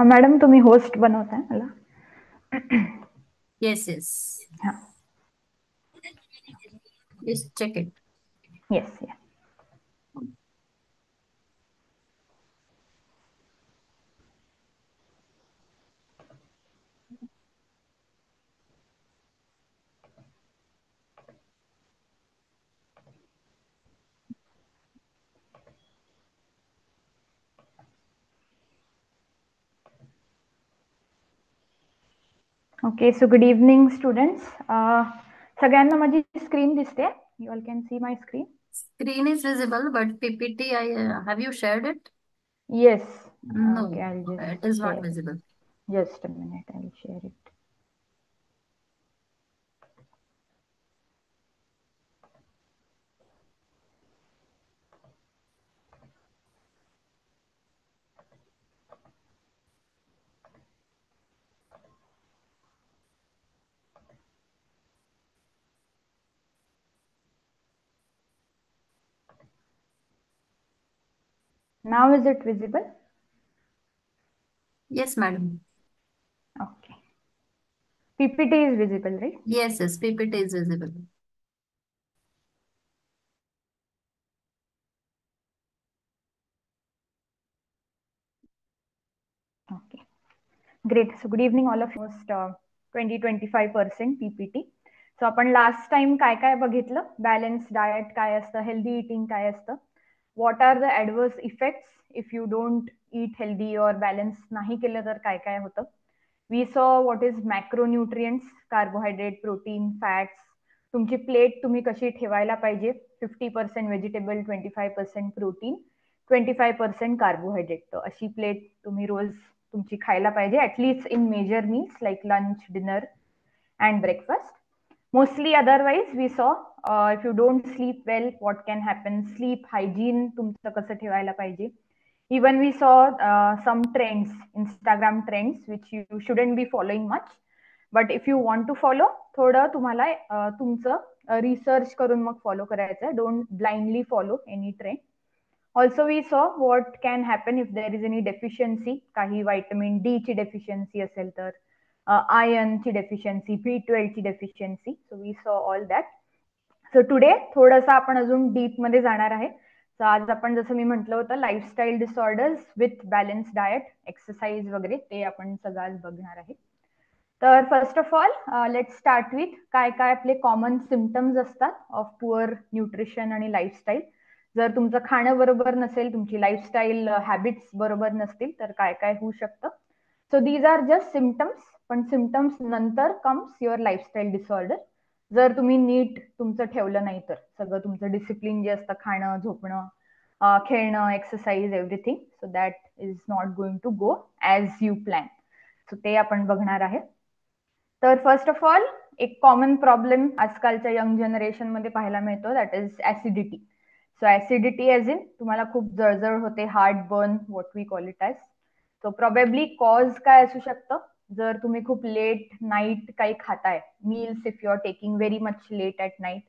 Madam तुम्ही host बनवताय मला? Yes, yes. हां. Please check it. Yes. Okay, so good evening students. सगळ्यांना माझी स्क्रीन दिसते? You all can see my screen? Screen is visible, but PPT, have you shared it? Yes. Okay, No, I'll just it is not share. visible. Just a minute, I'll share it. Now is it visible? Yes, madam. Okay. PPT is visible, right? Yes, yes, PPT is visible. Okay. Great. So good evening all of you. Most 20-25% PPT. So आपण last time काय काय बघितलं? Balance diet काय असतं, healthy eating काय असतं, what are the adverse effects if you don't eat healthy और balance नाही केलं तर काय काय होतं. We saw what is macronutrients, carbohydrate, protein, fats. तुमची प्लेट तुम्ही कशी ठेवायला पाहिजे, 50% व्हेजिटेबल, 25% प्रोटीन, 25% कार्बोहायड्रेट. तर अशी प्लेट तुम्ही रोज तुमची खायला पाहिजे, at least in major meals like lunch, dinner and breakfast. Mostly otherwise we saw if you don't sleep well what can happen, sleep hygiene तुमचं कसं ठेवायला पाहिजे. Even we saw some trends, Instagram trends, which you shouldn't be following much. But if you want to follow, थोडं तुम्हाला तुमचं research करून मग follow करायचं. Don't blindly follow any trend. Also we saw what can happen if there is any deficiency, काही vitamin D ची deficiency असेल तर, आयर्नची डेफिशियन्सी, B12 ची deficiency. So we saw all that. So today थोडंसं आपण अजून डीप मध्ये जाणार आहे. सो आज आपण जसं मी म्हटलं होतं lifestyle disorders with balance diet, exercise वगैरे ते आपण सगळं आज बघणार आहे. तर first of all let's start with काय काय आपले कॉमन सिम्पटम्स असतात ऑफ पुअर न्यूट्रिशन आणि लाईफस्टाईल. जर तुमचं खाणं बरोबर नसेल, तुमची लाईफस्टाईल हॅबिट्स बरोबर नसतील तर काय काय होऊ शकतं. So these are just symptoms, पण सिम्पटम्स नंतर कम्स युअर लाईफस्टाईल डिसऑर्डर. जर तुम्ही नीट तुमचं ठेवलं नाही तर, सगळं तुमचं डिसिप्लिन जे असतं, खाणं, झोपणं, खेळणं, exercise, everything, so that is not going to go as you plan. So ते आपण बघणार आहे. तर फर्स्ट ऑफ ऑल एक कॉमन प्रॉब्लेम आजकालच्या यंग जनरेशन मध्ये पाहायला मिळतो, that is acidity. So acidity as in तुम्हाला खूप जळजळ होते, heartburn, what we call it as. So probably cause काय असू शकतं, जर तुम्ही खूप लेट नाईट काही खाताय, meals if you are taking very much late at night,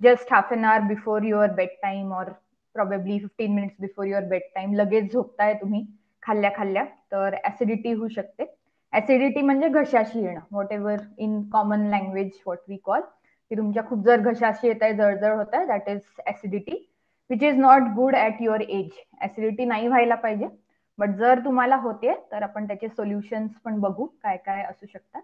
just half an hour before your bed time और probably 15 minutes before your bed time लगेच झोपताय तुम्ही खाल्ल्या खाल्ल्या, तर ऍसिडिटी होऊ शकते. ऍसिडिटी म्हणजे घशाशी येणं, whatever in common language what we call, की तुमच्या खूप जर घशाशी येत आहे, जळजळ होत आहे, that is acidity, which is not good at your age. Acidity नाही व्हायला पाहिजे, बट जर तुम्हाला होते तर आपण त्याचे सोल्युशन्स पण बघू काय काय असू शकतात.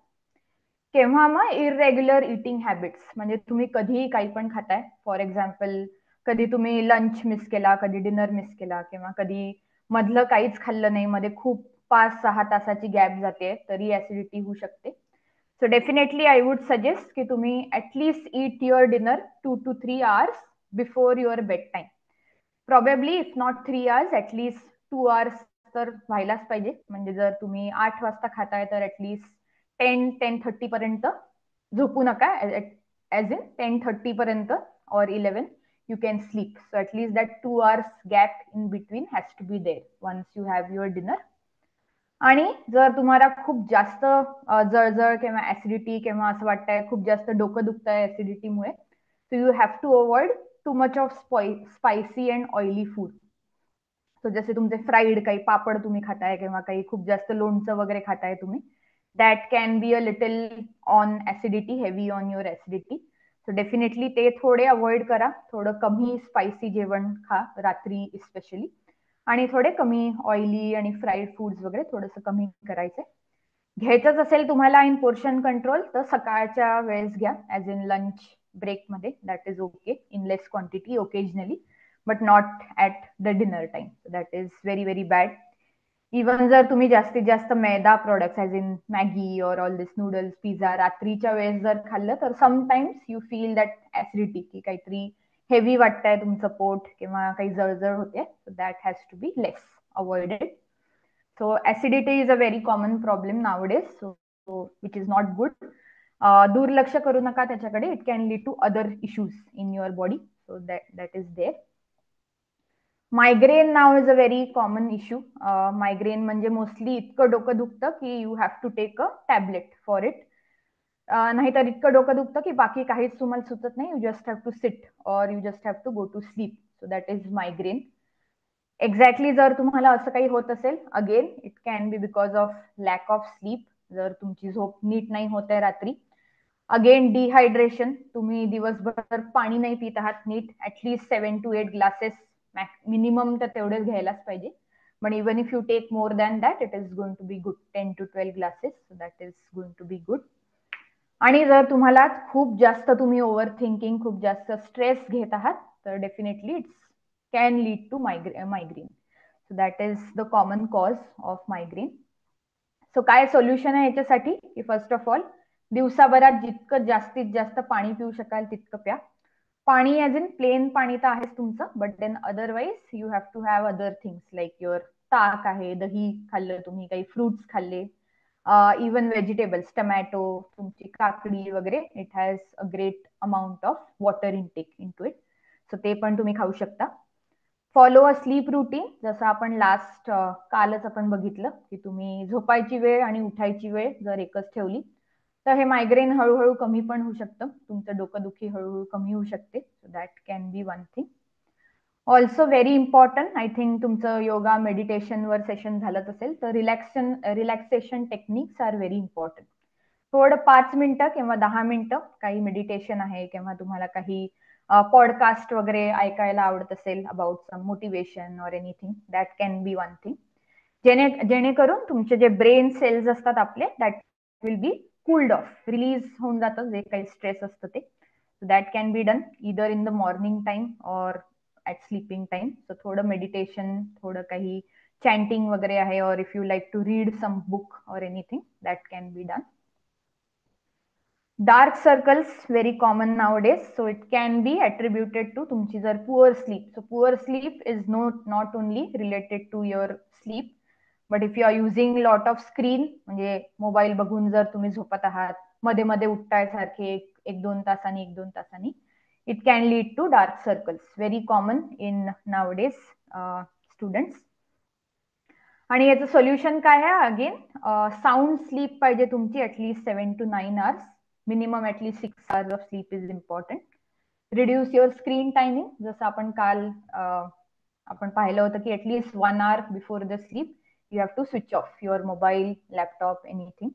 केव्हा मग इरेग्युलर इटिंग हॅबिट्स, म्हणजे तुम्ही कधीही काही पण खाताय. फॉर एक्झाम्पल, कधी तुम्ही लंच मिस केला, कधी डिनर मिस केला, किंवा कधी मधलं काहीच खाल्लं नाही, मध्ये खूप 5-6 तासाची गॅप जाते, तरी ऍसिडिटी होऊ शकते. So definitely I would suggest की तुम्ही at least eat your dinner 2 to 3 hours before your bed time. Probably if not 3 hours, at least 2 hours तर व्हायलाच पाहिजे. म्हणजे जर तुम्ही 8 वाजता खाताय तर ऍटलीस्ट 10-10:30 पर्यंत झोपू नका. ऍज इन 10:30 पर्यंत और 11 you can sleep. So at least that 2 hours gap in between has to be there once you have your dinner. आणि जर तुम्हाला खूप जास्त जळजळ किंवा ऍसिडिटी किंवा असं वाटतंय खूप जास्त डोकं दुखतंय ऍसिडिटीमुळे, So you have to avoid too much of spicy and oily food. So जसे तुमचे फ्राईड काही पापड तुम्ही खाताय किंवा काही खूप जास्त लोणचं वगैरे खाताय तुम्ही, that can be a little on acidity, heavy on your acidity. So definitely ते थोडे अवॉइड करा. थोडं कमी स्पायसी जेवण खा रात्री स्पेशली, आणि थोडे कमी ऑइली आणि फ्राईड फूड्स वगैरे थोडंसं कमी करायचंय. घ्यायचंच असेल तुम्हाला इन पोर्शन कंट्रोल तर सकाळच्या वेळेस घ्या, ऍज इन लंच ब्रेकमध्ये. That is okay in less quantity occasionally, but not at the dinner time. That is very very bad. Even जर तुम्ही जास्तीत जास्त मैदा प्रोडक्ट्स ऍज इन मॅगी और ऑल दिस नूडल्स, पिझ्झा रात्रीच्या वेळेस जर खाल्लं तर sometimes you feel that acidity, की काहीतरी हेवी वाटतंय तुमचं पोट किंवा काही जळजळ होते. So that has to be less avoided. So acidity is a very common problem nowadays, so which is not good. दुर्लक्ष करू नका त्याच्याकडे. It can lead to other issues in your body. So that is there. Migraine now is a very common issue. Migraine म्हणजे mostly इतकं डोकं दुखतं की you have to take a tablet for it. नाहीतर इतकं डोकं दुखतं की बाकी काहीच तुम्हाला सुचत नाही. You just have to sit or you just have to go to sleep. So that is migraine. Exactly जर तुम्हाला असं काही होत असेल, again it can B because of lack of sleep. जर तुमची झोप नीट नाही होत आहे रात्री, अगेन डिहायड्रेशन, तुम्ही दिवसभर पाणी नाही पित आहात नीट, ऍटलीस्ट 7 to 8 ग्लासेस मिनिमम तर तेवढेच घ्यायलाच पाहिजे. पण even if you take more than that it is going to be good. 10 to 12 glasses, so that is going to be good. आणि जर तुम्हाला खूप जास्त तुम्ही ओव्हर थिंकिंग, खूप जास्त स्ट्रेस घेत आहात, तर definitely it's can lead to migraine. So that is the common cause of migraine. So काय सोल्युशन आहे याच्यासाठी, की फर्स्ट ऑफ ऑल दिवसाभरात जितकं जास्तीत जास्त पाणी पिऊ शकाल तितकं प्या. पाणी ऍज इन प्लेन पाणी तर आहेच तुमचं, but then otherwise you have to have other things like your ताक आहे, दही खाल्लं तुम्ही, काही फ्रुट्स खाल्ले, इवन व्हेजिटेबल्स, टमॅटो, तुमची काकडी वगैरे, it has a great amount of water intake in to it. So ते पण तुम्ही खाऊ शकता. फॉलो अ स्लीप रुटीन, जसं आपण लास्ट कालच आपण बघितलं की तुम्ही झोपायची वेळ आणि उठायची वेळ जर एकच ठेवली तर हे मायग्रेन हळूहळू कमी पण होऊ शकतं. तुमचं डोकंदुखी हळूहळू कमी होऊ शकते. So that can be one thing. Also very important, I think तुमचं योगा मेडिटेशनवर सेशन झालंच असेल तर relaxation techniques are very important. थोडं 5 मिनिटं किंवा 10 मिनिटं काही मेडिटेशन आहे किंवा तुम्हाला काही पॉडकास्ट वगैरे ऐकायला आवडत असेल अबाउट सम मोटिवेशन और anything, that can be one thing. जेणेकरून तुमचे जे ब्रेन सेल्स असतात आपले, that will be cooled off, release होऊन जातं जे काही स्ट्रेस असतं ते. So that can be done either in the morning time और ऍट स्लीपिंग टाइम. सो थोडं मेडिटेशन, थोडं काही चॅन्टिंग वगैरे आहे, और if you like to read some book और anything, that can be done. Dark circles very common nowadays, so it can be attributed to तुमची जर poor sleep. So poor sleep is not only related to your sleep, but if you are using lot of screen, म्हणजे mobile बघून जर तुम्ही झोपत आहात, मध्ये मध्ये उठताय सारखे एक दोन तासांनी, it can lead to dark circles, very common in nowadays students. आणि याचं सोल्युशन काय आहे, अगेन साऊंड स्लीप पाहिजे तुमची, at least 7 to 9 hours. Minimum at least 6 hours of sleep is important. Reduce your screen timing, जसं आपण काल आपण पाहिलं होतं की at least 1 hour before the sleep you have to switch off your mobile, laptop, anything.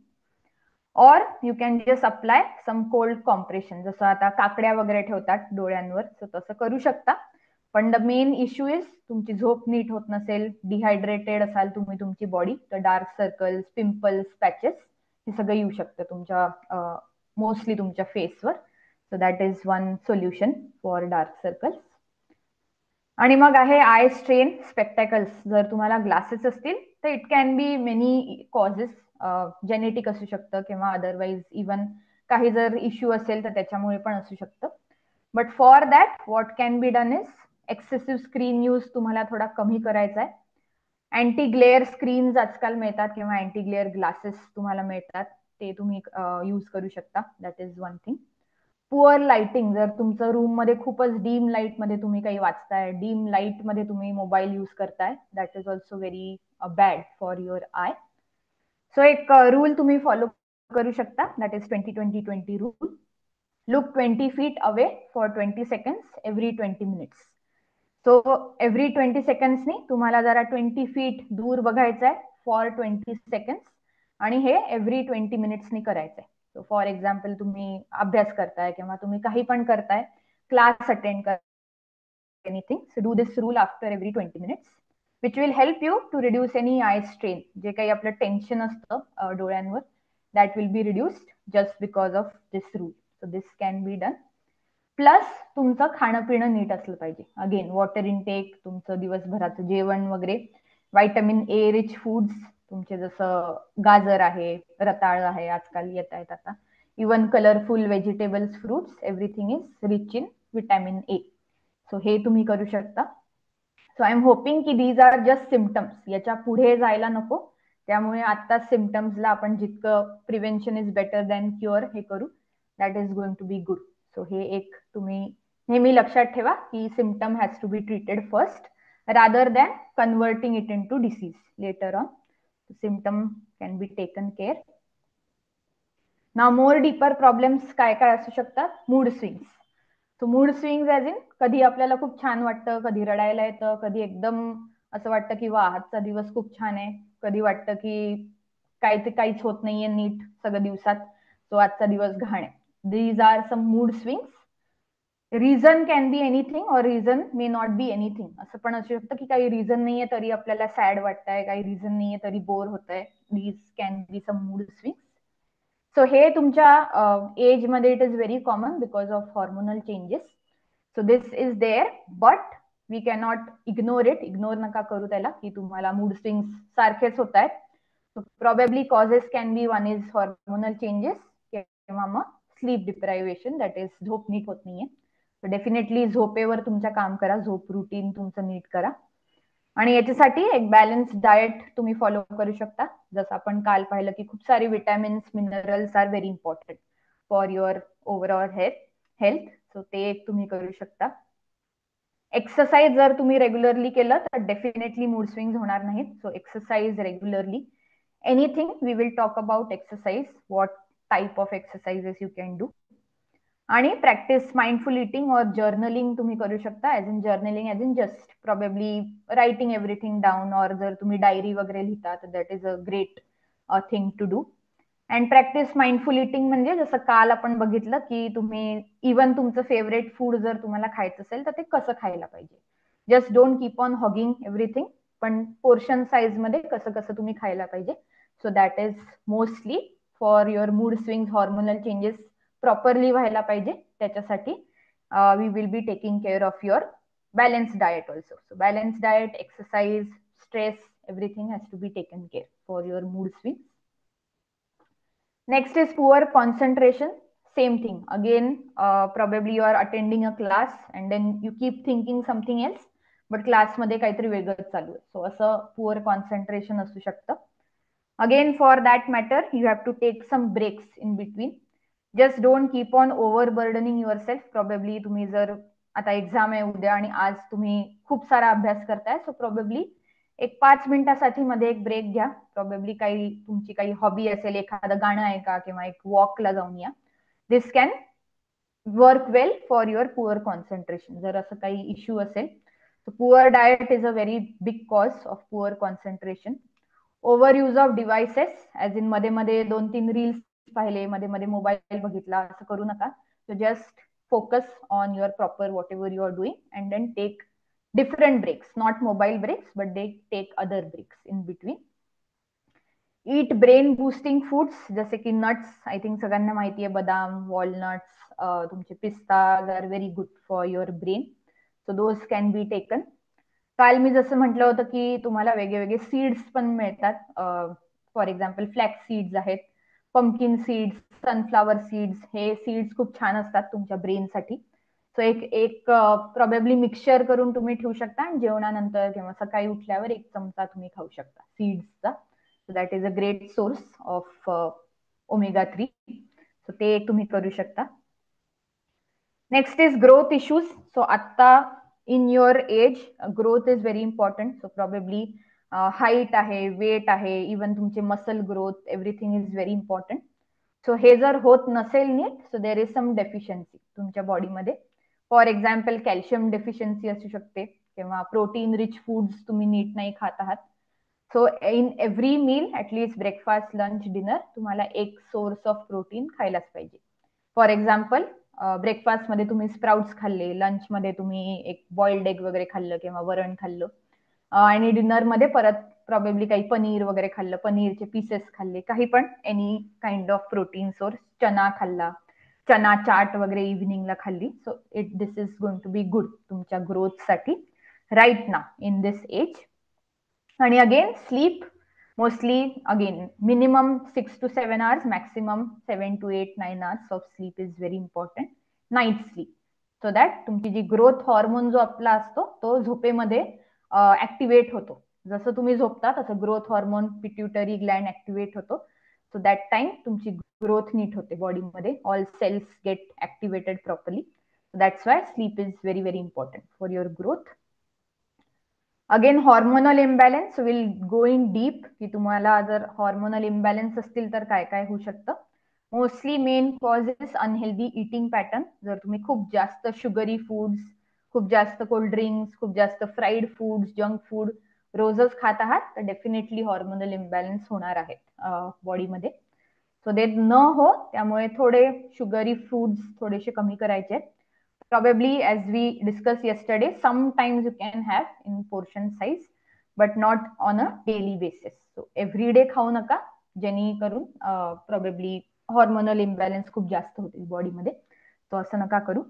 और you can just apply some cold compression, जसं आता काकड्या वगैरे ठेवतात डोळ्यांवर, सो तसं करू शकता. पण द मेन इश्यू इज तुमची झोप नीट होत नसेल, डिहायड्रेटेड असाल तुम्ही, तुमची बॉडी, तर डार्क सर्कल्स, पिंपल्स, पॅचेस हे सगळं येऊ शकतं तुमच्या मोस्टली तुमच्या फेसवर. So that is one solution for dark circles. आणि मग आहे आय स्ट्रेन, स्पेक्टॅकल्स. जर तुम्हाला ग्लासेस असतील तर it can be many causes, genetic असू शकतं किंवा अदरवाईज इवन काही जर इश्यू असेल तर त्याच्यामुळे पण असू शकतं. But for that what can be done is excessive screen use तुम्हाला थोडा कमी करायचा आहे. अँटी ग्लेअर स्क्रीन्स आजकाल मिळतात किंवा अँटी ग्लेअर ग्लासेस तुम्हाला मिळतात, ते तुम्ही यूज करू शकता. That is one thing. Poor lighting, जर तुमचं रूम मध्ये खूपच डीम लाईट मध्ये तुम्ही काही वाचताय, डीम लाईट मध्ये तुम्ही मोबाईल यूज करताय, that is also very bad for your I. So एक रूल तुम्ही फॉलो करू शकता, that is 20-20-20 rule. look 20 feet away for 20 seconds every 20 minutes. So every 20 सेकंड्सनी तुम्हाला जरा 20 फीट दूर बघायचं आहे फॉर 20 सेकंड्स, आणि हे एव्हरी 20 मिनिट्सनी करायचं आहे. सो फॉर एक्झाम्पल तुम्ही अभ्यास करताय किंवा तुम्ही काही पण करताय, क्लास अटेंड कर, anything, so do this rule after every 20 minutes, which will help you to reduce any eye strain. जे काही आपलं टेन्शन असतं डोळ्यांवर, that will be reduced just because of this rule. So this can be done. Plus तुमचं खाणं पिणं नीट असलं पाहिजे. अगेन वॉटर इनटेक, तुमचं दिवसभराचं जेवण वगैरे, व्हायटमिन ए रिच फूड्स, तुमचे जसं गाजर आहे, रताळ आहे, आजकाल येत आहेत आता, even colourful vegetables, fruits, everything is rich in vitamin A. So हे तुम्ही करू शकता. सो आय एम होपिंग की दीज आर जस्ट सिम्पटम्स, याच्या पुढे जायला नको. त्यामुळे आता सिम्पटम्सला आपण जितकं prevention is better than cure हे करू, that is going to be good. So हे एक तुम्ही नेहमी लक्षात ठेवा की symptom has to be treated first rather than converting it in to disease later on. Symptom can be taken care. Now more deeper problems काय काय असू शकतात? Mood swings. So mood swings as in, कधी आपल्याला खूप छान वाटतं, कधी रडायला येतं, कधी एकदम असं वाटतं की वा आजचा दिवस खूप छान आहे, कधी वाटतं की काहीच होत नाहीये नीट सगळं दिवसात, सो आजचा दिवस घाण आहे. These are some mood swings. Reason can be anything और reason may not be anything. असं पण असू शकतं की काही रिझन नाहीये तरी आपल्याला सॅड वाटतंय, काही रिझन नाहीये तरी बोर होतंय. These can be some mood swings. So हे तुमच्या एज मध्ये it is very common because of hormonal changes. So this is there, but we cannot ignore it. Ignore नका करू त्याला की तुम्हाला मूड स्विंग्स सारखेच होत आहेत. Probably causes can be, one is hormonal changes किंवा मग स्लीप डिप्रायव्हेशन, दॅट इज झोप नीट होत नाहीये. तर डेफिनेटली झोपेवर तुमच्या काम करा, झोप रुटीन तुमचं नीट करा. आणि याच्यासाठी एक बॅलन्स डाएट तुम्ही फॉलो करू शकता. जसं आपण काल पाहिलं की खूप सारी vitamins, minerals are very important for your overall health. So ते एक तुम्ही करू शकता. एक्सरसाइज जर तुम्ही रेग्युलरली केलं तर डेफिनेटली मूड स्विंग्स होणार नाहीत. So exercise regularly. Anything we will talk about exercise, what type of exercises you can do. आणि प्रॅक्टिस माइंडफुल इटिंग और जर्नलिंग तुम्ही करू शकता. As in journaling as in just probably writing everything down, और जर तुम्ही डायरी वगैरे लिहिता तर that is a great thing to do. And practice mindful eating म्हणजे जसं काल आपण बघितलं की तुम्ही इवन तुमचं फेवरेट फूड जर तुम्हाला खायचं असेल तर ते कसं खायला पाहिजे. Just don't keep on hogging everything, पण पोर्शन साईज मध्ये कसं कसं तुम्ही खायला पाहिजे. So that is mostly for your mood swing, hormonal changes properly व्हायला पाहिजे. त्याच्यासाठी we will be taking care of your balance diet also. So balance diet, exercise, stress, everything has to be taken care for your mood swing. Next is poor concentration. Same thing. Again, probably you are attending a class and then you keep thinking something else, but class मध्ये काहीतरी वेगळंच चालू आहे. So असं poor concentration असू शकतं. Again, for that matter, you have to take some breaks in between. Just don't keep on overburdening yourself. Probably तुम्ही जर आता एक्झाम आहे उद्या आणि आज तुम्ही खूप सारा अभ्यास करताय, सो प्रॉबेबली एक 5 मिनिटासाठी मध्ये एक ब्रेक घ्या. प्रॉबेबली काही तुमची काही हॉबी असेल, एखादं गाणं ऐका किंवा एक वॉकला जाऊन या. This can work well for your poor concentration. जर असं काही इश्यू असेल तर poor diet is a very big cause of poor concentration. Over use of devices, as in मध्ये मध्ये 2-3 रील्स पाहिले, मध्ये मध्ये मोबाईल बघितला, असं करू नका. So just focus on your proper whatever you are doing and then take different breaks, not mobile breaks, but they take other breaks in between. Eat brain boosting foods जसे की nuts. I think सगळ्यांना माहिती आहे, बदाम, walnuts, तुमचे पिस्ता are very good for your brain. So those can be taken. काल मी जसं म्हटलं होतं की तुम्हाला वेगळे सीड्स पण मिळतात. फॉर एक्झाम्पल फ्लॅक्स सीड्स आहेत, पंपकिन सीड्स, सनफ्लावर सीड्स. हे सीड्स खूप छान असतात तुमच्या ब्रेनसाठी. सो एक प्रॉबेबली मिक्सचर करून तुम्ही ठेवू शकता आणि जेवणानंतर किंवा सकाळी उठल्यावर एक चमचा तुम्ही खाऊ शकता सीड्सचा. So that is a great source of omega 3. सो ते एक तुम्ही करू शकता. Next is growth issues. So आता in your age growth is very important. So probably height आहे, वेट आहे, इवन तुमचे muscle growth, everything is very important. So हे जर होत नसेल नीट, so there is some deficiency तुमच्या बॉडीमध्ये. फॉर एक्झाम्पल कॅल्शियम डेफिशियन्सी असू शकते, किंवा प्रोटीन रिच फूड्स तुम्ही नीट नाही खात आहात. So in every meal, at least breakfast, lunch, dinner, तुम्हाला एक सोर्स ऑफ प्रोटीन खायलाच पाहिजे. फॉर एक्झाम्पल ब्रेकफास्टमध्ये तुम्ही स्प्राउट्स खाल्ले, लंचमध्ये तुम्ही एक बॉइल्ड एग वगैरे खाल्लं किंवा वरण खाल्लं, आणि डिनरमध्ये परत प्रॉबेबली काही पनीर वगैरे खाल्लं, पनीरचे पीसेस खाल्ले, काही पण any kind of protein source, चना खाल्ला, चना चाट वगैरे इव्हिनिंगला खाल्ली. So this is going to be good तुमच्या ग्रोथसाठी राईट ना इन दिस एज. आणि again sleep, mostly again minimum 6 to 7 hours, maximum 7 to 8, 9 hours of sleep is very important. Night sleep, so that तुमची जी ग्रोथ हॉर्मोन जो आपला असतो तो झोपेमध्ये ऍक्टिव्हेट होतो. जसं तुम्ही झोपता तसं growth hormone, pituitary gland activate होतो. सो दॅट टाइम तुमची ग्रोथ नीट होते बॉडीमध्ये, all cells get activated properly. That's why sleep is very very important for your growth. Again hormonal imbalance, will go in deep की तुम्हाला जर hormonal imbalance असतील तर काय काय होऊ शकतं. Mostly men cause is unhealthy eating pattern. जर तुम्ही खूप जास्त शुगरी फूड्स, खूप जास्त कोल्ड ड्रिंक्स, खूप जास्त फ्राईड फूड्स, जंक फूड रोजच खात आहात, तर डेफिनेटली हॉर्मोनल इम्बॅलन्स होणार आहेत बॉडीमध्ये. सो ते न हो, त्यामुळे थोडे शुगरी फूड्स थोडेसे कमी करायचे. Probably, as we discussed yesterday, sometimes you can have in portion size, but not on a daily basis. So every day खाऊ नका, जेणेकरून probably hormonal imbalance खूप जास्त होतील बॉडीमध्ये. तो असं नका करू.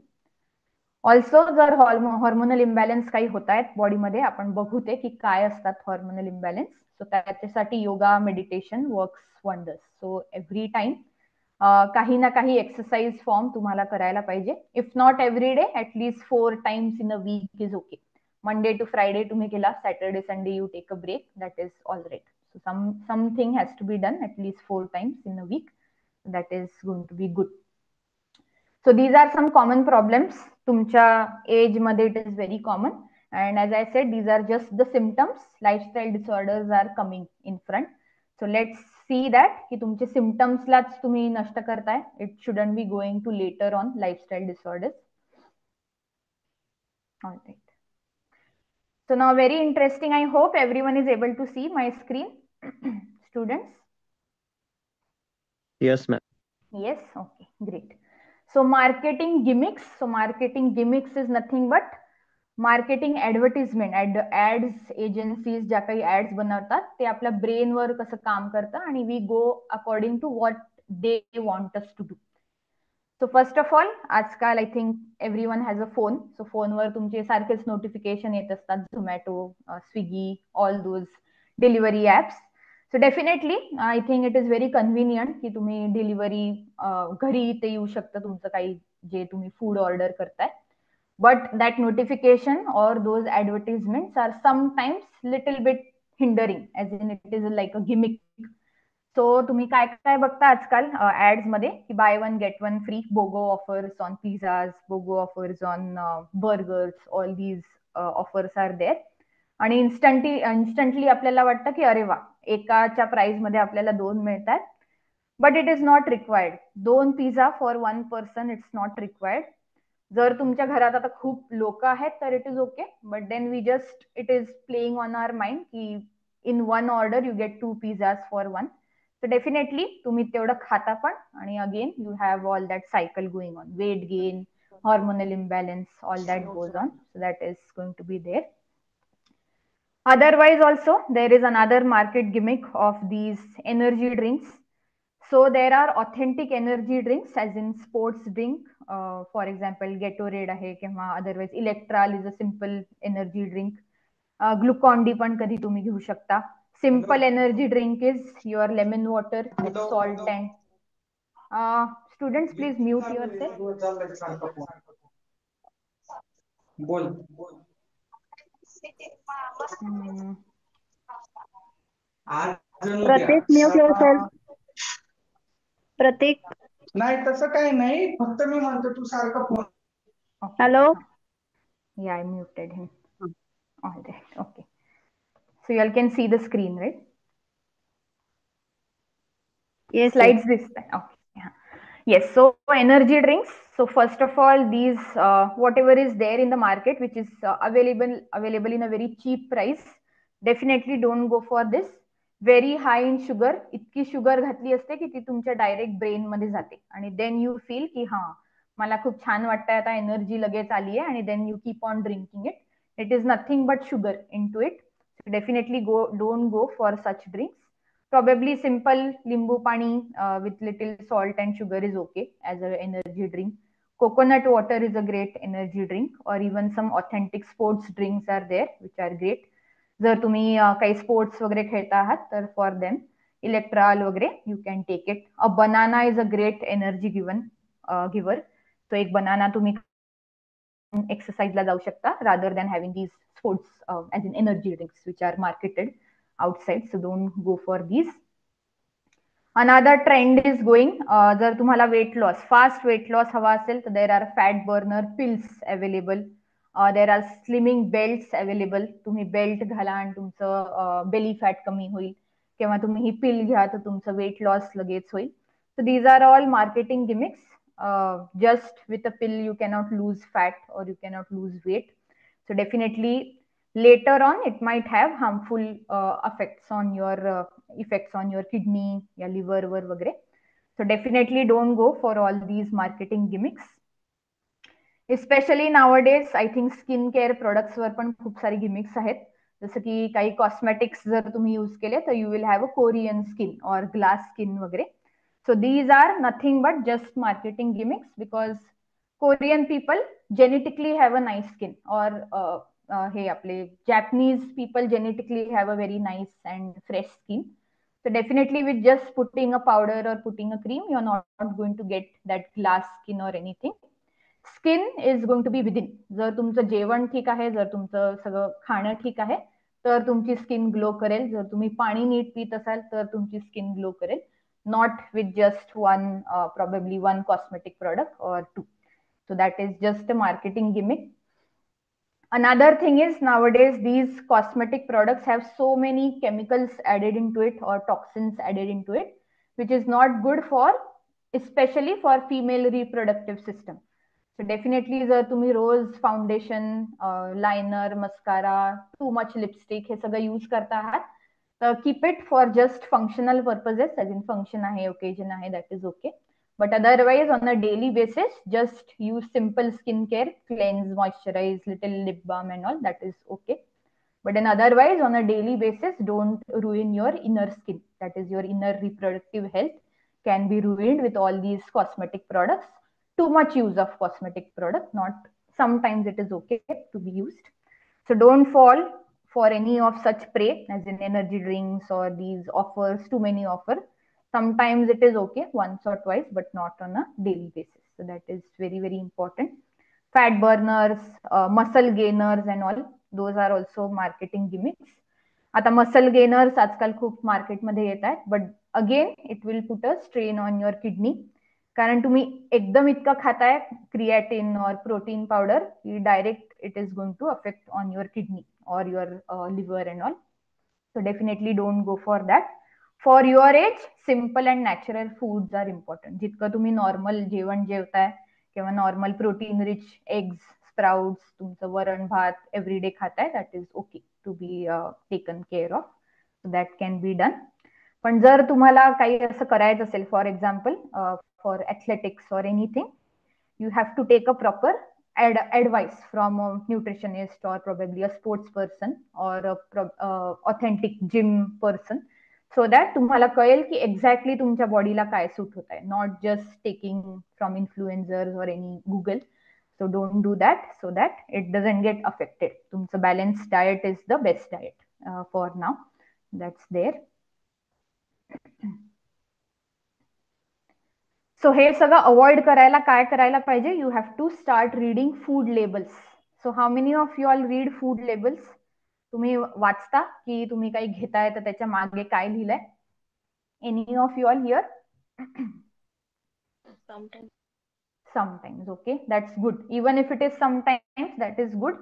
ऑल्सो जर हॉर्मोनल इम्बॅलन्स काही होत आहेत बॉडीमध्ये, आपण बघू ते की काय असतात हॉर्मोनल इम्बॅलन्स. सो त्याच्यासाठी yoga, meditation works wonders. So every time काही ना काही एक्सरसाइज फॉर्म तुम्हाला करायला पाहिजे. If not every day, at least 4 times in a week is okay. Monday to Friday तुम्ही केला, Saturday Sunday you take a break, that is all right. So something has to be done at least 4 times in a week, that is going to be good. So these are some common problems. तुमच्या age मध्ये it is very common, and as I said, these are just the symptoms. Lifestyle disorders are coming in front. So let's see that की तुमचे सिम्पटम्सलाच तुम्ही नष्ट करताय. It shouldn't be going to later on lifestyle disorders. All right. So now very interesting. I hope everyone is able to see my screen. Students? Yes, ma'am. Yes, okay, great. So marketing gimmicks. So marketing gimmicks is nothing but marketing advertisement, ads agencies ज्या काही ads बनवतात ते आपल्या ब्रेनवर कसं काम करतं, आणि we go according to what they want us to do. So first of all, आजकाल I think every one has a phone. So फोनवर तुमचे सारखेच नोटिफिकेशन येत असतात, Zomato, Swiggy, all those delivery apps. So definitely I think it is very convenient की तुम्ही delivery घरी इथे येऊ शकतं तुमचं काही जे तुम्ही फूड ऑर्डर करताय. But that notification or those advertisements are sometimes little bit hindering, as in it is like a gimmick. So तुम्ही काय काय बघता आजकाल ऍड्स मध्ये की buy one get one free, BOGO offers on pizzas, BOGO offers on burgers, all these offers are there. आणि instantly आपल्याला वाटतं की अरे वा, एकाच्या प्राइस मध्ये आपल्याला 2 मिळतात. But it is not required. 2 pizza for 1 person, it's not required. जर तुमच्या घरात आता खूप लोक आहेत तर it is okay, but then we just, it is playing on our mind की in one order you get 2 pizzas for 1. So definitely तुम्ही तेवढं खाता पण, आणि अगेन you have all that cycle going on, weight gain, hormonal imbalance, all that goes on. So that is going to be there. Otherwise also, there is another market gimmick of these energy drinks. So there are authentic energy drinks, as in sports drink. For example, Gatorade आहे, किंवा otherwise Electral is a simple energy drink. Glucon-D पण कधी तुम्ही घेऊ शकता. Simple energy drink is your lemon water with salt and students, please mute yourself. बोल. प्रतीक, mute yourself. प्रतीक, नाही तसं काही नाही, फक्त मी म्हणतो तू सारखं phone. Hello. Yeah, I muted him. All right, okay. So you all can see the screen, right? Yes Slides दिसत आहे. Okay. Yes, so energy drinks. So first of all, these whatever is there in the market, which is available in a very cheap price, definitely don't go for this. Very high in sugar, इतकी sugar घातली असते की ती तुमच्या direct brain मध्ये जाते आणि then you feel की हा मला खूप छान वाटतंय, आता एनर्जी लगेच आली आहे, आणि then you keep on drinking it. It is nothing but sugar in to it. Definitely don't go for such drinks. Probably simple limbu pani with little salt and sugar is okay as an energy drink. Coconut water is a great energy drink, or even some authentic sports drinks are there which are great. जर तुम्ही काही sports वगैरे खेळता आहात तर for them Electral वगैरे you can take it. A banana is a great energy giver. So एक banana तुम्ही एक्सरसाइजला जाऊ शकता rather than having these sports as in energy drinks which are marketed outside, so don't go for these. Another trend is going, जर तुम्हाला weight loss, fast weight loss हवा असेल तर there are fat burner pills available. There are slimming belts available. तुम्ही belt घाला आणि तुमचं belly fat कमी होईल, किंवा तुम्ही ही पिल घ्या तर तुमचं वेट लॉस लगेच होईल. So these are all marketing gimmicks. Just with a pill you cannot lose fat or you cannot lose weight. So definitely later on it might have harmful effects on your kidney या liver वर वगैरे. So definitely don't go for all these marketing gimmicks. Especially nowadays I think skin care products वर पण खूप सारी gimmicks आहेत. जसं की काही कॉस्मेटिक्स जर तुम्ही यूज केले तर you will have a Korean skin और ग्लास स्किन वगैरे. So these are nothing but just marketing gimmicks, because Korean people genetically have a nice skin, or हे आपले Japanese people genetically have a very nice and fresh skin. So definitely with just putting a powder or putting a cream, you're not going to get that glass skin or anything. Skin is going to be within. जर तुमचं जेवण ठीक आहे, जर तुमचं सगळं खाणं ठीक आहे, तर तुमची स्किन ग्लो करेल. जर तुम्ही पाणी नीट पित असाल तर तुमची स्किन ग्लो करेल. Not with just probably one cosmetic product or two. So that is just a marketing gimmick. Another thing is, nowadays these cosmetic products have so many chemicals added into it or toxins added into it, which is not good for, especially for female reproductive system. So definitely जर तुम्ही रोज foundation, liner, mascara, too much lipstick हे सगळं use करता आहात तर keep it for just functional purposes. As in function आहे, occasion आहे, that is okay. But otherwise on a daily basis just use simple skincare, cleanse, moisturize, little lip balm and all, that is okay. But then otherwise on a daily basis don't ruin your inner skin, that is your inner reproductive health can be ruined with all these cosmetic products. Too much use of cosmetic product, not sometimes it is okay to be used. So don't fall for any of such prey as in energy drinks or these offers, too many offers. Sometimes it is okay once or twice, but not on a daily basis. So that is very, very important. Fat burners, muscle gainers and all, those are also marketing gimmicks. आता muscle gainers आजकाल खूप मार्केटमध्ये येत आहेत, but again it will put a strain on your kidney. कारण तुम्ही एकदम इतकं खाताय क्रिएटिन और प्रोटीन पावडर की direct it is going to affect on your kidney और your liver and all. So definitely don't go for that. For your age simple and natural foods are important. जितकं तुम्ही normal जेवण जेवताय किंवा normal protein rich eggs, sprouts, तुमचं वरण भात everyday खाताय, that is okay to be taken care of. So that can be done. पण जर तुम्हाला काही असं करायचं असेल, for example for athletics or anything, you have to take a proper advice from a nutritionist or probably a sports person or a authentic gym person, so that तुम्हाला कळेल की एक्झॅक्टली तुमच्या बॉडीला काय सूट होत आहे, not just taking from influencers और any Google. So don't do that, so that it doesn't get affected. तुमचं balanced diet is the best diet for now. That's there. So हे सगळं अवॉइड करायला काय करायला पाहिजे? You have to start reading food labels. So how many of you all read food labels? तुम्ही वाचता की तुम्ही काही घेताय तर त्याच्या मागे काय लिहिलंय? Any of you all here? Sometimes. Okay, that's good. Even if it is sometimes, that is good.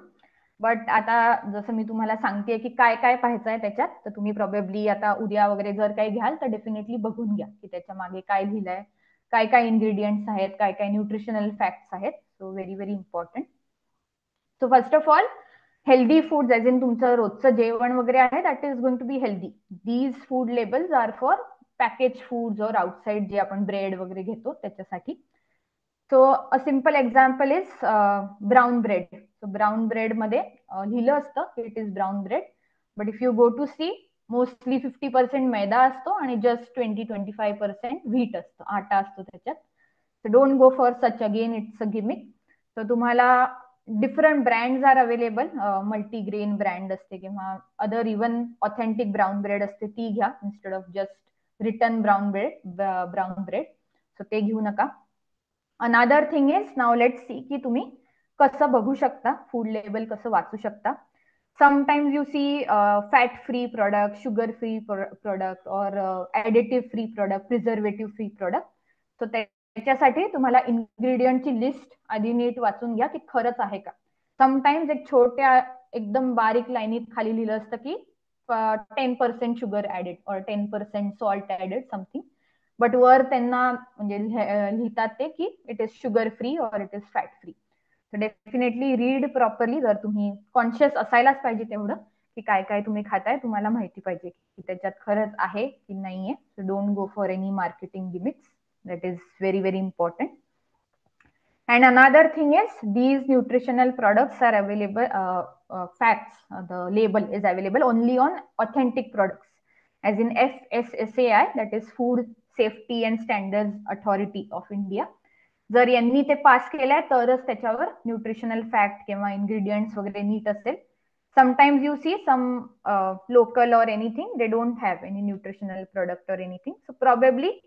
But आता जसं मी तुम्हाला सांगते की काय काय पाहायचंय त्याच्यात, तर तुम्ही प्रॉबेबली आता उद्या वगैरे जर काही घ्याल तर डेफिनेटली बघून घ्या की त्याच्या मागे काय लिहिलंय, काय काय इन्ग्रेडियंट्स आहेत, काय काय न्यूट्रिशनल फॅक्ट्स आहेत. So very very important. So first of all, healthy food as in तुमचं रोजचं जेवण वगैरे आहे, that is going to be healthy. These food labels are for package foods or outside जे आपण ब्रेड वगैरे घेतो त्याच्यासाठी. So a simple example is brown bread. So brown bread मध्ये लिहिलं असतं it is brown bread, but if you go to see mostly 50% मैदा असतो आणि जस्ट 20-25% व्हीट असतं, आटा असतो त्याच्यात. So don't go for such, again it's a gimmick. तर तुम्हाला different brands are available, multigrain brand असते किंवा other even authentic brown bread असते ती घ्या instead of just written brown bread. So ते घेऊ नका. Another thing is, now let's see की तुम्ही कसं बघू शकता, फूड लेबल कसं वाचू शकता. Sometimes you see fat free product, sugar free product और additive free product, preservative free product. So त्याच्यासाठी तुम्हाला इन्ग्रेडियंटची लिस्ट आधी नीट वाचून घ्या की खरंच आहे का. समटाइम्स एक छोट्या एकदम बारीक लाईनीत खाली लिहिलं असतं की 10% शुगर ऍडेड और 10% सॉल्ट ऍडेड समथिंग, बट वर त्यांना म्हणजे लिहितात ते की इट इज शुगर फ्री और इट इज फॅट फ्री. तर डेफिनेटली रीड प्रॉपरली. जर तुम्ही कॉन्शियस असायलाच पाहिजे तेवढं की काय काय तुम्ही खाताय, तुम्हाला माहिती पाहिजे की त्याच्यात खरंच आहे की नाहीये. So don't go for any marketing gimmicks. That is very very important. And another thing is, these nutritional products are available, facts, the label is available only on authentic products, as in FSSAI, that is Food Safety and Standards Authority of India. जर यांनी ते pass केलंय तरच त्याच्यावर nutritional fact किंवा ingredients वगैरे नीट असेल. Sometimes you see some local or anything, they don't have any nutritional product or anything. So probably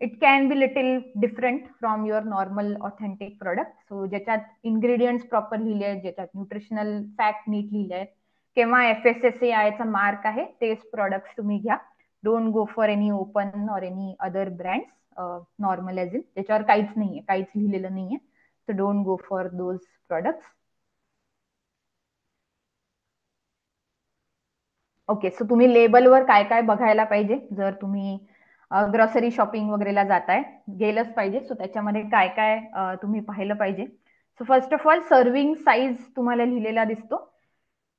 it can be little different from your normal authentic product. So ज्याच्यात ingredients proper लिहिले आहेत, ज्याच्यात nutritional fact नीट लिहिले आहेत किंवा FSSAI चा mark आहे तेच प्रोडक्ट्स तुम्ही घ्या. Don't go for any open और any other brands, normal as in त्याच्यावर काहीच नाहीये, काहीच लिहिलेलं नाहीये. So don't go for those products. Okay, so तुम्ही लेबलवर काय काय बघायला पाहिजे जर तुम्ही ग्रॉसरी शॉपिंग वगैरेला जाताय, गेलंच पाहिजे. सो त्याच्यामध्ये काय काय तुम्ही पाहिलं पाहिजे. So first of all, serving size तुम्हाला लिहिलेला दिसतो.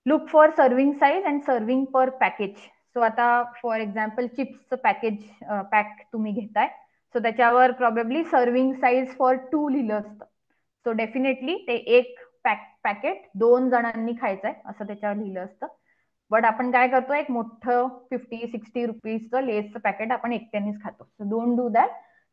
Look for serving size and serving per package. So आता फॉर एक्झाम्पल चिप्सचं पॅक तुम्ही घेताय, सो त्याच्यावर प्रॉबेबली सर्विंग साईज फॉर 2 लिहिलं असतं. सो डेफिनेटली ते एक पॅकेट 2 जणांनी खायचंय असं त्याच्यावर लिहिलं असतं. बट आपण काय करतो, एक मोठं 50-60 रुपीजचं लेसचं पॅकेट आपण एकट्यानेच खातो. So don't do that.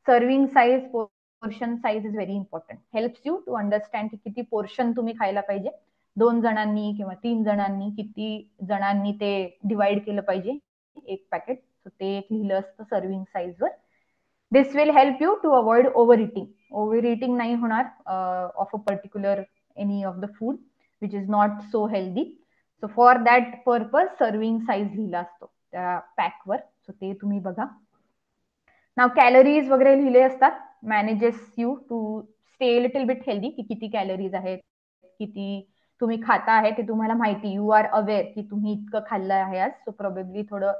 Serving size, portion size is very important. Helps you to understand की किती पोर्शन तुम्ही खायला पाहिजे, 2 जणांनी किंवा 3 जणांनी, किती जणांनी ते डिवाइड केलं पाहिजे एक पॅकेट. सो ते एक लिहिलं असतं सर्विंग साईजवर. This will help you to avoid over eating. Over eating नाही होणार of a particular any of the food which is not so healthy. So for that purpose serving size लिहिला असतो त्या पॅकवर. सो ते तुम्ही बघा. नाव कॅलरीज वगैरे लिहिले असतात, manages you to stay little bit healthy, की किती कॅलरीज आहेत, किती तुम्ही खाता आहे ते तुम्हाला माहिती. यू आर अवेअर की तुम्ही इतकं खाल्लं आहे आज. सो प्रोबेबली थोडं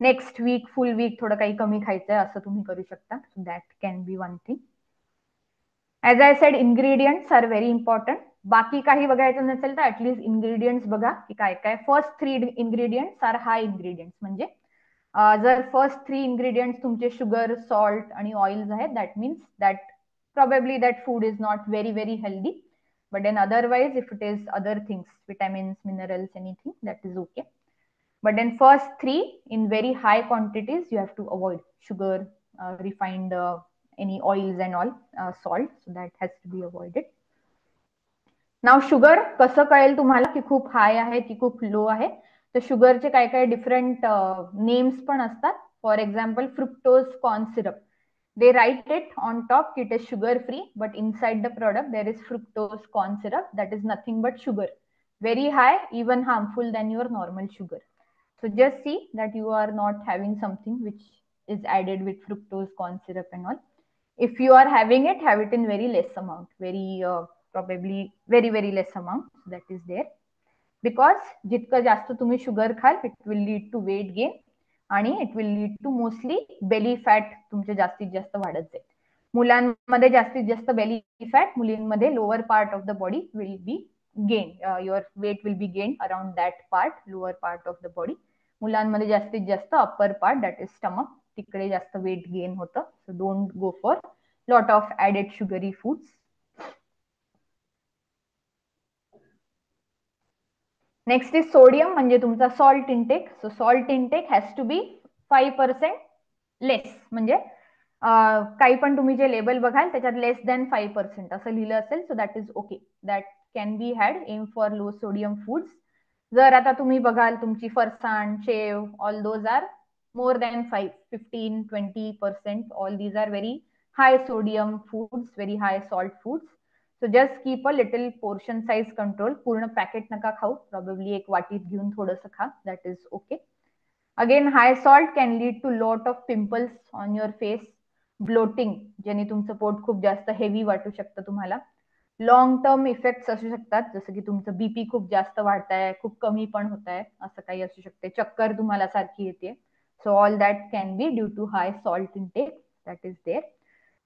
नेक्स्ट वीक, फुल वीक थोडं काही कमी खायचंय असं तुम्ही करू शकता. So that can be one thing. As I said, ingredients are very important. बाकी काही बघायचं नसेल तर ऍटलीस्ट इन्ग्रेडियंट्स बघा की काय काय. फर्स्ट 3 इन्ग्रेडियंट्स आर हाय इन्ग्रेडियंट्स. म्हणजे जर फर्स्ट 3 इन्ग्रेडियंट्स तुमचे शुगर, सॉल्ट आणि ऑइल्स आहेत, that means that probably that food is not very very healthy. But then otherwise, if it is other things, vitamins, minerals, anything, that is okay. But then first 3 in very high quantities you have to avoid: sugar, refined any oils and all, salt. So that has to be avoided. Now sugar कसं कळेल तुम्हाला की खूप हाय आहे की खूप low आहे. तर शुगरचे काय काय डिफरंट नेम्स पण असतात. For example fructose corn syrup, they write it on top it is sugar free, but inside the product there is fructose corn syrup, that is nothing but sugar, very high, even harmful than your normal sugar. So just see that you are not having something which is added with fructose corn syrup and all. If you are having it, have it in very less amount, very probably very very less amount that is there, because जितकं जास्त तुम्ही sugar खाल it will lead to weight gain आणि it will lead to mostly belly fat तुमचे जास्तीत जास्त वाढत जाईल. मुलांमध्ये जास्तीत जास्त बेली फॅट, मुलींमध्ये lower part of the body will be gain, your weight will be gain around that part, lower part of the body. मुलांमध्ये जास्तीत जास्त upper part that is stomach, तिकडे जास्त वेट गेन होतं. So don't go for lot of added sugary foods. Next is sodium, म्हणजे तुमचा salt intake. So salt intake has to be 5% less, म्हणजे काही पण तुम्ही जे लेबल बघाल त्याच्यात लेस दॅन 5% असं लिहिलं असेल, so that is okay, that can be had. Aim for low sodium foods. जर आता तुम्ही बघाल तुमची फरसाण, शेव, all those are more than 15-20%, all these are very high sodium foods, very high salt foods. So just keep a little portion size control. पूर्ण packet नका खाऊ, प्रॉबेबली एक वाटीत घेऊन थोडंसं खा, that is okay. Again high salt can lead to lot of pimples on your face, bloating, ज्याने तुमचं पोट खूप जास्त हेवी वाटू शकतं तुम्हाला. लॉंग टर्म इफेक्ट्स असू शकतात, जसं की तुमचं बीपी खूप जास्त वाढताय, खूप कमी पण होत आहे, असं काही असू शकते. चक्कर तुम्हाला सारखी येते. So all that can be due to high salt intake that is there.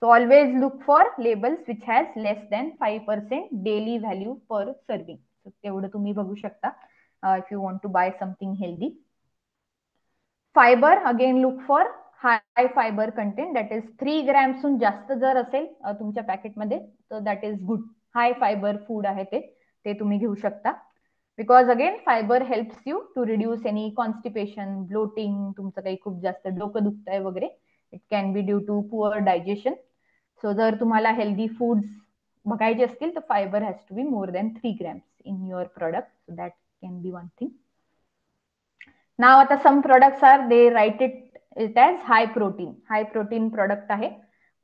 So always look for labels which has less than 5% daily value per serving. So तेवढं तुम्ही बघू शकता if you want to buy something healthy. Fiber, again look for high fiber content, that is 3 grams हून जास्त जर असेल तुमच्या पॅकेटमध्ये तर that is good. High fibre food आहे ते तुम्ही घेऊ शकता. Because again fibre helps you to reduce any constipation, bloating, तुमचं काही खूप जास्त डोकं दुखतंय वगैरे, it can be due to poor digestion. So जर तुम्हाला हेल्दी फूड्स बघायचे असतील तर fibre has to be more than 3 grams in your product. So that can be one thing. Now आता some products are they right it as high protein product आहे,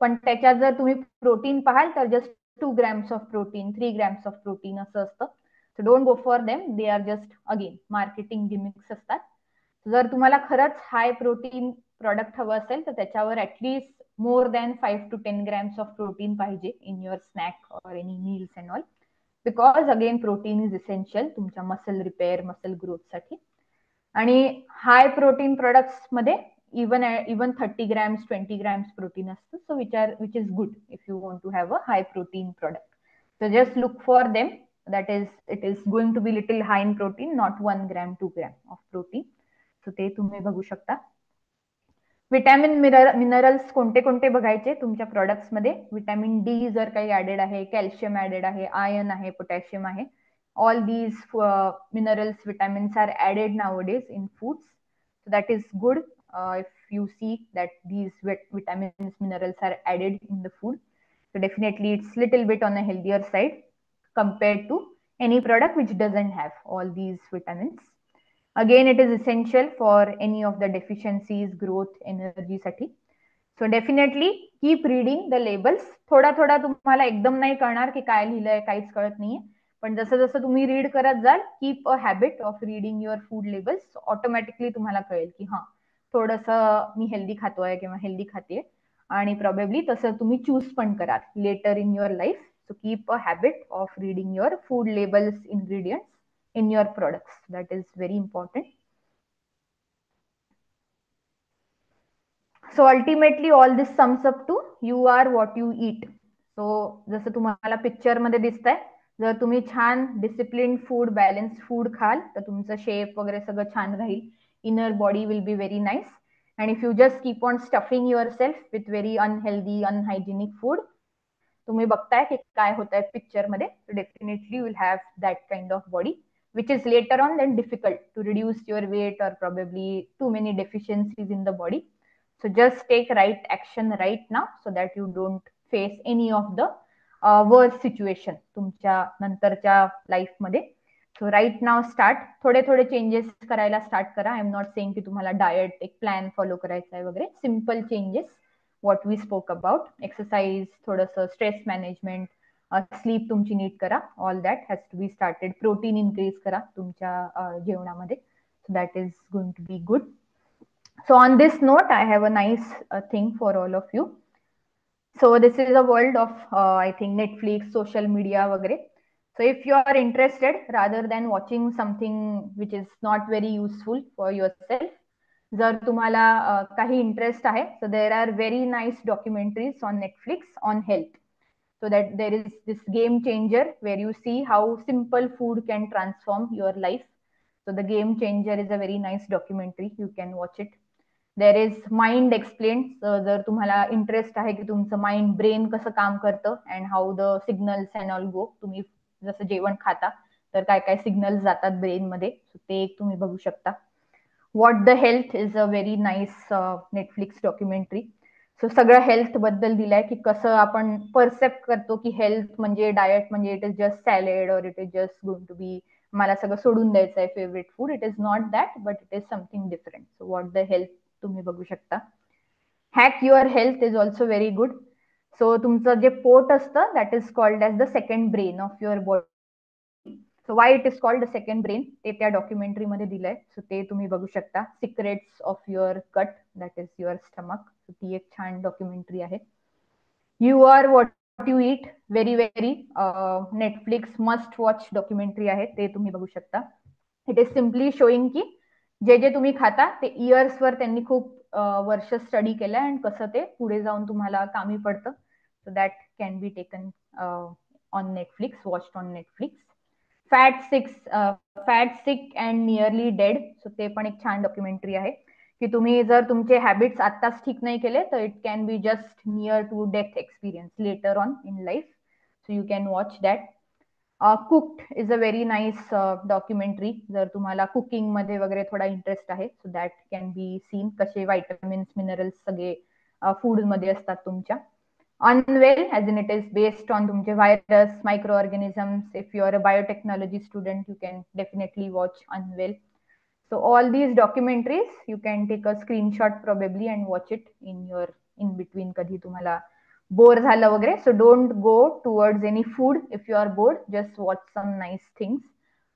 पण त्याच्यात जर तुम्ही प्रोटीन पाहाल तर just 2 grams of protein, 3 grams of protein असं असतं. So don't go for them, they are just again marketing gimmicks असतात. जर तुम्हाला खरंच हाय प्रोटीन प्रोडक्ट हवं असेल तर त्याच्यावर at least more than 5 to 10 grams of protein पाहिजे in your snack or any meals and all, because again protein is essential तुमच्या मसल रिपेअर, मसल ग्रोथसाठी. आणि हाय प्रोटीन प्रोडक्ट्स मध्ये इवन 30 grams, 20 grams प्रोटीन असतं. So which is good if you want to have a high protein product. So just look for them, that is it is going to be little high in protein, not 1 gram 2 gram of protein. So ते तुम्ही बघू शकता. Vitamin minerals कोणते कोणते बघायचे तुमच्या products मध्ये. Vitamin D जर काही ऍडेड आहे, कॅल्शियम ऍडेड आहे, आयर्न आहे, पोटॅशियम आहे, all these minerals, vitamins are added nowadays in foods. So that is good if you see that these vitamins, minerals are added in the food. So definitely it's little bit on a healthier side compared to any product which doesn't have all these vitamins. Again, it is essential for any of the deficiencies, growth, energy साठी. So definitely keep reading the labels. थोडा थोडा तुम्हाला एकदम नाही कळणार की काय लिहिलंय, काहीच कळत नाहीये, पण जसं जसं तुम्ही रीड करत जाल, keep a habit of reading your food labels. Automatically तुम्हाला कळेल की हा थोडंसं मी हेल्दी खातोय किंवा हेल्दी खाते, आणि प्रॉबेबली तसं तुम्ही चूज पण कराल later in your life. So keep a habit of reading your food labels, ingredients in your products. That is very important. So ultimately all this sums up to you are what you eat. So जसं तुम्हाला picture मध्ये दिसतंय, जर तुम्ही छान discipline food, balance food खाल तर तुमचं शेप वगैरे सगळं छान राहील. Inner body will be very nice. And if you just keep on stuffing your self with very unhealthy, unhygienic food, तुम्ही बघताय की काय होत आहे पिक्चर मध्ये, definitely will have that kind of body which is later on then difficult to reduce your weight or probably too many deficiencies in the body. So just take right action right now so that you don't face any of the worst situation तुमच्या नंतरच्या life मध्ये. So right now start, थोडे थोडे changes करायला start करा. I am not saying की तुम्हाला diet एक प्लॅन फॉलो करायचा आहे वगैरे. Simple changes what we spoke about, exercise, थोडंसं स्ट्रेस मॅनेजमेंट, स्लीप तुमची नीट करा, all that has to be started. Protein increase करा तुमच्या जेवणामध्ये, so that is going to be good. So on this note I have a nice thing for all of you. So this is a world of I think Netflix, social media वगैरे. So if you are interested, rather than watching something which is not very useful for yourself, जर तुम्हाला काही interest आहे, so there R very nice documentaries on Netflix on health. So that there is this game changer where you see how simple food can transform your life. So the game changer is a very nice documentary. You can watch it. There is mind explained. So जर तुम्हाला interest आहे की तुमचं mind brain कसं काम करतं and how the signals and all go, तुम्ही जसं जेवण खाता तर काय काय सिग्नल्स जातात ब्रेन मध्ये, सो ते एक तुम्ही बघू शकता. What the health is a very nice Netflix documentary. So सगळं हेल्थ बद्दल दिलंय की कसं आपण परसेप्ट करतो की हेल्थ म्हणजे डायट म्हणजे इट इज जस्ट सॅलेड और it is just going to be मला सगळं सोडून द्यायचं आहे favourite food. It is not that, but it is something different. So what the health तुम्ही बघू शकता. Hack your health is also very good. So तुमचं जे पोट असतं that is called as the second brain of your body. So why it is called the second brain ते त्या documentary मध्ये दिलंय. सो ते तुम्ही बघू शकता. Secrets of your gut that is your stomach. सो ती एक छान डॉक्युमेंटरी आहे. You are what you eat, very very Netflix must watch documentary आहे, ते तुम्ही बघू शकता. इट इज सिम्पली शोईंग की जे जे तुम्ही खाता ते इयर्सवर त्यांनी खूप वर्ष स्टडी केलं अँड कसं ते पुढे जाऊन तुम्हाला कामी पडतं. So that can be taken on Netflix, watched on Netflix. Fat six and nearly dead, so ते पण एक छान डॉक्युमेंटरी आहे की तुम्ही जर तुमचे हॅबिट्स आत्ताच ठीक नाही केले तर it can be just near to death experience later on in life. So you can watch that. Cooked is a very nice documentary. जर तुम्हाला कुकिंग मध्ये वगैरे थोडा इंटरेस्ट आहे, so that can be seen कसे व्हायटमिन्स मिनरल्स सगळे food मध्ये असतात तुमच्या. Unwell, as in it is based on तुमचे virus, microorganisms. If you are a biotechnology student, you can definitely watch Unwell. So all these documentaries, you can take a screenshot probably and watch it in your in between कधी तुम्हाला bore झालं वगैरे. So don't go towards any food if you are bored. Just watch some nice things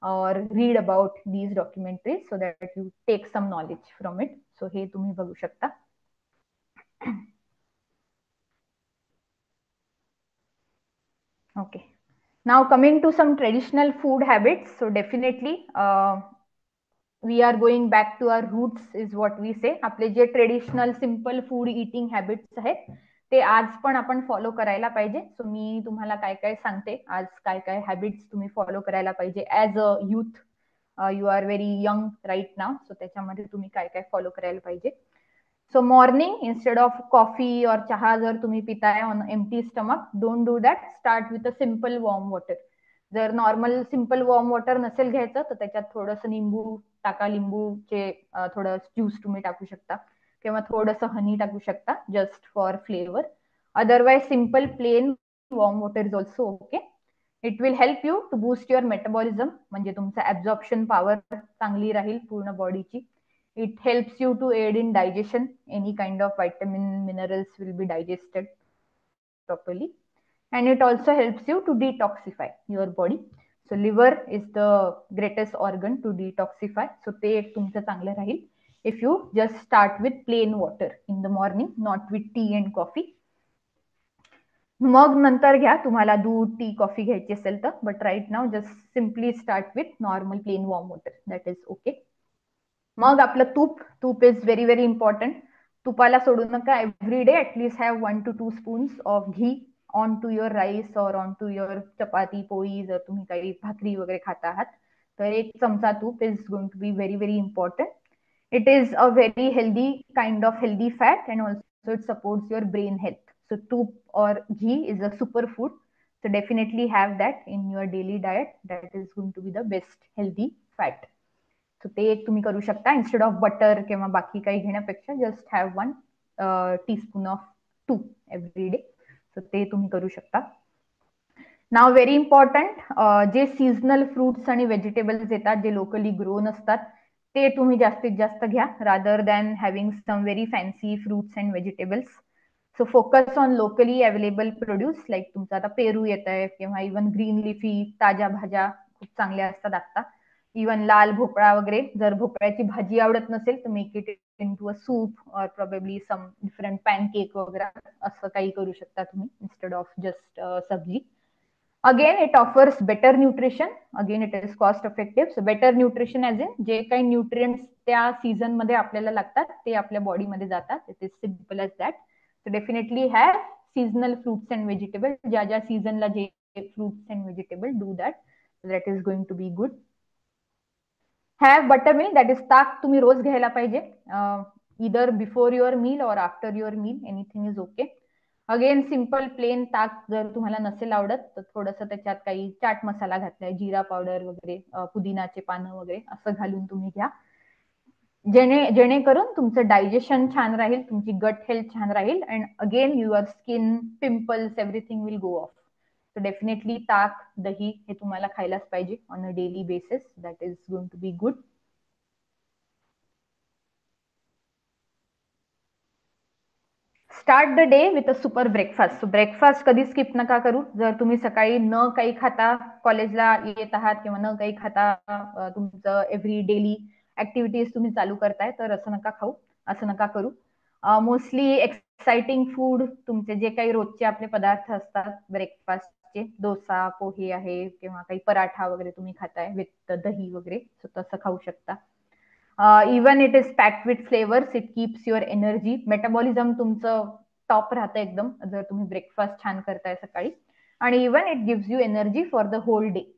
or read about these documentaries so that you take some knowledge from it. So हे तुम्ही बघू शकता. Okay. Now coming to some traditional food habits. So definitely we are going back to our roots is what we say. आपले जे traditional simple food eating habits आहेत ते आज पण आपण फॉलो करायला पाहिजे. सो मी तुम्हाला काय काय सांगते आज, काय काय हॅबिट्स तुम्ही फॉलो करायला पाहिजे as a youth. You are very young right now, so त्याच्यामध्ये तुम्ही काय काय फॉलो करायला पाहिजे. So morning instead of coffee और चहा जर तुम्ही पिताय on empty stomach, don't do that. Start with a simple warm water. जर नॉर्मल सिम्पल वॉर्म वॉटर नसेल घ्यायचं तर त्याच्यात थोडंसं लिंबू टाका. लिंबूचे थोडं ज्यूस तुम्ही टाकू शकता किंवा थोडंसं हनी टाकू शकता just for flavour. Otherwise simple plain warm water is also okay. It will help you to boost your metabolism, म्हणजे तुमचं ऍब्झॉर्प्शन पॉवर चांगली राहील पूर्ण बॉडीची. It helps you to aid in digestion. Any kind of vitamin, minerals will be digested properly. And it also helps you to detoxify your body. So liver is the greatest organ to detoxify. So ते एक तुमचं चांगलं राहील if you just start with plain water in the morning, not with tea and coffee. मग नंतर घ्या तुम्हाला दूध, टी, कॉफी घ्यायची असेल तर, but right now just simply start with normal plain warm water, that is okay. मग आपलं तूप इज व्हेरी व्हेरी इम्पॉर्टंट. तुपाला सोडू नका. Every day at least have 1 to 2 spoons of ghee on to your rice or on to your chapati, पोळी, जर तुम्ही काही भाकरी वगैरे खाता आहात तर 1 चमचा तूप is going to be very very important. It is a very healthy kind of healthy fat and also it supports your brain health. So tup or ghee is a superfood. So definitely have that in your daily diet. That is going to be the best healthy fat. So ते एक तुम्ही करू शकता. Instead of butter किंवा बाकी काही घेण्यापेक्षा just have 1 teaspoon of तूप एव्हरी डे. सो ते तुम्ही करू शकता. नाव व्हेरी इम्पॉर्टंट, जे सीझनल फ्रुट्स आणि व्हेजिटेबल्स येतात जे लोकली ग्रो नसतात ते तुम्ही जास्तीत जास्त घ्या rather than having some very fancy fruits and vegetables. So focus on locally available produce. Like तुमचं आता पेरू येत आहे किंवा इव्हन ग्रीन लिफी ताज्या भाज्या खूप चांगल्या असतात आता. इव्हन लाल भोपळा वगैरे. जर भोपळ्याची भाजी आवडत नसेल तर make it into a soup और प्रोबेबली सम डिफरंट पॅनकेक वगैरे असं काही करू शकता तुम्ही इन्स्टेड ऑफ जस्ट सब्जी. Again it offers better nutrition. Again it is cost effective. So better nutrition as in जे काही न्यूट्रिएंट्स त्या सीझन मध्ये आपल्याला लागतात ते आपल्या बॉडीमध्ये जातात. It is simple as that. So definitely have seasonal fruits and vegetable. ज्या सीझनला जे fruits and vegetable, do that. That is going to be good. Have butter milk, that is ताक तुम्ही रोज घ्यायला पाहिजे. Either before your meal or after your meal, anything is okay. Again simple plain ताक जर तुम्हाला नसेल आवडत तर थोडंसं त्याच्यात काही चाट मसाला घातलाय, जिरा पावडर वगैरे, पुदिनाचे पानं वगैरे असं घालून तुम्ही घ्या. जेणेकरून तुमचं डायजेशन छान राहील, तुमची गट हेल्थ छान राहील, and again your skin, pimples, everything will go off. So definitely ताक, दही हे तुम्हाला खायलाच पाहिजे on a daily basis. That is going to be good. Start the day with a super breakfast. So breakfast कधी स्किप नका करू. जर तुम्ही सकाळी न काही खाता कॉलेजला येत आहात किंवा न काही खाता तुमचं एव्हरी डेली ऍक्टिव्हिटीज तुम्ही चालू करताय तर असं नका खाऊ, असं नका करू. मोस्टली एक्साइटिंग फूड, तुमचे जे काही रोजचे आपले पदार्थ असतात ब्रेकफास्टचे, डोसा, पोहे आहे किंवा काही पराठा वगैरे तुम्ही खाताय विथ दही वगैरे, सो तसं खाऊ शकता. Even it is packed with flavours, it keeps your energy. Metabolism तुमचं टॉप राहतं एकदम जर तुम्ही ब्रेकफास्ट छान करताय सकाळी. आणि even it gives you energy for the whole day.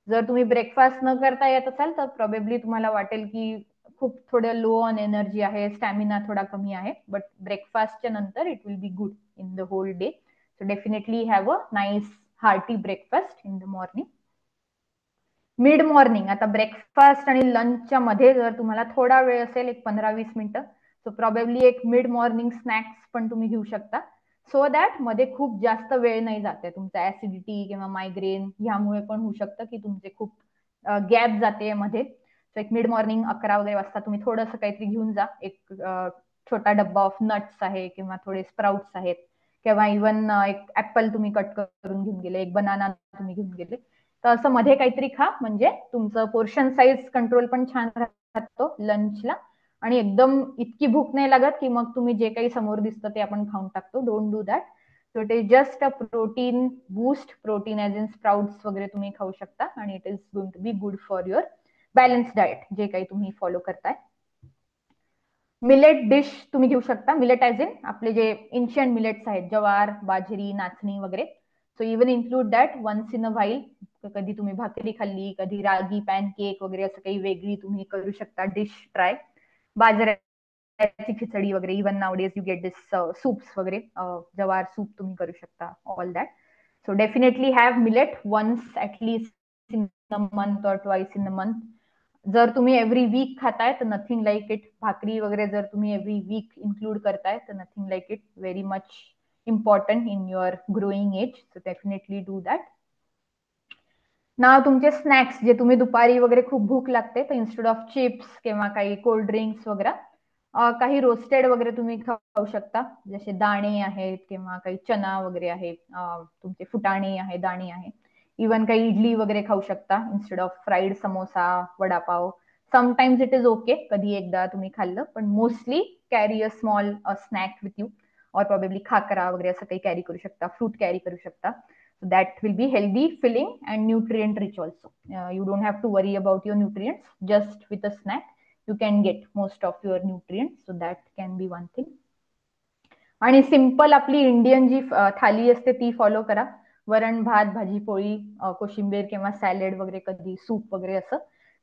जर तुम्ही ब्रेकफास्ट न करता येत असाल तर प्रॉबेबली तुम्हाला वाटेल की खूप थोडं लो ऑन एनर्जी आहे, स्टॅमिना थोडा कमी आहे, बट ब्रेकफास्टच्या नंतर it will be good in the whole day. So definitely have a nice hearty breakfast in the morning. Mid morning, आता ब्रेकफास्ट आणि लंचच्या मध्ये जर तुम्हाला थोडा वेळ असेल, एक 15-20 मिनिटं, सो प्रॉबेबली एक मिड मॉर्निंग स्नॅक्स पण तुम्ही घेऊ शकता. सो दॅट मध्ये खूप जास्त वेळ नाही जाते. तुमचा ऍसिडिटी किंवा मायग्रेन ह्यामुळे पण होऊ शकतं की तुमचे खूप गॅप जाते मध्ये. सो एक मिड मॉर्निंग 11 वगैरे वाजता तुम्ही थोडंसं काहीतरी घेऊन जा. एक छोटा डब्बा ऑफ नट्स आहे किंवा थोडे स्प्राउट्स आहेत किंवा इवन एक ऍपल तुम्ही कट करून घेऊन गेले, एक बनाना तुम्ही घेऊन गेले, तर असं मध्ये काहीतरी खा. म्हणजे तुमचं पोर्शन साईज कंट्रोल पण छान राहतो लंचला आणि एकदम इतकी भूक नाही लागत की मग तुम्ही जे काही समोर दिसतं ते आपण खाऊन टाकतो. Don't do that. So it is just a protein boost, protein as in sprouts वगैरे तुम्ही खाऊ शकता आणि it is going to be good for your balance diet जे काही तुम्ही फॉलो करताय. मिलेट डिश तुम्ही घेऊ शकता. मिलेट एज इन आपले जे एन्शियंट मिलेट्स आहेत, ज्वार, बाजरी, नाचणी वगैरे. So even include that once in a while. कधी तुम्ही भाकरी खाल्ली, कधी रागी पॅनकेक वगैरे असं काही वेगळी तुम्ही करू शकता डिश ट्राय. बाजऱ्याची खिचडी वगैरे, even nowadays you get this soups वगैरे, जवार सूप तुम्ही करू शकता, all that. So definitely have millet once at least in a month और ट्वाइस इन अ मंथ. जर तुम्ही एव्हरी वीक खाताय तर नथिंग लाईक इट. भाकरी वगैरे जर तुम्ही एव्हरी वीक इन्क्लूड करताय तर nothing like it. Very much important in your growing age. So definitely do that. ना तुमचे स्नॅक्स जे तुम्ही दुपारी वगैरे खूप भूक लागते तर इन्स्टेड ऑफ चिप्स किंवा काही कोल्ड ड्रिंक्स वगैरे काही रोस्टेड वगैरे तुम्ही खाऊ शकता. जसे दाणे आहेत किंवा काही चना वगैरे आहेत, तुमचे फुटाणे आहे, दाणे आहे. इवन काही इडली वगैरे खाऊ शकता instead of fried samosa, vada pav. Sometimes it is okay, कधी एकदा तुम्ही खाल्लं, पण mostly carry a small snack with you और प्रॉबेबली खाकरा वगैरे असं काही कॅरी करू शकता, फ्रूट कॅरी करू शकता. So that will be healthy, filling and nutrient rich also. You don't have to worry about your nutrients. Just with a snack, you can get most of your nutrients. So that can be one thing. आणि simple आपली Indian जी थाली असते ती follow करा. वरण भात, भाजी पोळी, कोशिंबीर किंवा सॅलेड वगैरे, कधी सूप वगैरे असं.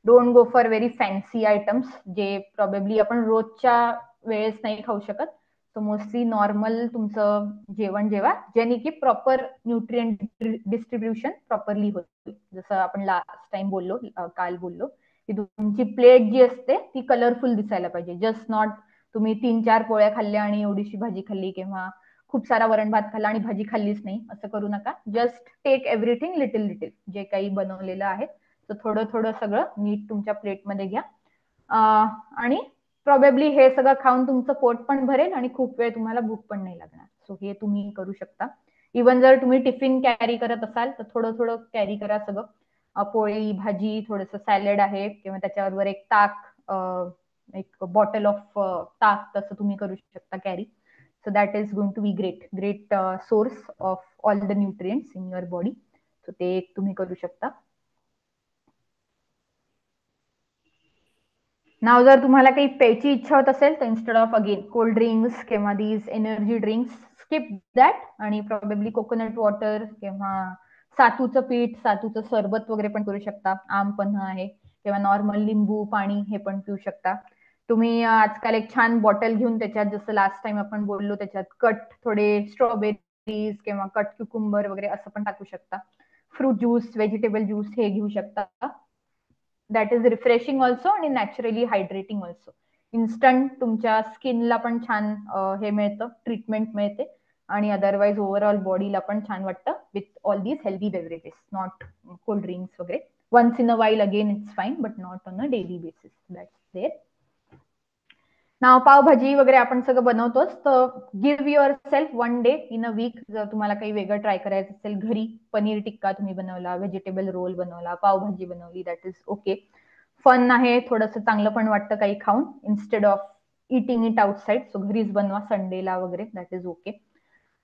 Don't go for very fancy items जे प्रॉबेबली आपण रोजच्या वेळेस नाही खाऊ शकत. सो मोस्टली नॉर्मल तुमचं जेवण जेवा, ज्याने की प्रॉपर न्यूट्रिएंट डिस्ट्रीब्युशन प्रॉपरली होईल. जसं आपण लास्ट टाइम बोललो, काल बोललो की तुमची प्लेट जी असते ती कलरफुल दिसायला पाहिजे. जस्ट नॉट तुम्ही 3-4 पोळ्या खाल्ल्या आणि एवढीशी भाजी खाल्ली किंवा खूप सारा वरण भात खाल्ला आणि भाजी खाल्लीच नाही, असं करू नका. Just take everything little little, जे काही बनवलेलं आहे तर थोडं थोडं सगळं नीट तुमच्या प्लेटमध्ये घ्या. आणि प्रॉबेबली हे सगळं खाऊन तुमचं पोट पण भरेल आणि खूप वेळ तुम्हाला भूक पण नाही लागणार. सो हे तुम्ही करू शकता. इवन जर तुम्ही टिफिन कॅरी करत असाल तर थोडं थोडं कॅरी करा सगळं. पोळी, भाजी, थोडस सॅलेड आहे किंवा त्याच्याबरोबर एक ताक, एक बॉटल ऑफ ताक, तसं तुम्ही करू शकता carry. So that is going to be great source of all the nutrients in your body. सो ते एक तुम्ही करू शकता. नाव जर तुम्हाला काही प्यायची इच्छा होत असेल तर instead of again cold drinks किंवा these energy drinks skip that आणि प्रॉबेबली कोकोनट वॉटर किंवा सातूचं पीठ, सातूचं सरबत वगैरे पण करू शकता. आमपन्ना आहे किंवा नॉर्मल लिंबू पाणी हे पण पिऊ शकता. तुम्ही आजकाल एक छान बॉटल घेऊन त्याच्यात जसं लास्ट टाइम आपण बोललो त्याच्यात कट थोडे स्ट्रॉबेरीज किंवा कट क्युकुंबर वगैरे असं पण टाकू शकता. फ्रूट ज्यूस, व्हेजिटेबल ज्यूस हे घेऊ शकता. दॅट इज रिफ्रेशिंग ऑल्सो आणि नॅचरली हायड्रेटिंग ऑल्सो. इन्स्टंट तुमच्या स्किनला पण छान हे मिळतं, ट्रीटमेंट मिळते आणि अदरवाईज ओव्हरऑल बॉडीला पण छान वाटतं with all these healthy beverages, not cold drinks वगैरे. Once in a while again it's fine but not on a daily basis. That's there. Now pav bhaji वगैरे आपण सगळं बनवतोच, तर give yourself one day in a week. जर तुम्हाला काही वेगळं ट्राय करायचं असेल घरी, पनीर टिक्का तुम्ही बनवला, व्हेजिटेबल रोल बनवला, पावभाजी बनवली, दॅट इज ओके. फन आहे, थोडंसं चांगलं पण वाटतं काही खाऊन instead of eating it outside. So घरीच बनवा संडेला वगैरे, that is okay.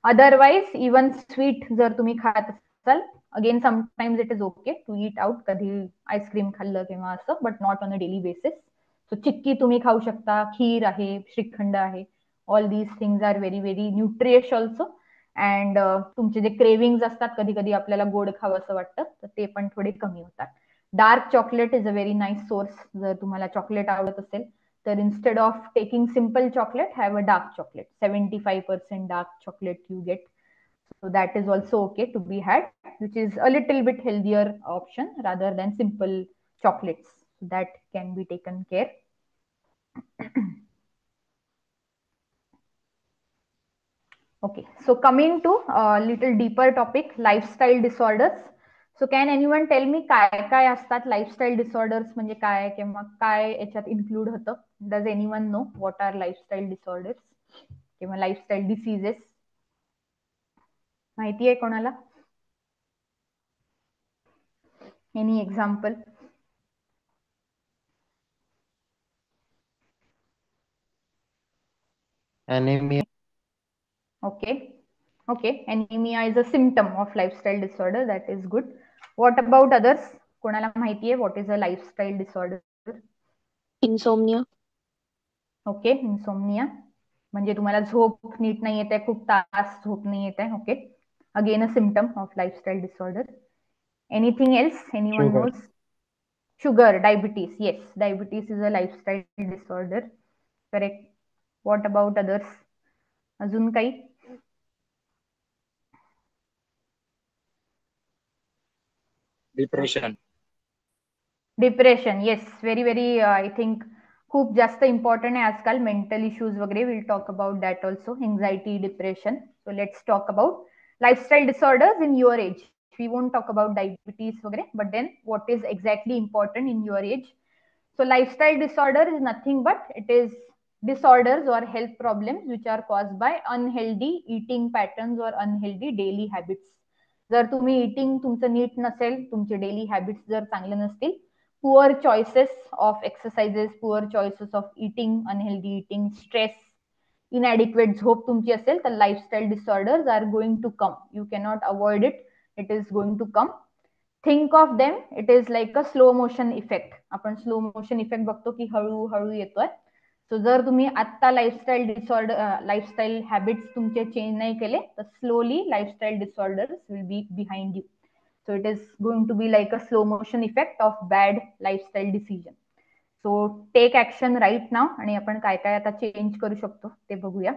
Otherwise even sweet जर तुम्ही खात असाल, again sometimes it is okay to eat out, कधी आईस्क्रीम खाल्लं किंवा असं, but not on a daily basis. So chikki तुम्ही खाऊ शकता, खीर आहे, श्रीखंड आहे. All these things are very very nutritious also. And तुमचे जे क्रेविंग्स असतात, कधी कधी आपल्याला गोड खावं असं वाटतं, तर ते पण थोडे कमी होतात. Dark chocolate is a very nice source. जर तुम्हाला चॉकलेट आवडत असेल तर instead of taking simple chocolate, have a dark chocolate. 75% dark chocolate you get. So that is also okay to be had, which is a little bit healthier option rather than simple chocolates. That can be taken care. Okay, so coming to a little deeper topic, lifestyle disorders. So can anyone tell me काय काय असतात lifestyle disorders, म्हणजे काय किंवा काय याच्यात include होतं? Does anyone know what are lifestyle disorders किंवा lifestyle diseases? माहिती आहे कोणाला? Any example? Anemia. Okay. Okay. Anemia is a symptom of lifestyle disorder. That is good. What about others? कोणाला माहिती आहे what is a lifestyle disorder? Insomnia. Okay. Insomnia म्हणजे तुम्हाला झोप नीट नाही येत आहे, खूप तास झोप नाही येत आहे. Okay. Again a symptom of lifestyle disorder. Anything else? Anyone Sugar. Knows? Sugar, diabetes. Yes, diabetes is a lifestyle disorder. Correct. What about others? अजून काही? Depression. Depression. Yes, very very I think खूप जास्त important आहे आजकाल. Mental issues वगैरे, will talk about that also. Anxiety, depression. So let's talk about lifestyle disorders in your age. We won't talk about diabetes वगैरे, but then what is exactly important in your age? So lifestyle disorder is nothing but it is disorders or health problems which are caused by unhealthy eating patterns or unhealthy daily habits. जर तुम्ही eating तुमचं नीट नसेल, तुमचे daily habits जर चांगले नसतील, poor choices of exercises, poor choices of eating, unhealthy eating, stress, inadequate झोप तुमची असेल, तर lifestyle disorders are going to come. You cannot avoid it. It is going to come. Think of them, it is like a slow motion effect. आपण slow motion effect बघतो की हळूहळू येतोय. So जर तुम्ही आत्ता लाईफस्टाईल डिसऑर्डर, लाईफस्टाईल हॅबिट्स तुमचे change नाही केले, तर slowly lifestyle disorders will be behind you. So it is going to be like a slow motion effect of bad lifestyle decision. So take action right now. आणि आपण काय काय आता change करू शकतो ते बघूया.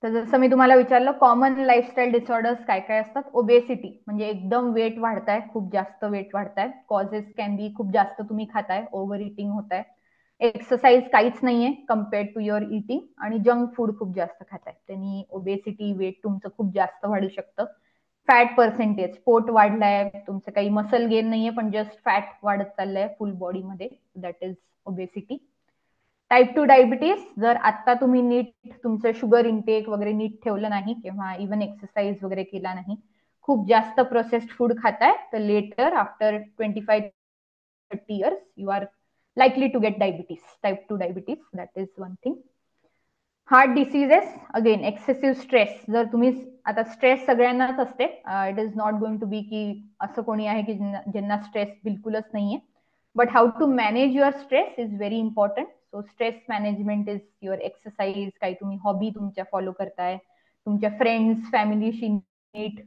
तर जसं मी तुम्हाला विचारलं, कॉमन लाईफस्टाईल डिसऑर्डर्स काय काय असतात? ओबेसिटी म्हणजे एकदम वेट वाढताय, खूप जास्त वेट वाढताय. कॉजेस कॅन बी खूप जास्त तुम्ही खाताय, ओव्हर इटिंग होत आहे. एक्सरसाइज काहीच नाहीये कम्पेअर्ड टू युअर इटिंग, आणि जंक फूड खूप जास्त खाताय. त्यांनी ओबेसिटी, वेट तुमचं खूप जास्त वाढू शकतं. फॅट पर्सेंटेज, पोट वाढलाय, तुमचं काही मसल गेन नाहीये पण जस्ट फॅट वाढत चाललंय फुल बॉडीमध्ये, that is obesity. Type 2 diabetes, जर आता तुम्ही नीट तुमचं शुगर इंटेक वगैरे नीट ठेवलं नाही किंवा इव्हन एक्सरसाइज वगैरे केला नाही, खूप जास्त प्रोसेस्ड फूड खाताय, तर later after 25-30 years you are likely to get diabetes, type 2 diabetes. That is one thing. Heart diseases, again excessive stress. जर तुम्ही आता स्ट्रेस सगळ्यांनाच असते, it is not going to be की असं कोणी आहे की ज्यांना स्ट्रेस बिलकुलच नाहीये. But how to manage your stress is very important. So stress management is your exercise, काही तुम्ही हॉबी तुमच्या फॉलो करताय, तुमच्या फ्रेंड्स फॅमिलीशी नीट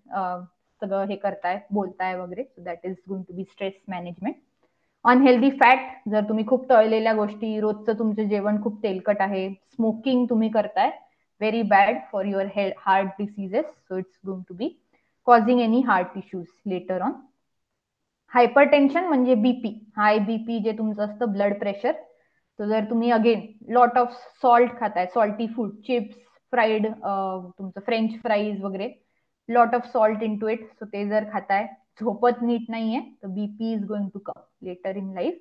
सगळं हे करताय, बोलताय वगैरे. So that is going to be stress management. Unhealthy fat, जर तुम्ही खूप तळलेल्या गोष्टी, रोजचं तुमचं जेवण खूप तेलकट आहे, स्मोकिंग तुम्ही करताय, very bad for your heart diseases. So it's going to be causing any heart issues later on. Hypertension म्हणजे बीपी, हाय बीपी जे तुमचं असतं, ब्लड प्रेशर. तर जर तुम्ही अगेन लॉट ऑफ सॉल्ट खाताय, सॉल्टी फूड, चिप्स, फ्राईड, तुमचं french fries वगैरे, lot of salt in to it. So ते जर खाताय, झोपत नीट नाहीये, तर BP is going to come later in life.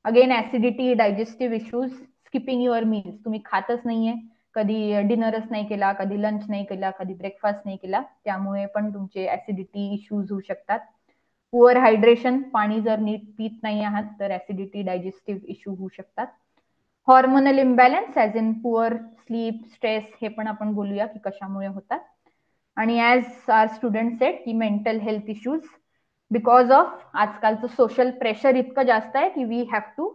Again acidity, digestive issues, skipping your meals, तुम्ही खातच नाहीये, कधी डिनरच नाही केला, कधी लंच नाही केला, कधी ब्रेकफास्ट नाही केला, त्यामुळे पण तुमचे ऍसिडिटी इश्यूज होऊ शकतात. पुअर हायड्रेशन, पाणी जर नीट पीत नाही आहात तर ऍसिडिटी, डायजेस्टिव्ह इश्यू होऊ शकतात. Hormonal imbalance as in poor sleep, stress, हे पण आपण बोलूया की कशामुळे होतात. आणि ऍज आर स्टुडंट सेट की mental health issues because of आजकालचं सोशल प्रेशर इतकं जास्त आहे की we have to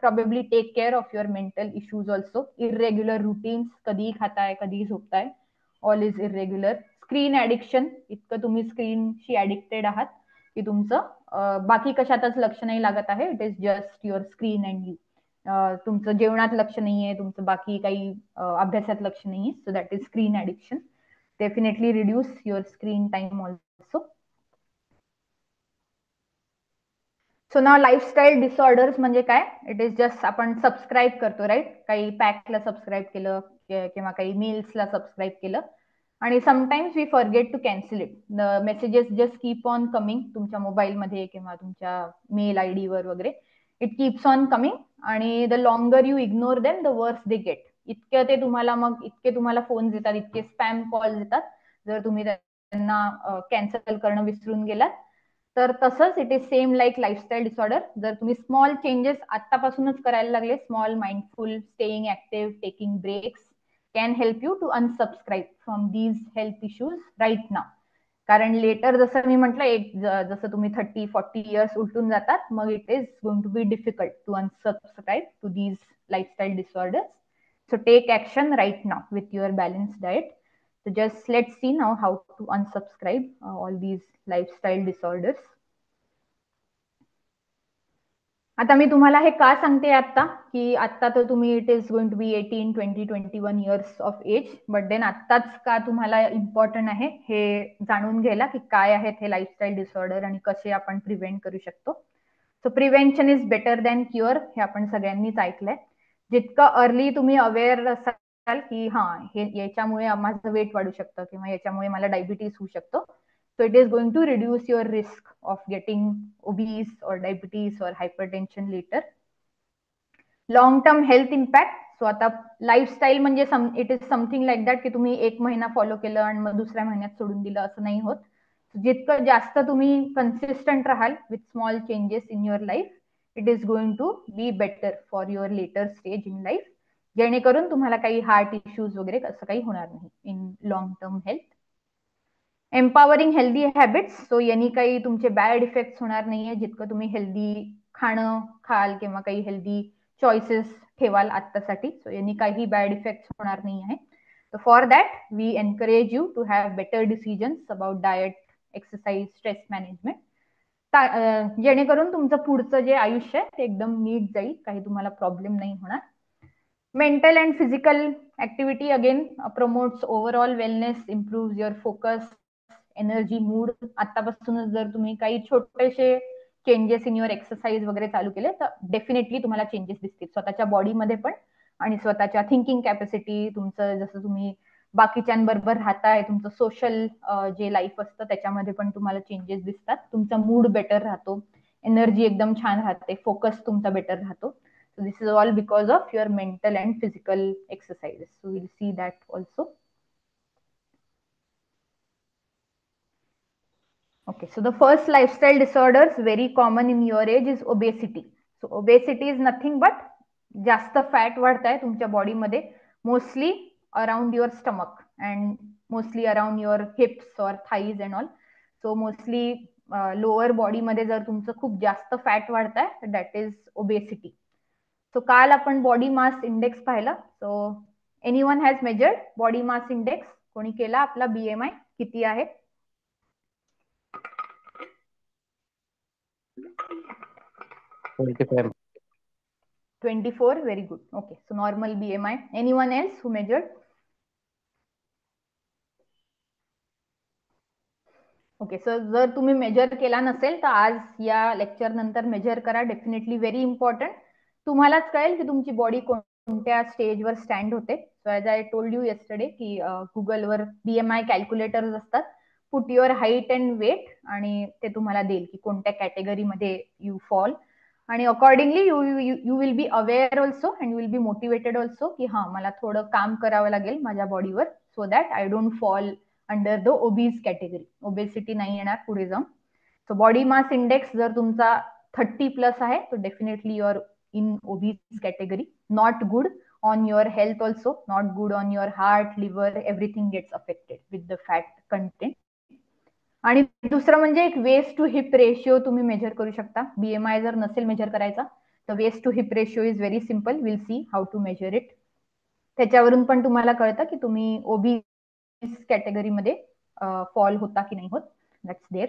probably take care of your mental issues also. Irregular routines, कधीही खाताय, कधीही झोपताय, all is irregular. Screen addiction, इतकं तुम्ही स्क्रीनशी ऍडिक्टेड आहात की तुमचं बाकी कशातच लक्ष नाही लागत आहे, it is just your screen and you. तुमचं जेवणात लक्ष नाहीये, तुमचं बाकी काही अभ्यासात लक्ष नाहीये. So that is screen addiction. Definitely reduce your screen time also. So now lifestyle disorders म्हणजे काय? इट इज जस्ट आपण सबस्क्राईब करतो, राईट? काही पॅकला सबस्क्राईब केलं किंवा काही मेल्सला सबस्क्राईब केलं आणि sometimes we forget to cancel it. The messages just keep on coming तुमच्या मोबाईलमध्ये किंवा तुमच्या मेल आयडी वर वगैरे. इट कीप्स ऑन कमिंग आणि the longer you ignore them the worse they gate. इतके ते तुम्हाला मग इतके तुम्हाला फोन येतात, इतके स्पॅम कॉल येतात जर तुम्ही त्यांना कॅन्सल करणं विसरून गेलात तर. तसंच it is same like lifestyle disorder. जर तुम्ही स्मॉल चेंजेस आतापासूनच करायला लागले, small mindful, staying active, taking breaks, can help you to unsubscribe from these health issues right now. कारण लेटर जसं मी म्हटलं, जसं तुम्ही 30-40 इयर्स उलटून जातात, मग it is going to be difficult to unsubscribe to these lifestyle disorders. So take action right now with your balanced diet. So just let's see now how to unsubscribe all these lifestyle disorders. आता मी तुम्हाला हे का सांगते आता की आता तर तुम्ही it is going to be 18, 20, 21 years of age, but then आत्ताच का तुम्हाला इम्पॉर्टंट आहे हे जाणून घ्यायला की काय आहेत हे लाईफस्टाईल डिसऑर्डर आणि कसे आपण प्रिव्हेंट करू शकतो. So prevention is better than cure, हे आपण सगळ्यांनीच ऐकलंय. जितकं अर्ली तुम्ही अवेअर असाल की हा हे याच्यामुळे माझं वेट वाढू शकतं किंवा याच्यामुळे मला डायबिटीज होऊ शकतो, so it is going to reduce your risk of getting obese or diabetes or hypertension later. Long term health impact. So आता लाईफस्टाईल म्हणजे it is something like that की तुम्ही 1 महिना फॉलो केलं आणि मग दुसऱ्या महिन्यात सोडून दिलं, असं नाही होत. जितकं जास्त तुम्ही कन्सिस्टंट राहाल with small changes in your life, it is going to be better for your later stage in life, जेणेकरून तुम्हाला काही हार्ट इश्यूज वगैरे असं काही होणार नाही in long term health. Empowering healthy habits. So यांनी काही तुमचे बॅड इफेक्ट्स होणार नाहीये जितकं तुम्ही हेल्दी खाणं खाल किंवा काही हेल्दी चॉईसेस ठेवाल आत्तासाठी. सो यांनी काही बॅड इफेक्ट्स होणार नाही आहे. So for that, we encourage you to have better decisions about diet, exercise, stress management. जेणेकरून तुमचं पुढचं जे आयुष्य आहे ते एकदम नीट जाईल, काही तुम्हाला प्रॉब्लेम नाही होणार. Mental and physical activity again promotes overall wellness, improve your focus, energy, mood. आतापासूनच जर तुम्ही काही छोटेसे चेंजेस इन युअर एक्सरसाइज वगैरे चालू केले तर डेफिनेटली तुम्हाला चेंजेस दिसतील स्वतःच्या बॉडीमध्ये पण आणि स्वतःच्या थिंकिंग कॅपॅसिटी. तुमचं जसं तुम्ही बाकीच्यांबरोबर राहताय, तुमचं सोशल जे लाईफ असतं त्याच्यामध्ये पण तुम्हाला चेंजेस दिसतात. तुमचा मूड बेटर राहतो, एनर्जी एकदम छान राहते, फोकस तुमचा बेटर राहतो. So this is all because of your mental and physical exercises. So will see that also. Okay, so the first lifestyle disorders very common in your age is obesity. So obesity is nothing but जास्त fat वाढताय तुमच्या बॉडीमध्ये, mostly around your stomach and mostly around your hips और thighs and all. So mostly lower बॉडीमध्ये जर तुमचं खूप जास्त फॅट वाढतंय दॅट इज ओबेसिटी. सो काल आपण बॉडी मास इंडेक्स पाहिला. So anyone has measured body mass index? कोणी केला? आपला BMI किती आहे? 24. Very good. Okay, so normal BMI. Anyone else who measured? Okay, so जर तुम्ही मेजर केला नसेल तर आज या लेक्चर नंतर मेजर करा. Definitely very important. तुम्हालाच कळेल की तुमची बॉडी कोणत्या स्टेजवर स्टँड होते. So as I told you yesterday की गुगलवर BMI कॅल्क्युलेटर्स असतात. Put your height and weight आणि ते तुम्हाला देईल की कोणत्या कॅटेगरीमध्ये यू फॉल. आणि accordingly you will be aware also and will be motivated also की हा मला थोडं काम करावं लागेल माझ्या बॉडीवर so that I don't fall under the obese category. Obesity नाही येणार पुढे जाऊन. सो बॉडी मास इंडेक्स जर तुमचा 30+ आहे तो definitely your in obese category. Not good on your health also, not good on your heart, liver, everything gets affected with the fat content. आणि दुसरं म्हणजे एक वेस्ट टू हिप रेशिओ तुम्ही measure करू शकता. BMI जर नसेल मेजर करायचा तर waist to hip ratio is very simple. Will see how to measure it. त्याच्यावरून पण तुम्हाला कळतं की तुम्ही ओबीज कॅटेगरीमध्ये फॉल होता की नाही होत. That's there.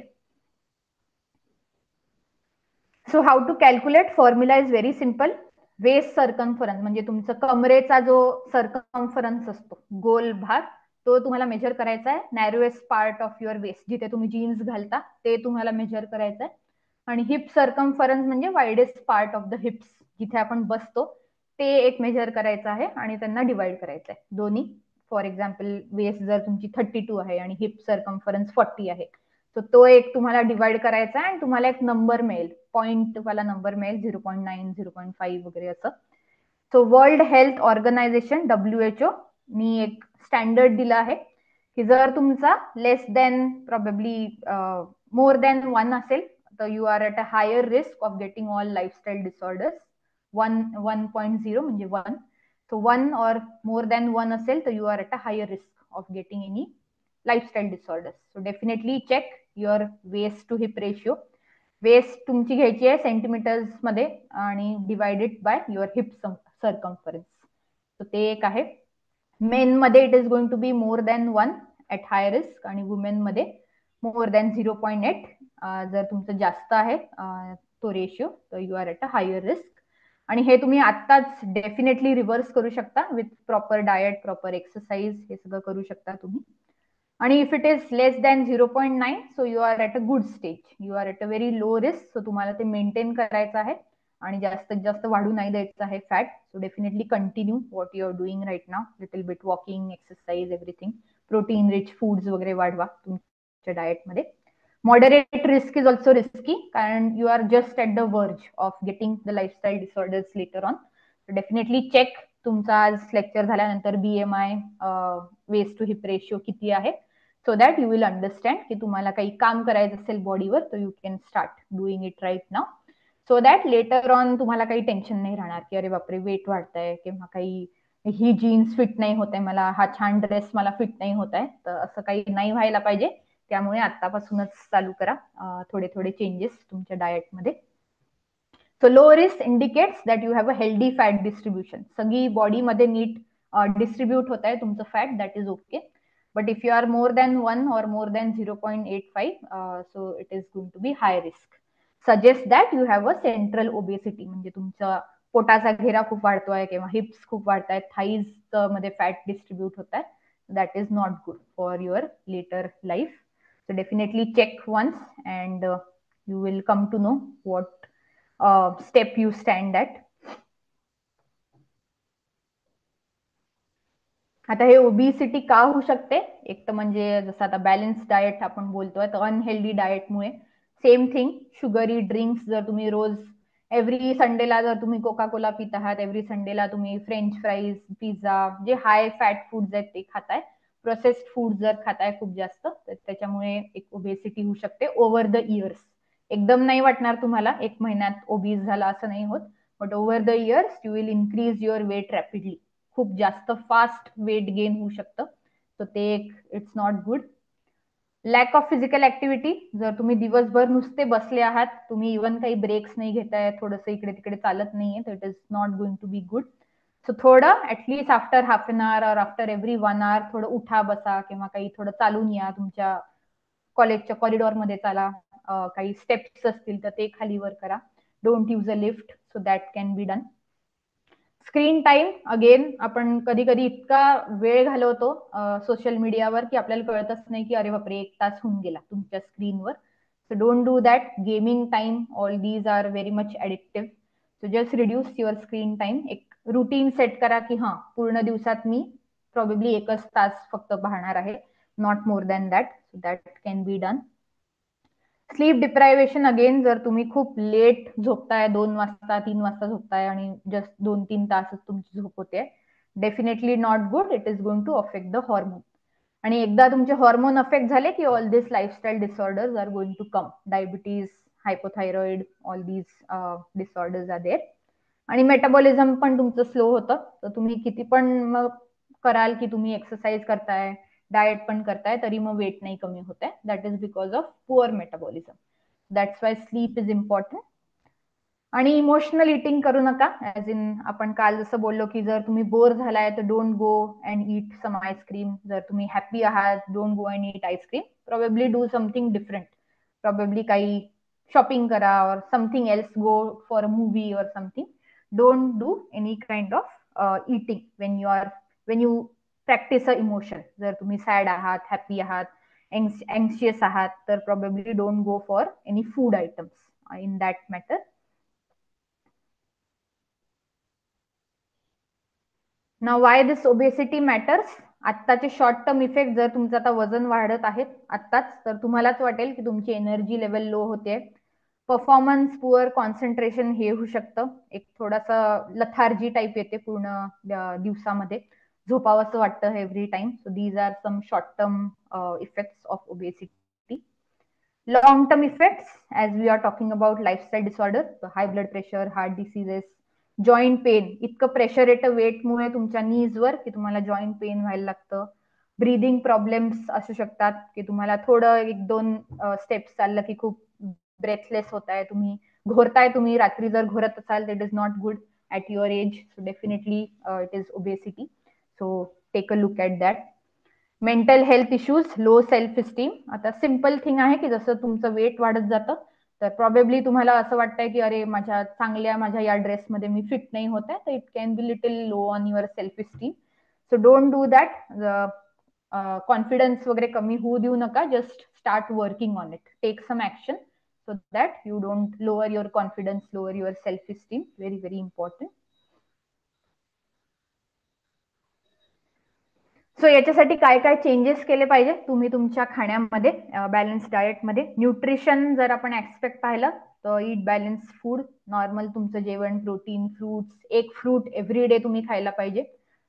So how to calculate? Formula is very simple. Waist circumference म्हणजे तुमचं कमरेचा जो सर्कम्फरन्स असतो, गोल भाग, तो तुम्हाला मेजर करायचा आहे. नॅरोएस्ट पार्ट ऑफ युअर वेस्ट, जिथे तुम्ही जीन्स घालता ते तुम्हाला मेजर करायचं आहे. आणि हिप सर्कम्फरन्स म्हणजे widest part of the hips, जिथे आपण बसतो ते एक मेजर करायचं आहे आणि त्यांना डिवाइड करायचं आहे दोन्ही. फॉर एक्झाम्पल वेस्ट जर तुमची 32 आहे आणि हिप सर्कम्फरन्स 40 आहे तर तो एक तुम्हाला डिवाइड करायचा आहे आणि तुम्हाला एक नंबर मिळेल, पॉईंट वाला नंबर मिळेल, 0.9, 0.5 वगैरे असं. So world health organization WHO नी एक स्टँडर्ड दिला आहे की जर तुमचा less than probably more than 1 असेल तर you are at a higher risk of getting all lifestyle disorders. 1.0 म्हणजे 1. सो 1 और मोर दॅन 1 असेल तर you are at a higher risk of getting any lifestyle disorders. So definitely check your waist to hip ratio. Waist तुमची घ्यायची आहे centimetres मध्ये आणि divided by your hip circumference. तर ते एक आहे. मेन मध्ये it is going to be more than 1 at high risk आणि वुमेन मध्ये मोर दॅन 0.8. जर तुमचं जास्त आहे तो रेशिओ तर you are at a higher risk. आणि हे तुम्ही आत्ताच डेफिनेटली रिव्हर्स करू शकता with proper diet, proper exercise, हे सगळं करू शकता तुम्ही. आणि if it is less than 0.9 so you are at a good stage, you are at a very low risk. सो तुम्हाला ते मेंटेन करायचं आहे आणि जास्तीत जास्त वाढू नाही द्यायचं आहे fat. So definitely continue what you are doing right now, little bit walking, exercise, everything. Protein rich foods वगैरे वाढवा तुमच्या डाएटमध्ये. Moderate risk is also risky कारण you are just at the verge of getting the lifestyle disorders later on. So definitely check तुमचा आज lecture झाल्यानंतर BMI, waist to hip ratio किती आहे, so that you will understand की तुम्हाला काही काम करायचं असेल बॉडीवर तर you can start doing it right now. So that later on तुम्हाला काही टेन्शन नाही राहणार की अरे बापरे वेट वाढतंय किंवा काही ही जीन्स फिट नाही होत आहे मला, हा छान ड्रेस मला फिट नाही होत आहे. तर असं काही नाही व्हायला पाहिजे. त्यामुळे आतापासूनच चालू करा थोडे थोडे चेंजेस तुमच्या डाएटमध्ये. So low risk indicates that you have a healthy fat distribution. सगळी बॉडीमध्ये नीट डिस्ट्रीब्यूट होत आहे तुमचं fat, that is okay. But if you are more than 1 or more than 0.85, so it is going to be high risk. Suggest that you have a central obesity. म्हणजे तुमचा पोटाचा घेरा खूप वाढतोय किंवा हिप्स खूप वाढतायत, थाईज मध्ये फॅट डिस्ट्रीब्यूट होत आहे. That is not good for your later life. So definitely check once and you will come to know what step you stand at. आता हे ओबेसिटी का होऊ शकते? एक तर म्हणजे जसं आता बॅलन्स डाएट आपण बोलतोय तर अनहेल्दी डाएटमुळे. सेम थिंग शुगरी ड्रिंक्स, जर तुम्ही रोज एव्हरी संडेला जर तुम्ही कोका कोला पित आहात, एव्हरी संडेला तुम्ही फ्रेंच फ्राईज, पिझ्झा, जे हाय फॅट फूड्स आहेत ते खाताय, प्रोसेस्ड फूड जर खाताय खूप जास्त, तर त्याच्यामुळे एक ओबेसिटी होऊ शकते ओव्हर द इयर्स. एकदम नाही वाटणार तुम्हाला, 1 महिन्यात ओबीज झाला असं नाही होत, but over the years you will increase your weight rapidly. खूप जास्त फास्ट वेट गेन होऊ शकतं. सो ते एक it's not good. Lack of physical activity, जर तुम्ही दिवसभर नुसते बसले आहात, तुम्ही इव्हन काही ब्रेक्स नाही घेताय, थोडंसं इकडे तिकडे चालत नाहीये, तर it is not going to be good. So थोडं at least after half an hour और आफ्टर एव्हरी 1 hour थोडं उठा बसा किंवा काही थोडं चालून या, तुमच्या कॉलेजच्या कॉरिडॉरमध्ये चाला, काही स्टेप्स असतील तर ते खाली वर करा. Don't use a lift, so that can be done. Screen time, again आपण कधी कधी इतका वेळ घालवतो सोशल मीडियावर की आपल्याला कळतच नाही की अरे बापरे 1 तास होऊन गेला तुमच्या स्क्रीनवर. So don't do that. Gaming time, all these are very much addictive. So just reduce your screen time. एक रुटीन सेट करा की हा पूर्ण दिवसात मी प्रॉबेबली 1च तास फक्त पाहणार आहे, not more than that. So that can be done. Sleep deprivation, again जर तुम्ही खूप लेट झोपताय, 2 वाजता 3 वाजता झोपताय आणि जस्ट 2-3 तासच तुमची झोप होते, definitely not good. It is going to affect the hormone. आणि एकदा तुमचे हॉर्मोन अफेक्ट झाले की all this lifestyle disorders are going to come. Diabetes, hypothyroid, all these disorders are there. आणि मेटाबॉलिझम पण तुमचं स्लो होतं. तर तुम्ही किती पण मग कराल की तुम्ही एक्सरसाइज करताय, डाएट पण करताय, तरी मग वेट नाही कमी होत आहे. That is because of poor metabolism. That's why sleep is important. आणि इमोशनल इटिंग करू नका. ऍज इन आपण काल जसं बोललो की जर तुम्ही बोर झालाय तर don't go and eat some ice cream. जर तुम्ही हॅपी आहात, don't go and eat ice cream. Probably do something different. Probably काही शॉपिंग करा और something else, go for a movie और something. Don't do any kind of eating when you practice a emotion. जर तुम्ही sad आहात, happy आहात, anxious आहात, तर probably don't go for any food items in that matter. Now why this obesity matters. आत्ताचे short term effect, जर तुमचं आता वजन वाढत आहेत आत्ताच, तर तुम्हालाच वाटेल की तुमची एनर्जी लेवल लो होते, परफॉर्मन्स पुअर, कॉन्सन्ट्रेशन हे होऊ शकतं, एक थोडासा लथार्जी टाईप येते पूर्ण दिवसामध्ये, झोपावंसं वाटतं every time. So these are some short term effects of obesity. Long term effects, as we are talking about lifestyle disorder, high blood pressure, heart diseases, joint pain. इतकं प्रेशर येतं वेटमुळे तुमच्या नीजवर की तुम्हाला जॉईंट पेन व्हायला लागतं. Breathing problems असू शकतात की तुम्हाला थोडं 1-2 स्टेप्स चाललं की खूप ब्रेथलेस होताय, तुम्ही घोरताय, तुम्ही रात्री जर घोरत असाल, it is not good at your age. So definitely it is obesity. So take a look at that. Mental health issues, low self esteem. आता सिम्पल थिंग आहे की जसं तुमचं वेट वाढत जातं तर प्रॉबेबली तुम्हाला असं वाटतंय की अरे माझ्या या ड्रेसमध्ये मी फिट नाही होत आहे, तर it can be little low on your self esteem. So don't do that. Confidence वगैरे कमी होऊ देऊ नका. Just start working on it. Take some action so that you don't lower your confidence, lower your self-esteem. Very, very important. So याच्यासाठी काय काय changes केले पाहिजे तुम्ही तुमच्या खाण्यामध्ये, बॅलन्स डाएटमध्ये. न्यूट्रिशन जर आपण ऍस्पेक्ट पाहिलं तर ईट बॅलन्स फूड. नॉर्मल तुमचं जेवण, प्रोटीन, फ्रुट्स, एक फ्रूट एव्हरी डे तुम्ही खायला पाहिजे.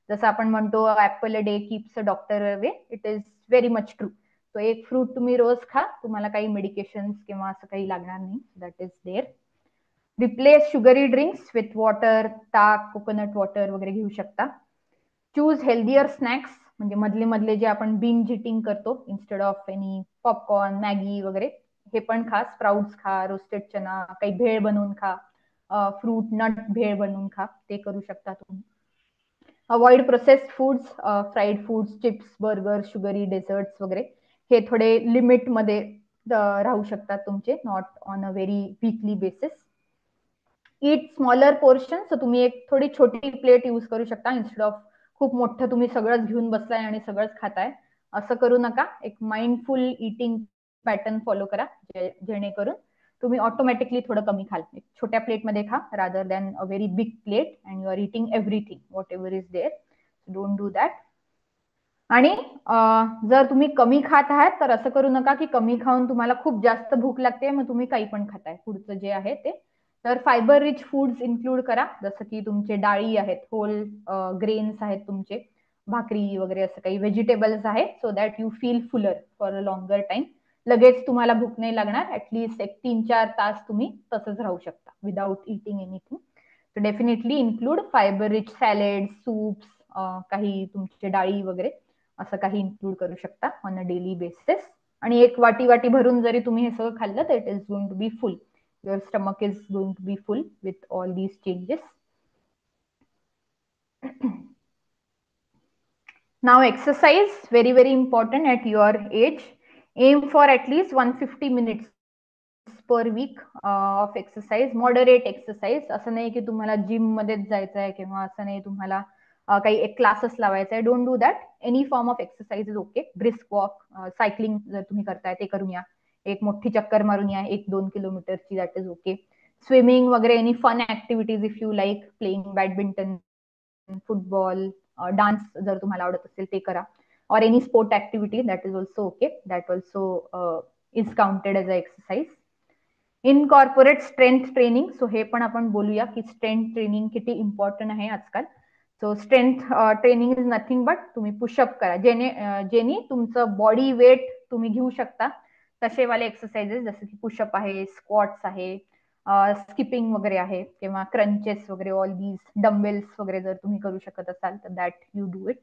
जसं आपण म्हणतो apple a day keeps a doctor away, it is very much true. तो एक फ्रूट तुम्ही रोज खा, तुम्हाला काही मेडिकेशन्स किंवा असं काही लागणार नाही. That is there. Replace sugary drinks with water, ताक, कोकोनट वॉटर वगैरे घेऊ शकता. चूज हेल्दियर स्नॅक्स, म्हणजे मधले मधले जे आपण बिंज इटिंग करतो, instead of any popcorn, Maggi वगैरे, हे पण खा. स्प्राउट्स खा, रोस्टेड चना, काही भेळ बनवून खा, फ्रूट नट भेळ बनवून खा, ते करू शकता तुम्ही. Avoid processed foods, fried foods, chips, burger, sugary desserts वगैरे, हे थोडे लिमिटमध्ये राहू शकतात तुमचे, not on a very weekly basis. Eat smaller portion, so तुम्ही एक थोडी छोटी प्लेट यूज करू शकता, इन्स्टेड ऑफ खूप मोठं तुम्ही सगळंच घेऊन बसलाय आणि सगळंच खाताय. असं करू नका. एक माइंडफुल ईटिंग पॅटर्न फॉलो करा, जेणेकरून तुम्ही ऑटोमॅटिकली थोडं कमी खाल. एक छोट्या प्लेटमध्ये खा rather than a very big plate and you are eating everything whatever is there. Don't do that. आणि जर तुम्ही कमी खात आहात तर असं करू नका की कमी खाऊन तुम्हाला खूप जास्त भूक लागते मग तुम्ही काही पण खाताय, पुढचं जे आहे ते. तर फायबर रिच फूड्स इन्क्लूड करा, जसं की तुमचे डाळी आहेत, होल ग्रेन्स आहेत तुमचे, भाकरी वगैरे, असं काही व्हेजिटेबल्स आहेत, so that you feel Fuller for a longer time. लगेच तुम्हाला भूक नाही लागणार. ऍटलीस्ट एक 3-4 तास तुम्ही तसंच राहू शकता without eating anything. So definitely include fibre rich salad, soups, काही तुमचे डाळी वगैरे, असं काही इन्क्लूड करू शकता ऑन अ डेली बेसिस. आणि एक वाटी वाटी भरून जरी तुम्ही हे सगळं खाल्लं तर it is going to be full. Your stomach is going to be full with all these changes. Now exercise, very very important at your age. Aim for at least 150 minutes per week of exercise. Moderate exercise. असं नाही की तुम्हाला gym मध्येच जायचं आहे किंवा असं नाही तुम्हाला काही एक क्लासेस लावायचा आहे. Don't do that. Any form of exercise is okay. Brisk walk, cycling जर तुम्ही करताय ते करून या. एक मोठी चक्कर मारून या 1-2 किलोमीटरची, दॅट इज ओके. स्विमिंग वगैरे, any fun activities if you like, playing badminton, football, dance जर तुम्हाला आवडत असेल ते करा. और any sport activity, that is also okay. That also is counted as a exercise. Incorporate strength training. So हे पण आपण बोलूया की स्ट्रेंथ ट्रेनिंग किती इम्पॉर्टंट आहे आजकाल. So strength training is nothing but तुम्ही पुशअप करा, जेणे तुमचं बॉडी वेट तुम्ही घेऊ शकता तसे वाले एक्सरसाइजेस, जसे की पुशअप आहे, स्क्वॉट्स आहे, स्किपिंग वगैरे आहे किंवा क्रंचेस वगैरे, ऑल दीज डम्बेल्स वगैरे जर तुम्ही करू शकत असाल तर that you do it,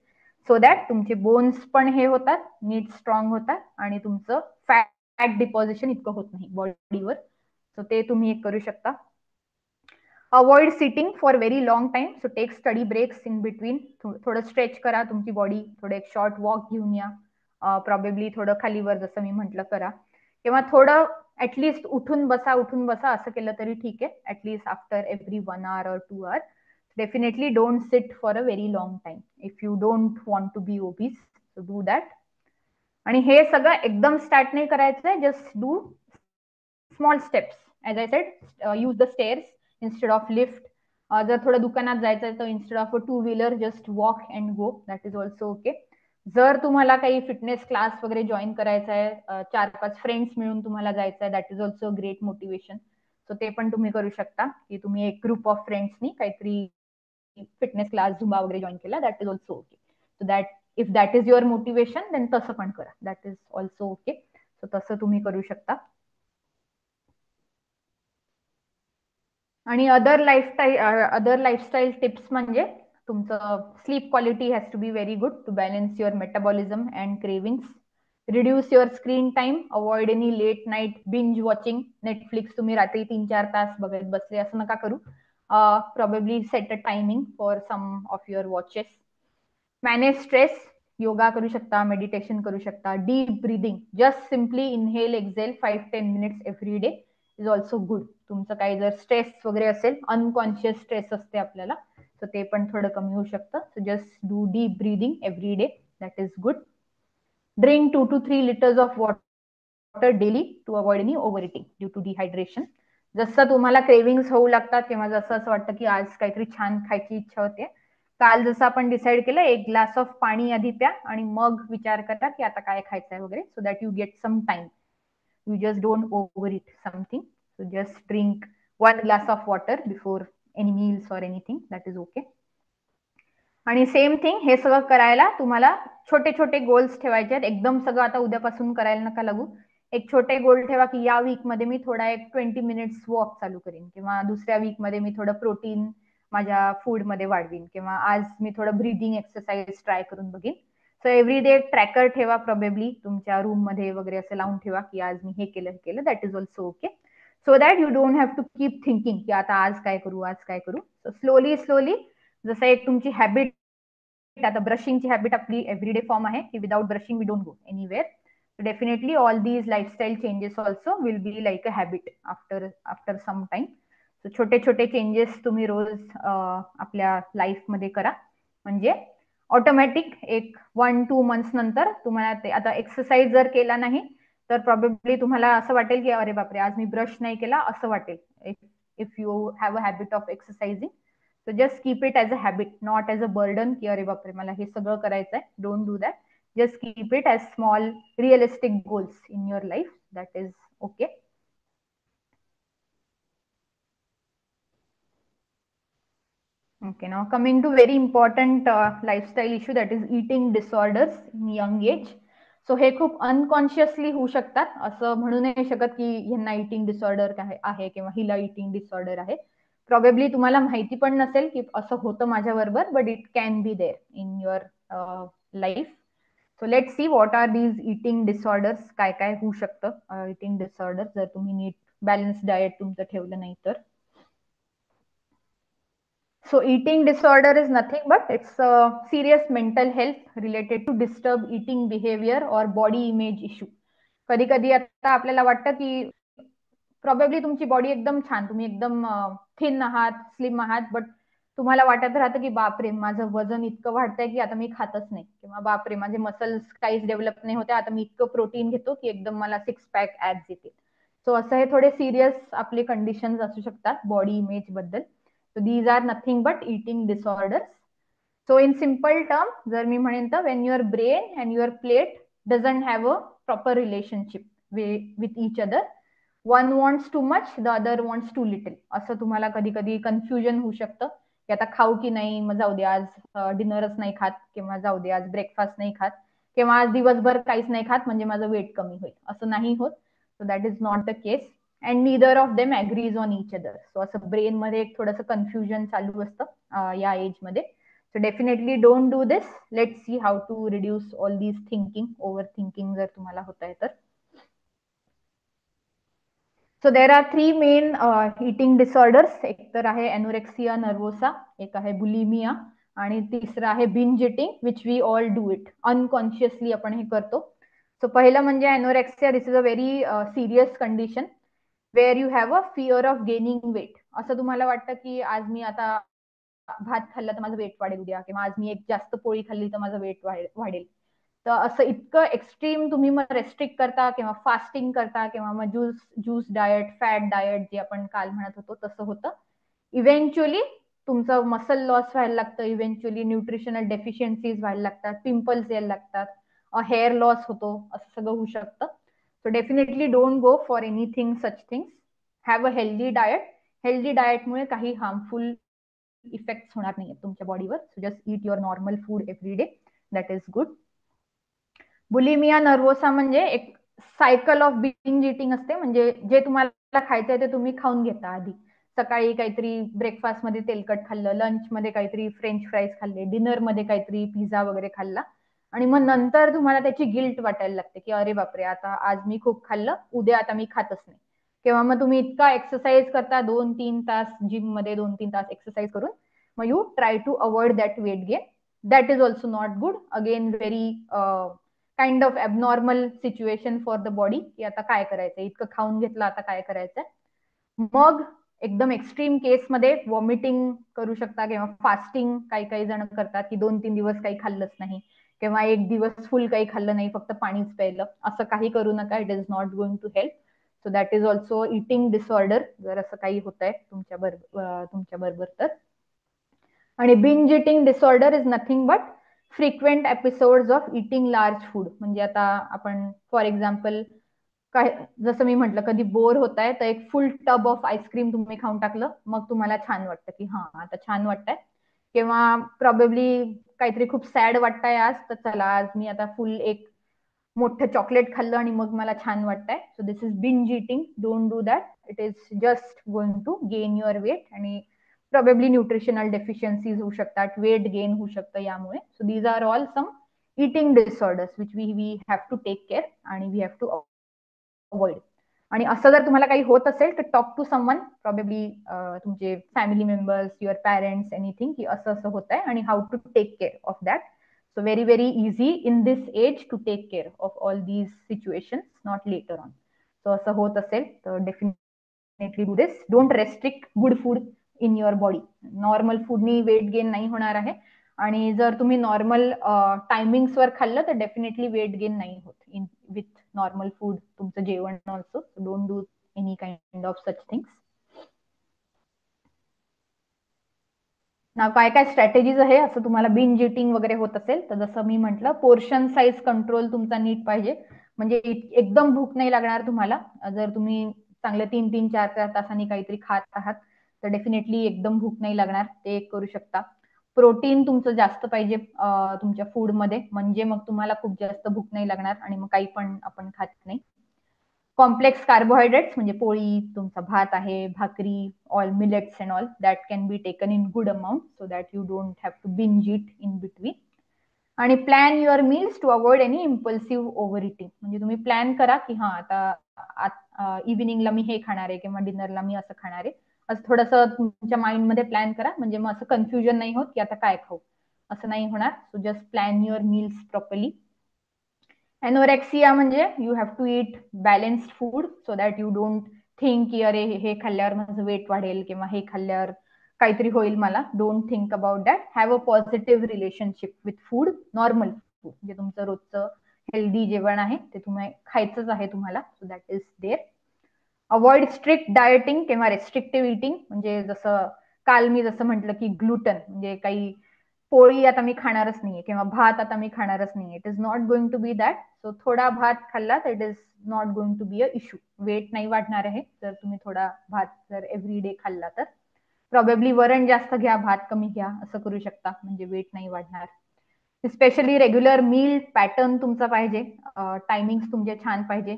so that तुमचे बोन्स पण हे होतात, नीट स्ट्रॉंग होतात आणि तुमचं फॅट डिपॉझिशन इतकं होत नाही बॉडीवर. सो ते तुम्ही एक करू शकता. Avoid sitting for very long time. So take study breaks in between. थोडं स्ट्रेच करा तुमची बॉडी, थोडं एक शॉर्ट वॉक घेऊन या, प्रॉबेबली थोडं खालीवर जसं मी म्हटलं करा, किंवा थोडं ऍटलिस्ट उठून बसा असं केलं तरी ठीक आहे. At least after every 1 hour or 2 hours. Definitely don't sit for a very long time if you don't want to be obese. So do that. आणि हे सगळं एकदम स्टार्ट नाही करायचंय, just do small steps. As I said, use the stairs instead of lift. जर थोडं दुकानात जायचं तर instead of a 2-wheeler just walk and go, that is also okay. जर तुम्हाला काही फिटनेस क्लास वगैरे जॉईन करायचा आहे, 4-5 फ्रेंड्स मिळून तुम्हाला जायचं आहे, that is also great motivation. So ते पण तुम्ही करू शकता की तुम्ही एक ग्रुप ऑफ फ्रेंड्सनी काहीतरी फिटनेस क्लास, झुंबा वगैरे जॉईन केला, that is also okay. So that if that is your motivation then तसं पण करा, that is also okay. So तसं तुम्ही करू शकता. आणि अदर लाईफस्टाईल टिप्स म्हणजे तुमचं sleep quality has to be very good to balance your metabolism and cravings. Reduce your screen time. Avoid any late night binge watching. Netflix तुम्ही रात्री 3-4 तास बघत बसले असं नका करू. Probably set a timing for some of your watches. Manage stress. Yoga करू शकता, मेडिटेशन करू शकता, deep breathing, just simply inhale exhale 5-10 minutes every day is also good. तुमचं काही जर स्ट्रेस वगैरे असेल, अनकॉन्शियस स्ट्रेस असते आपल्याला, तर ते पण थोडं कमी होऊ शकतं. So just do deep breathing every day, that is good. Drink 2 to 3 liters of water daily to avoid any over eating due to dehydration. जसं तुम्हाला क्रेविंग्स होऊ लागतात किंवा जसं असं वाटतं की आज काहीतरी छान खायची इच्छा होते, काल जसं आपण डिसाईड केलं 1 ग्लास ऑफ पाणी आधी प्या आणि मग विचार करा की आता काय खायचंय वगैरे, so that you get some time. You just don't overeat something. So just drink 1 glass of water before any meals or anything. That is okay. आणि सेम थिंग, हे सगळं करायला तुम्हाला छोटे छोटे गोल्स ठेवायचे आहेत. एकदम सगळं आता उद्यापासून करायला नका लागू. एक छोटे गोल ठेवा की या वीक मध्ये मी थोडा एक 20 मिनिट्स वॉक चालू करीन, किंवा दुसऱ्या वीक मध्ये मी थोडं प्रोटीन माझ्या फूड मध्ये वाढवीन, किंवा आज मी थोडं ब्रीदिंग एक्सरसाइज ट्राय करून बघीन. सो एव्हरी डे ट्रॅकर ठेवा, प्रॉबेबली तुमच्या रूम मध्ये वगैरे असं लावून ठेवा की आज मी हे केलं, that is also okay. So that you don't have to keep thinking की आता आज काय करू. सो स्लोली जसं एक तुमची हॅबिट, आता ब्रशिंगची हॅबिट आपली एव्हरीडे फॉर्म आहे की without brushing we don't go anywhere. Definitely all these lifestyle changes also will be like a habit after some time. So छोटे छोटे चेंजेस तुम्ही रोज आपल्या लाईफमध्ये करा, म्हणजे ऑटोमॅटिक एक 1-2 मंथ्स नंतर तुम्हाला ते, आता एक्सरसाइज जर केला नाही तर प्रॉबेबली तुम्हाला असं वाटेल की अरे बापरे आज मी ब्रश नाही केला असं वाटेल, if you have a habit of exercising. So just keep it as a habit, not as a burden की अरे बापरे मला हे सगळं करायचं आहे. Don't do that. Just keep it as small realistic goals in your life, that is okay. Okay, now coming to very important lifestyle issue, that is eating disorders in young age. So हे खूप unconsciously होऊ शकतात. असं म्हणू नाही शकत की ह्यांना इटिंग डिसऑर्डर आहे किंवा हिला इटिंग डिसऑर्डर आहे. प्रॉबेबली तुम्हाला माहिती पण नसेल की असं होतं माझ्याबरोबर, but it can be there in your life. So let see what are these eating disorders, काय काय होऊ शकतं इटिंग डिसऑर्डर जर तुम्ही नीट बॅलन्स डाएट तुमचं ठेवलं नाही तर. So eating disorder is nothing but it's a serious mental health related to disturbed eating behavior or body image issue. कधी कधी आता आपल्याला वाटतं की प्रॉबेबली तुमची बॉडी एकदम छान, तुम्ही एकदम थिन आहात, स्लिम आहात, बट तुम्हाला वाटत राहतं की बापरे माझं वजन इतकं वाढतंय की आता मी खातच नाही, किंवा बापरे माझे मसल्स काहीच डेव्हलप नाही होते, आता मी इतकं प्रोटीन घेतो की एकदम मला 6 पॅक ऍब्स येतील. सो असं हे थोडे सिरियस आपले कंडिशन्स असू शकतात बॉडी इमेज बद्दल. So these are nothing but eating disorders. So in simple term, जर मी म्हणेन तर when your brain and your plate doesn't have a proper relationship with each other, one wants too much, the other wants too little. असं तुम्हाला कधी कधी confusion होऊ शकतं की आता खाऊ की नाही, मग जाऊ दे आज डिनरच नाही खात, किंवा जाऊ दे आज ब्रेकफास्ट नाही खात, किंवा आज दिवसभर काहीच नाही खात म्हणजे माझं वेट कमी होईल. असं नाही होत. So that is not the case. And neither of them agrees on each other. So असं ब्रेन मध्ये एक थोडंसं कन्फ्युजन चालू असतं या एज मध्ये. So definitely don't do this. Let see how to reduce all these thinking, over thinking जर तुम्हाला होत आहे तर. So there are 3 main eating disorders. एक तर आहे एनोरेक्सिया नर्वोसा, एक आहे बुलिमिया, आणि तिसरं आहे binge eating, which we all do it unconsciously, आपण हे करतो. सो पहिलं म्हणजे anorexia. This is a very serious condition where you have a fear of gaining weight. असं तुम्हाला वाटतं की आज मी आता भात खाल्ला तर माझं वेट वाढेल उद्या, किंवा आज मी एक जास्त पोळी खाल्ली तर माझं वेट वाढेल. तर असं इतकं एक्स्ट्रीम तुम्ही मग रेस्ट्रिक्ट करता, किंवा फास्टिंग करता, किंवा मग ज्यूस डाएट, फॅट डाएट जे आपण काल म्हणत होतो तसं होतं. इव्हेंच्युअली तुमचं मसल लॉस व्हायला लागतं, इव्हेंच्युअली न्यूट्रिशनल डेफिशियन्सीज व्हायला लागतात, पिंपल्स यायला लागतात, हेअर लॉस होतो, असं सगळं होऊ शकतं. So definitely don't go for anything such things. Have a healthy diet. Healthy डाएटमुळे काही हार्मफुल इफेक्ट्स होणार नाहीये तुमच्या बॉडीवर. So just eat your normal food every day, that is good. Bulimia nervosa म्हणजे एक सायकल ऑफ बिंज इटिंग असते. म्हणजे जे तुम्हाला खायचंय ते तुम्ही खाऊन घेता आधी. सकाळी काहीतरी ब्रेकफास्ट मध्ये तेलकट खाल्लं, लंच मध्ये काहीतरी फ्रेंच फ्राईज खाल्ले, डिनर मध्ये काहीतरी पिझ्झा वगैरे खाल्ला, आणि मग नंतर तुम्हाला त्याची गिल्ट वाटायला लागते की अरे बापरे आता आज मी खूप खाल्लं, उद्या आता मी खातच नाही. किंवा मग तुम्ही इतका एक्सरसाइज करता, 2-3 तास जिम मध्ये 2-3 तास एक्सरसाइज करून मग you try to avoid that weight gain. That is also not good. Again very kind of abnormal situation for the body, की आता काय करायचं, इतकं खाऊन घेतलं आता काय करायचं. मग एकदम एक्स्ट्रीम केसमध्ये वॉमिटिंग करू शकता, किंवा फास्टिंग काही काही जण करतात की 2-3 दिवस काही खाल्लंच नाही, किंवा एक दिवस फुल काही खाल्लं नाही, फक्त पाणीच प्यायलं. असं काही करू नका. It is not going to help. So that is also eating disorder जर असं काही होत आहे तुमच्या बरोबर तर. आणि binge eating disorder is nothing but frequent episodes of eating large food. म्हणजे आता आपण फॉर एक्झाम्पल काय, जसं मी म्हटलं, कधी बोर होत आहे तर एक फुल टब ऑफ आईस्क्रीम तुम्ही खाऊन टाकलं, मग तुम्हाला छान वाटतं की हा आता छान वाटतंय. किंवा प्रॉबेबली काहीतरी खूप सॅड वाटतंय आज, तर चला आज मी आता फुल एक मोठं चॉकलेट खाल्लं आणि मग मला छान वाटतंय. So this is binge eating. Don't do that. It is just going to gain your weight, आणि प्रॉबेबली न्यूट्रिशनल डेफिशियन्सीज होऊ शकतात, वेट गेन होऊ शकतं यामुळे. So these are all some eating disorders which we have to take care आणि we have to avoid. आणि असं जर तुम्हाला काही होत असेल तर टॉक टू समवन, प्रॉबेबली तुमचे family members, your parents, anything, की असं असं होत आहे आणि how to take care of that. So very easy in this age to take care of all these situations, not later on. So असं होत असेल तर definitely do this. Don't restrict good food in your body. Normal foodनी weight gain नाही होणार आहे. आणि जर तुम्ही नॉर्मल टायमिंग्स वर खाल्लं तर डेफिनेटली वेट गेन नाही होत इन विथ नॉर्मल फूड, तुमचं जेवण also. Don't do any kind of such things. ना काय काय स्ट्रॅटेजीज आहे असं तुम्हाला बिंज इटिंग वगैरे होत असेल तर, जसं मी म्हटलं, पोर्शन साईज कंट्रोल तुमचा नीट पाहिजे. म्हणजे एकदम भूक नाही लागणार तुम्हाला. जर तुम्ही चांगलं 3-3, 4-4 तासांनी काहीतरी खात आहात तर डेफिनेटली एकदम भूक नाही लागणार. ते एक करू शकता. प्रोटीन तुमचं जास्त पाहिजे तुमच्या फूडमध्ये, म्हणजे मग तुम्हाला खूप जास्त भूक नाही लागणार आणि मग काही पण आपण खात नाही. कॉम्प्लेक्स कार्बोहायड्रेट्स म्हणजे पोळी, तुमचा भात आहे, भाकरी, all millets and all, that can be taken in good amount so that you don't have to binge it in between. आणि plan your meals to avoid any impulsive over eating. म्हणजे तुम्ही plan करा की हा आता इव्हिनिंगला मी हे खाणार आहे किंवा डिनरला मी असं खाणार आहे, असं थोडंसं तुमच्या माइंडमध्ये प्लॅन करा, म्हणजे मग असं कन्फ्युजन नाही होत की आता काय खाऊ, असं नाही होणार. So just plan your meals properly. Anorexia म्हणजे you have to eat balanced food so that you don't think की अरे हे खाल्ल्यावर माझं वेट वाढेल किंवा हे खाल्ल्यावर काहीतरी होईल मला. Don't think about that. Have a positive relationship with food, normal food, म्हणजे तुमचं रोजचं हेल्दी जेवण आहे ते तुम्ही खायचंच आहे तुम्हाला. So that is there. Avoid strict dieting किंवा रेस्ट्रिक्टिव्ह इटिंग. म्हणजे जसं काल मी जसं म्हटलं की ग्लुटन म्हणजे काही पोळी आता मी खाणारच नाहीये किंवा भात आता मी खाणारच नाहीये. It is not going to be that. So थोडा भात खाल्ला तर it is not going to be a issue. Weight नाही वाढणार आहे जर तुम्ही थोडा भात जर एव्हरी डे खाल्ला तर. प्रॉबेबली वरण जास्त घ्या, भात कमी घ्या, असं करू शकता, म्हणजे वेट नाही वाढणार. स्पेशली रेग्युलर मील पॅटर्न तुमचा पाहिजे, टायमिंग तुमचे छान पाहिजे.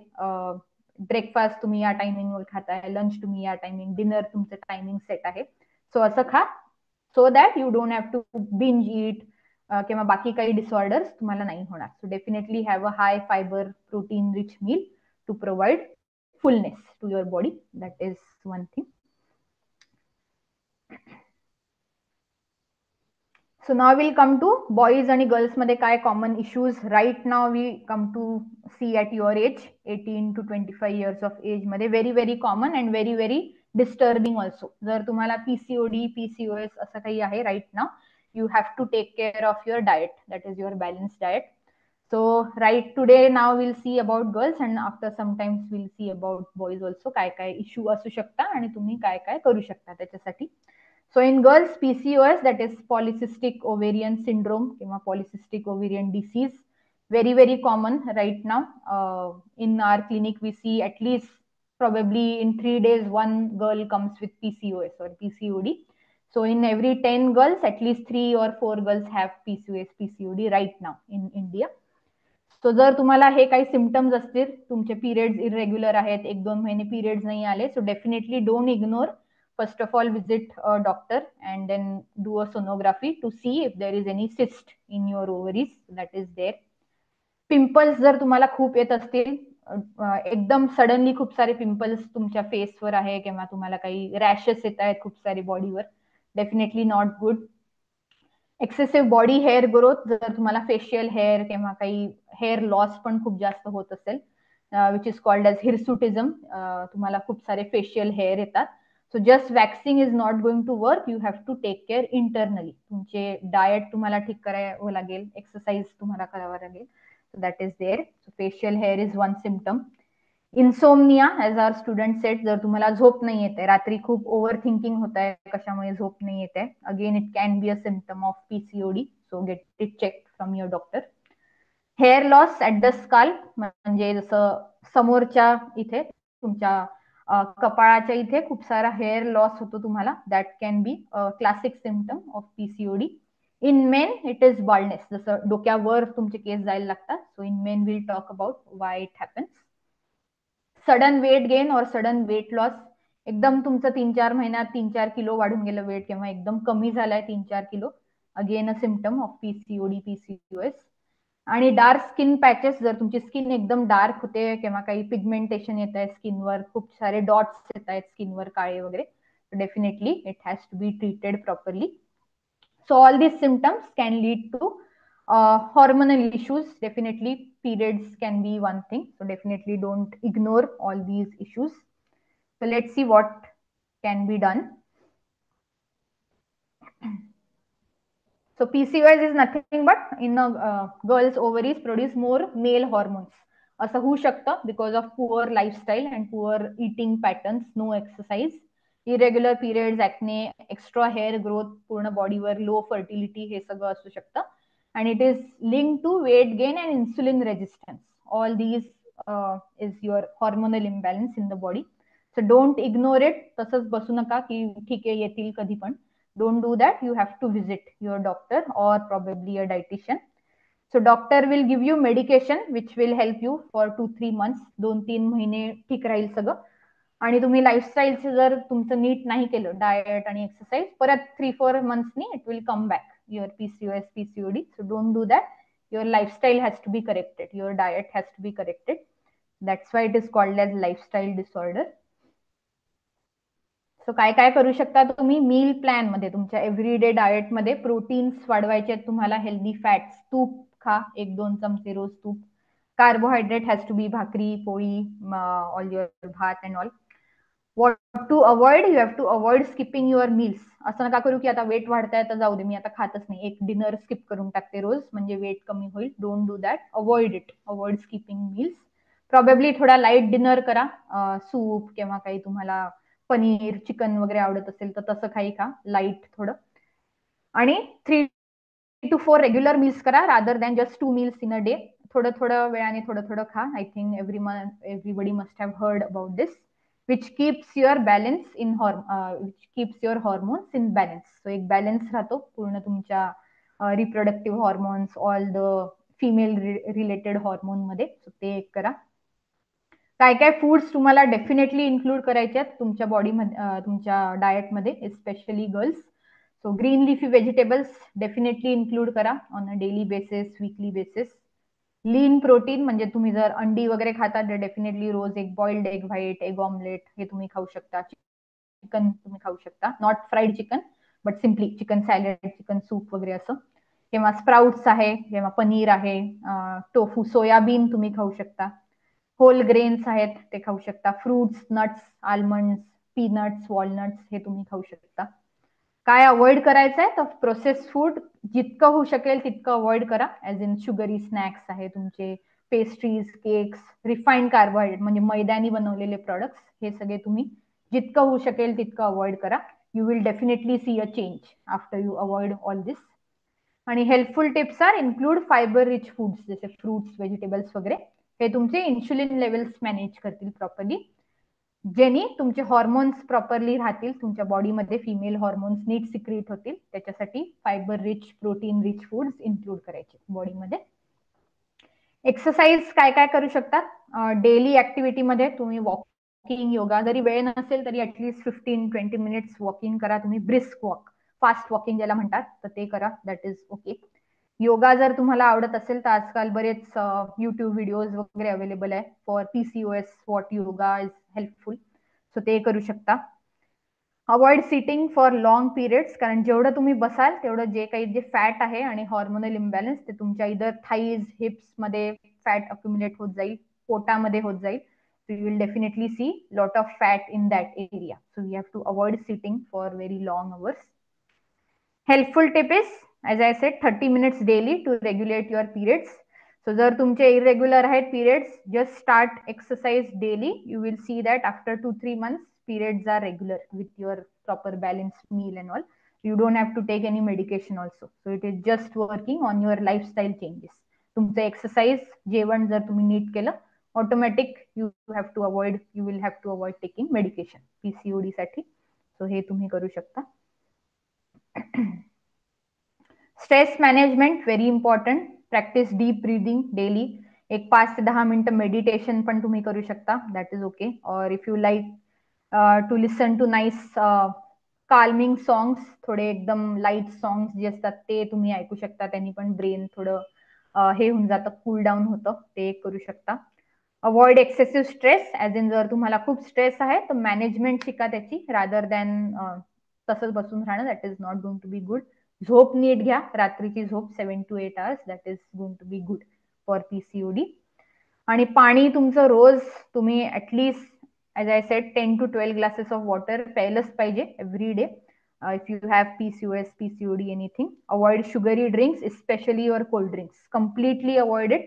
ब्रेकफास्ट तुम्ही या टायमिंगवर खाताय, लंच तुम्ही या टायमिंग, डिनर तुमचं टायमिंग सेट आहे. सो असं खा so that you don't have to binge it किंवा बाकी काही डिसऑर्डर्स तुम्हाला नाही होणार. So definitely have a high fibre protein rich meal to provide fullness to your body. That is one thing. So now we'll come to boys आणि girls मध्ये काय common issues. Right now we come to see at your age 18 to 25 years of age मध्ये. Very very common and very very disturbing also. जर तुम्हाला PCOD PCOS असं काही आहे right now, you have to take care of your diet, that is your balanced diet. So right today now we'll see about girls and after sometimes we'll see about boys also. काय काय issue असू शकता आणि तुम्ही काय काय करू शकता त्याच्यासाठी. So in girls, PCOS, that is polycystic ovarian syndrome किंवा polycystic ovarian disease, very very common right now. In our clinic we see at least probably in 3 days one girl comes with PCOS or PCOD. So in every 10 girls, at least 3 or 4 girls have PCOS, PCOD right now in India. So जर तुम्हाला हे काही symptoms असतील, तुमचे periods irregular आहेत, 1-2 महिने periods नाही आले, so definitely don't ignore. First of all, visit a doctor and then do a sonography to see if there is any cyst in your ovaries that is there. Pimples जर तुम्हाला खूप येत असतील, एकदम सडनली खूप सारे पिंपल्स तुमच्या फेसवर आहे किंवा तुम्हाला काही रॅशेस येत आहेत खूप सारे बॉडीवर, definitely not good. Excessive body hair growth, जर तुम्हाला फेशियल हेअर किंवा काही हेअर लॉस पण खूप जास्त होत असेल, which is called as hirsutism, तुम्हाला खूप सारे फेशियल हेअर येतात. So just waxing is not going to work. You have to take care internally. तुमचे डाएट तुम्हाला ठीक करावं लागेल, एक्सरसाइज तुम्हाला करावं लागेल. So that is there. So facial hair is one symptom. Insomnia, as our student said, जर तुम्हाला झोप नाही येते, रात्री खूप ओव्हर थिंकिंग होत आहे, कशामुळे झोप नाही येते, again it can be a symptom of PCOD. So get it check from your doctor. Hair loss at the scalp, म्हणजे जसं समोरच्या इथे तुमच्या कपाळाच्या इथे खूप सारा हेअर लॉस होतो तुम्हाला, that can be classic symptom of PCOD. In men it is baldness, जसं डोक्यावर तुमचे केस जायला लागतात. So in men will talk about why it happens. Sudden weight gain और सडन वेट लॉस, एकदम तुमचं 3-4 महिन्यात 3-4 किलो वाढून गेलं वेट किंवा एकदम कमी झालाय 3-4 kilo, again a symptom of PCOD PCOS. आणि डार्क स्किन पॅचेस, जर तुमची स्किन एकदम डार्क होते किंवा काही पिगमेंटेशन येत आहे स्किनवर, खूप सारे डॉट्स येत आहेत स्किनवर काळे वगैरे, definitely it has to be treated properly. So all these symptoms can lead to hormonal issues. Definitely periods can be one thing. So definitely don't ignore all these issues. So let's see what can be done. So PCOS is nothing but in a girls ovaries produce more male hormones. असं होऊ शकतं because of poor lifestyle and poor eating patterns, no exercise, irregular periods, acne, extra hair growth, पूर्ण बॉडीवर, low fertility, हे सगळं असू शकतं. And it is linked to weight gain and insulin resistance. All these is your hormonal imbalance in the body. So don't ignore it. तसंच बसू नका की ठीक आहे येतील कधी पण. Don't do that. You have to visit your doctor or probably a dietitian. So doctor will give you medication which will help you for 2-3 months. 2-3 महिने ठीक राहील सगळं. आणि तुम्ही लाईफस्टाईलचे जर तुमचं नीट नाही केलं, डाएट आणि एक्सरसाइज, परत 3-4 मंथ्सनी it will come back your PCOS PCOD. So don't do that. your lifestyle has to be corrected, your diet has to be corrected. That's why it is called as lifestyle disorder. So काय काय करू शकता तुम्ही meal plan मध्ये तुमच्या everyday diet मध्ये proteins वाढवायचे आहेत तुम्हाला, हेल्दी फॅट्स, तूप खा 1-2 चमचे रोज तूप. Carbohydrate has to be bhakri, poli, all your bhat and all. What to avoid, you have to avoid skipping your meals. असं नका करू की आता वेट वाढताय तर जाऊ दे मी आता खातच नाही, एक डिनर स्किप करून टाकते रोज म्हणजे वेट कमी होईल. Don't do that, avoid it, avoid skipping meals. Probably थोडा लाईट डिनर करा, सूप किंवा काही तुम्हाला पनीर चिकन वगैरे आवडत असेल तर तसं काही खा, लाईट थोडं. आणि 3 to 4 रेग्युलर मील्स करा rather than just 2 meals in a day. थोडं थोडं वेळाने थोडं थोडं खा. I think everybody must have heard about this. which keeps your balance in which keeps your hormones in balance. So एक बॅलन्स राहतो पूर्ण तुमच्या reproductive hormones, all the female related hormone मध्ये. सो ते एक करा. काय काय फूड्स तुम्हाला डेफिनेटली इन्क्लूड करायचे आहेत तुमच्या बॉडीमध्ये, तुमच्या डाएटमध्ये, especially girls. So green leafy vegetables definitely include करा on a daily basis, weekly basis. Lean protein म्हणजे तुम्ही जर अंडी वगैरे खाता तर डेफिनेटली रोज एक boiled egg white, egg omelette हे तुम्ही खाऊ शकता. चिकन तुम्ही खाऊ शकता, not fried chicken but simply chicken salad, chicken soup वगैरे असं. किंवा स्प्राउट्स आहे, किंवा पनीर आहे, टोफू, सोयाबीन तुम्ही खाऊ शकता. होल ग्रेन्स आहेत ते खाऊ शकता. Fruits, nuts, almonds, peanuts, walnuts हे तुम्ही खाऊ शकता. काय अवॉइड करायचं आहे तर प्रोसेस फूड जितकं होऊ शकेल तितकं अवॉइड करा. ऍज इन शुगरी स्नॅक्स आहे तुमचे, पेस्ट्रीज, केक्स, रिफाईंड कार्बोहायड्रेट म्हणजे मैद्यानी बनवलेले प्रोडक्ट्स, हे सगळे तुम्ही जितकं होऊ शकेल तितकं अवॉइड करा. You will definitely see a change after you avoid all this. आणि helpful tips are include fibre rich foods जसे फ्रुट्स, व्हेजिटेबल्स वगैरे. हे तुमचे इन्शुलिन लेवल्स मॅनेज करतील प्रॉपरली, ज्यांनी तुमचे हॉर्मोन्स प्रॉपरली राहतील तुमच्या बॉडीमध्ये, फिमेल हॉर्मोन्स नीट सिक्रिएट होतील. त्याच्यासाठी fibre rich, protein rich foods include करायचे बॉडीमध्ये. एक्सरसाइज काय काय करू शकतात डेली ऍक्टिव्हिटीमध्ये तुम्ही? वॉकिंग, योगा, जरी वेळ नसेल तरी ऍटलीस्ट 15-20 मिनिट्स वॉकिंग करा तुम्ही. ब्रिस्क वॉक, फास्ट वॉकिंग ज्याला म्हणतात, तर ते करा, दॅट इज ओके. योगा जर तुम्हाला आवडत असेल तर आजकाल बरेच युट्यूब व्हिडिओज वगैरे अवेलेबल आहे for PCOS, what yoga is helpful. So ते करू शकता. Avoid sitting for long periods, कारण जेवढं तुम्ही बसाल तेवढं जे काही जे फॅट आहे आणि हॉर्मोनल इम्बॅलन्स ते तुमच्या इधर थाईज, हिप्स मध्ये फॅट अक्युमुलेट होत जाईल, पोटामध्ये होत जाईल. So you will definitely see lot of fat in that area. So you have to avoid sitting for very long hours. Helpful tip is, as I said, 30 minutes daily to regulate your periods. So जर तुमचे irregular आहेत periods, just start exercise daily. You will see that after 2-3 months, periods are regular with your proper balanced meal and all. You don't have to take any medication also. So it is just working on your lifestyle changes. तुमचं exercise, जेवण जर तुम्ही नीट केलं, automatic you will have to avoid taking medication PCOD साठी. So हे तुम्ही करू शकता. Stress management very important. Practice deep breathing daily. एक 5 ते 10 मिनिटं मेडिटेशन पण तुम्ही करू शकता, दॅट इज ओके. और if you like to listen to nice calming songs, थोडे एकदम लाईट सॉंग्स जे असतात ते तुम्ही ऐकू शकता, त्यांनी पण ब्रेन थोडं हे होऊन जातं, कूल डाऊन होतं, ते एक करू शकता. Avoid excessive stress, as in जर तुम्हाला खूप स्ट्रेस आहे तर मॅनेजमेंट शिका त्याची, रादर दॅन तसंच बसून राहणं, that is not going to be good. झोप नीट घ्या, रात्रीची झोप 7 to 8 hours, that is going to be good for PCOD. आणि पाणी तुमचं रोज तुम्ही at least, as I said, 10 to 12 glasses of water प्यायलंच पाहिजे every day. If you have PCOS, PCOD, anything, avoid sugary drinks, especially your cold drinks. Completely avoid it.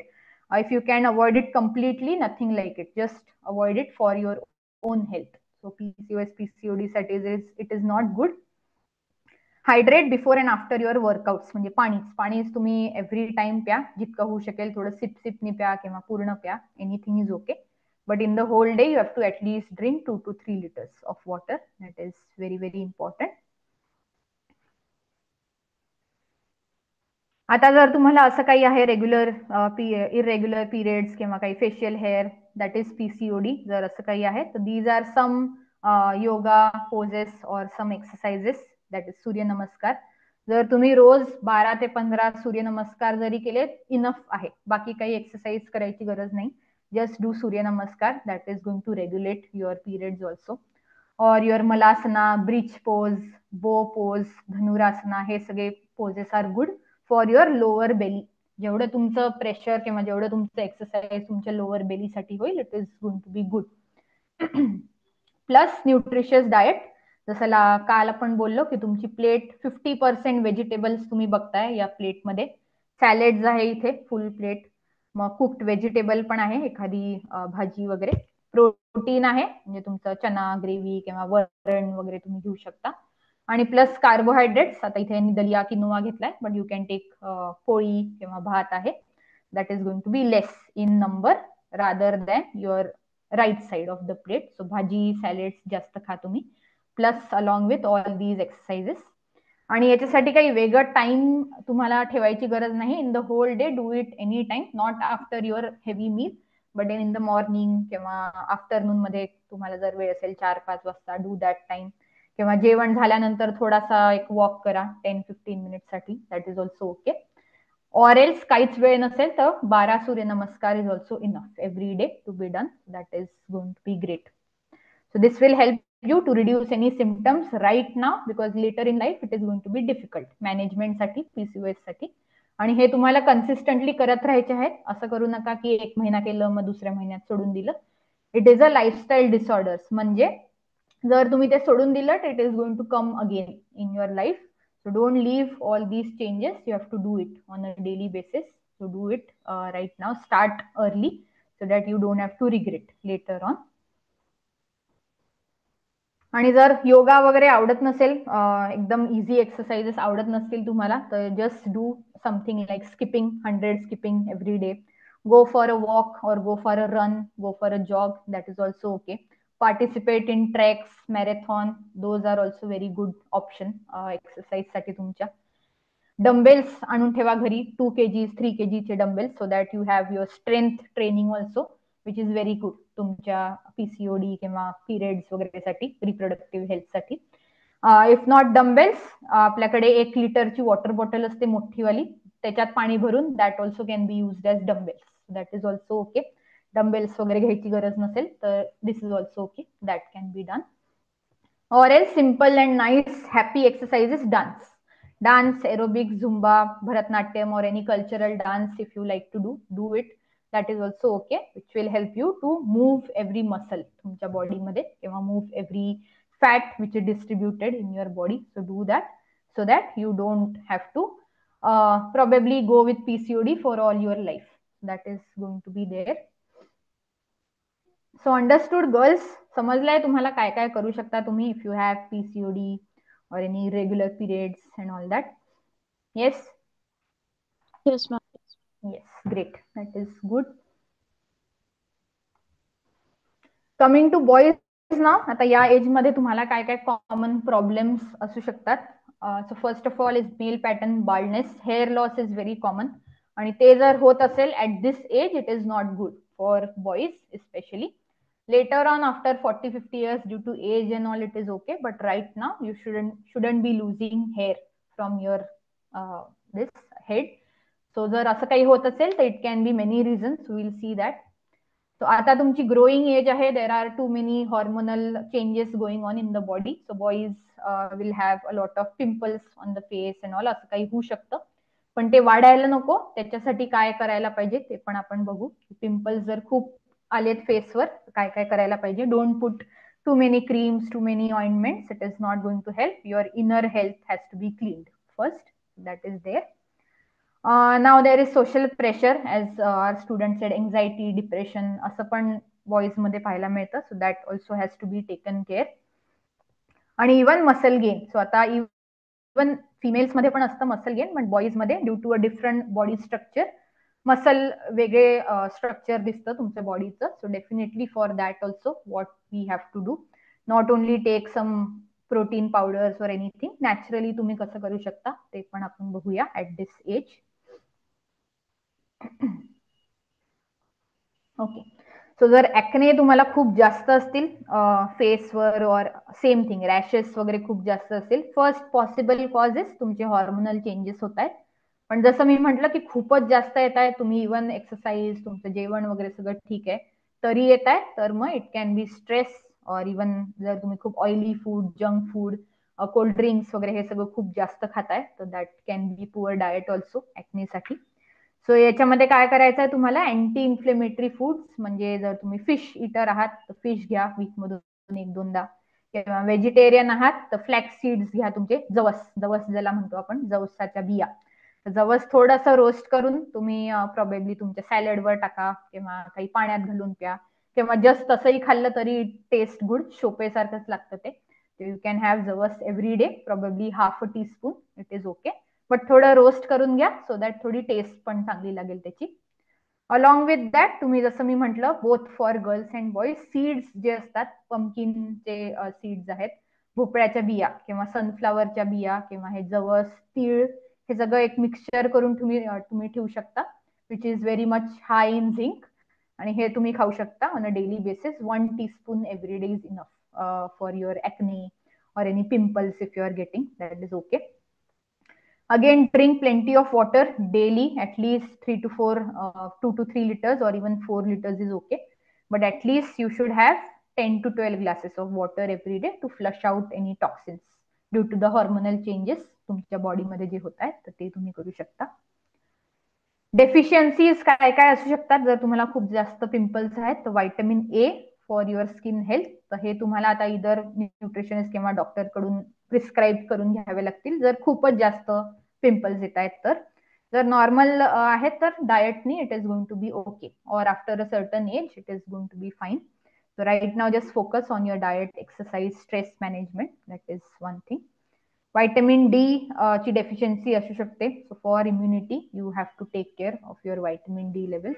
If you can avoid it completely, nothing like it. Just avoid it for your own health. So PCOS, PCOD it is not good. Hydrate before and after your workouts, म्हणजे पाणीच तुम्ही every time प्या, जितकं होऊ शकेल थोडं सिपनी प्या किंवा पूर्ण प्या, anything is okay. But in the whole day you have to at least drink 2 to 3 liters of water. That is very very important. आता जर तुम्हाला असं काही आहे रेग्युलर इरेग्युलर पिरियड्स किंवा काही facial hair, that is PCOD. जर असं काही आहे तर these are some yoga poses और सम एक्सरसाइजेस, दॅट इज सूर्य नमस्कार. जर तुम्ही रोज 12 ते 15 सूर्यनमस्कार जरी केले इनफ आहे, बाकी काही एक्सरसाइज करायची गरज नाही. Just do surya namaskar, that is going to regulate your periods also. और your malasana, bridge pose, bow pose, dhanurasana, हे सगळे poses are good for your lower belly. जेवढं तुमचं प्रेशर किंवा जेवढं तुमचं एक्सरसाइज तुमच्या लोअर बेलीसाठी होईल, it is going to be good. Plus nutritious diet, जसं काल आपण बोललो की तुमची प्लेट 50% व्हेजिटेबल्स तुम्ही बघताय या प्लेटमध्ये. सॅलेड्स आहे इथे फुल प्लेट, मग कुक्ड व्हेजिटेबल पण आहे, एखादी भाजी वगैरे. प्रोटीन आहे, म्हणजे तुमचं चना, ग्रेव्ही किंवा वरण वगैरे तुम्ही घेऊ शकता. आणि प्लस कार्बोहायड्रेट्स, आता इथे दलिया किनोवा घेतलाय, बट यू कॅन टेक पोळी किंवा भात आहे. That is going to be less in number rather than your right side of the plate. So भाजी, सॅलेड्स जास्त खा तुम्ही, plus along with all these exercises. आणि याच्यासाठी काही वेगळं टाइम तुम्हाला ठेवायची गरज नाही. In the whole day do it any time, not after your heavy meal, but in the morning किंवा आफ्टरनून मध्ये तुम्हाला जर वेळ असेल 4-5 वाजता, डू दॅट टाइम. किंवा जेवण झाल्यानंतर थोडासा एक वॉक करा 10-15 मिनिटसाठी, that is also okay. Or else काहीच वेळ नसेल तर 12 surya namaskar is also enough every day to be done. That is going to be great. So this will help you to reduce any symptoms right now, because later in life it is going to be difficult management साठी, PCOS साठी. आणि हे तुम्हाला consistently करत राहायचे आहेत. असं करू नका की 1 महिना केलं मग दुसऱ्या महिन्यात सोडून दिलं. It is a lifestyle disorders, म्हणजे जर तुम्ही ते सोडून दिलं it is going to come again in your life. So don't leave all these changes, you have to do it on a daily basis. So do it right now, start early so that you don't have to regret later on. आणि जर योगा वगैरे आवडत नसेल, एकदम easy exercises आवडत नसतील तुम्हाला, तर just do something like skipping, 100 skipping every day. Go for a walk or go for a run, go for a jog, that is also okay. Participate in treks, marathon, those are also very good option exercise साठी तुमच्या. Dumbbells आणून ठेवा घरी, 2 kgs 3 kg चे dumbbells, so that you have your strength training also, which is very good तुमच्या PCOD किंवा periods वगैरे साठी, रिप्रोडक्टिव्ह हेल्थ साठी. इफ नॉट डम्बेल्स, आपल्याकडे 1 लिटरची वॉटर बॉटल असते मोठीवाली, त्याच्यात पाणी भरून, that also can be used as dumbbells, that is also okay. Dumbbells वगैरे घ्यायची गरज नसेल तर this is also okay, that can be done. Or else simple and nice happy exercises, dance, aerobics, Zumba, Bharatnatyam, or any cultural dance if you like to do it. That is also okay, which will help you to move every muscle तुमच्या body मध्ये, किंवा move every fat which is distributed in your body. So do that so that you don't have to probably go with PCOD for all your life. That is going to be there. So understood girls, समजलाय तुम्हाला काय काय करू शकता तुम्ही if you have PCOD or any irregular periods and all that? Yes? Yes, ma'am. Yes, great. That is good. Coming to boys now, आता या age मध्ये तुम्हाला काय काय कॉमन प्रॉब्लेम्स असू शकतात. So first of all is male pattern baldness, hair loss is very common, आणि ते जर होत असेल at this age it is not good for boys specially. Later on, after 40-50 years, due to age and all, it is okay. But right now, you shouldn't be losing hair from your this head. So, जर असं काही होत असेल तर it can be many reasons. We'll see that. So, आता तुमची growing age आहे. There are too many hormonal changes going on in the body. So, boys will have a lot of pimples on the face and all. असं काही होऊ शकतं. पण ते वाढायला नको, त्याच्यासाठी काय करायला पाहिजे ते पण आपण बघू. पिंपल्स जर खूप आलेत फेसवर, काय काय करायला पाहिजे. Don't put too many creams, too many ointments, it is not going to help. Your inner health has to be cleaned first, that is there. Now there is social pressure, as our student said, anxiety, depression, असं पण boys मध्ये पाहायला मिळतं. So that also has to be taken care. आणि even muscle gain, so आता even females मध्ये पण असतं मसल गेन, पण बॉईज मध्ये due to a different body structure, muscle वेगळे स्ट्रक्चर दिसतं तुमच्या बॉडीचं. So definitely for that also what we have to do, not only take some protein powders और एनिथिंग, नॅचरली तुम्ही कसं करू शकता ते पण आपण बघूया at this age. Okay, so जर ऍक्ने तुम्हाला खूप जास्त असतील फेसवर और सेम थिंग रॅशेस वगैरे खूप जास्त असतील, फर्स्ट पॉसिबल कॉजेस तुमचे हॉर्मोनल चेंजेस होत आहेत. पण जसं मी म्हटलं की खूपच जास्त येत आहे, तुम्ही इव्हन एक्सरसाइज तुमचं जेवण वगैरे सगळं ठीक आहे तरी येत आहे, तर मग इट कॅन बी स्ट्रेस और इव्हन जर तुम्ही खूप oily food, junk food, cold drinks वगैरे हे सगळं खूप जास्त खाताय, तर that can be poor diet also ऍक्नेसाठी. सो याच्यामध्ये काय करायचं आहे तुम्हाला, अँटी इन्फ्लेमेटरी फूड्स, म्हणजे जर तुम्ही फिश इटर आहात तर फिश घ्या वीकमधून 1-2दा, किंवा व्हेजिटेरियन आहात तर फ्लॅक्स सीड्स घ्या, तुमचे जवस, जवस ज्याला म्हणतो आपण, जवसाच्या बिया. जवस थोडंसं रोस्ट करून तुम्ही प्रॉबेबली तुमच्या सॅलडवर टाका किंवा काही पाण्यात घालून प्या, किंवा जस्ट तसंही खाल्लं तरी टेस्ट गुड, शोपेसारखंच लागतं ते. यू कॅन हॅव जवस every day, probably half a teaspoon, it is okay. But थोडं रोस्ट करून घ्या सो दॅट थोडी टेस्ट पण चांगली लागेल त्याची. अलॉंग विथ दॅट तुम्ही जसं मी म्हटलं, both for girls and boys, seeds जे असतात, पंपकिनचे सीड्स आहेत, भोपळ्याच्या बिया किंवा सनफ्लावरच्या बिया किंवा हे जवस, तीळ, हे सगळं एक मिक्सचर करून तुम्ही ठेवू शकता, which is very much hi in zinc. आणि हे तुम्ही खाऊ शकता on a daily basis. 1 teaspoon every day is enough for your acne or any pimples if you are getting, that is okay. Again, drink plenty of water daily, at least 2 to 3 liters or even 4 liters is okay. But at least you should have 10 to 12 glasses of water every day to flush out any toxins due to the hormonal changes तुमच्या बॉडीमध्ये जे होत आहेत, तर ते तुम्ही करू शकता. डेफिशियन्सीज काय काय असू शकतात जर तुम्हाला खूप जास्त पिंपल्स आहेत, तर vitamin A for your skin health, तर हे तुम्हाला आता इधर न्यूट्रिशनिस्ट किंवा डॉक्टर कडून प्रिस्क्राईब करून घ्यावे लागतील जर खूपच जास्त पिंपल्स येत आहेत. तर जर नॉर्मल आहेत तर डाएटनी it is going to be okay, और after a certain age it is going to be fine. So right now just focus on your diet, exercise, stress management, that is one thing. Vitamin D ची deficiency असू शकते, so for immunity you have to take care of your vitamin D levels.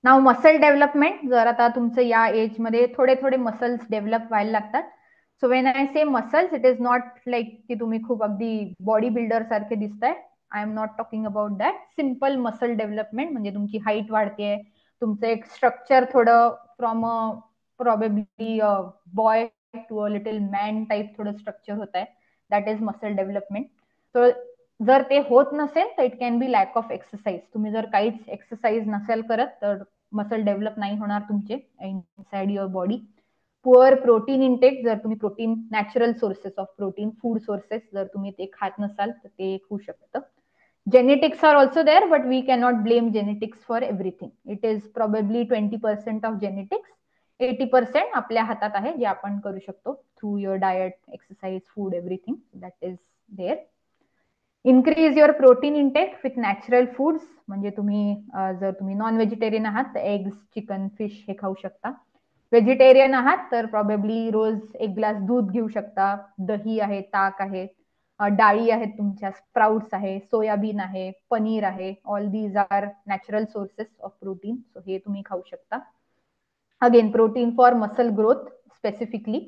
Now muscle development, जर आता तुमचं या age मध्ये थोडे थोडे मसल्स डेव्हलप व्हायला लागतात. So when I say muscles, it is not like की तुम्ही खूप अगदी बॉडी बिल्डर सारखे दिसताय, I am not talking about that. Simple muscle development म्हणजे तुमची हाईट वाढतेय, तुमचं एक स्ट्रक्चर थोडं from a probably boy to a little man type थोडं स्ट्रक्चर होत आहे, that is muscle development. So जर ते होत नसेल तर it can be lack of exercise. तुम्ही जर काहीच एक्सरसाइज नसेल करत तर मसल डेव्हलप नाही होणार तुमचे inside your body. Poor protein intake, जर तुम्ही protein, natural sources of protein, food sources जर तुम्ही ते खात नसाल तर ते एक होऊ शकतं. Genetics are also there, but we cannot blame genetics for everything. It is probably 20% of genetics, 80% आपल्या हातात आहे, जे आपण करू शकतो through your diet, exercise, food, everything, that is there. Increase your protein intake with natural foods, म्हणजे तुम्ही जर तुम्ही नॉन व्हेजिटेरियन आहात तर एग्स, चिकन, फिश हे खाऊ शकता. व्हेजिटेरियन आहात तर प्रॉबेबली रोज 1 ग्लास दूध घेऊ शकता, दही आहे, ताक आहे, डाळी आहेत तुमच्या, स्प्राउट्स आहे, सोयाबीन आहे, पनीर आहे, all these are natural sources of protein, so हे तुम्ही खाऊ शकता. Again protein for muscle growth specifically.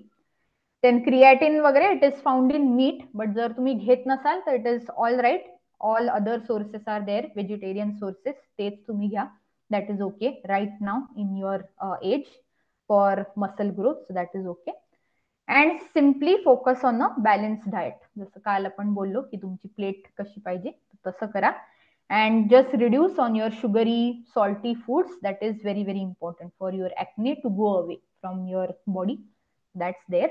Then creatine वगैरे it is found in meat, but जर तुम्ही घेत नसाल तर it is all right, all other sources are there, vegetarian sources, तेच तुम्ही घ्या, that is okay right now in your age for muscle growth, so that is okay. And simply focus on a balance diet, जसं काल आपण बोललो की तुमची plate कशी पाहिजे तसं करा. And just reduce on your sugary, salty foods. That is very, very important for your acne to go away from your body. That's there.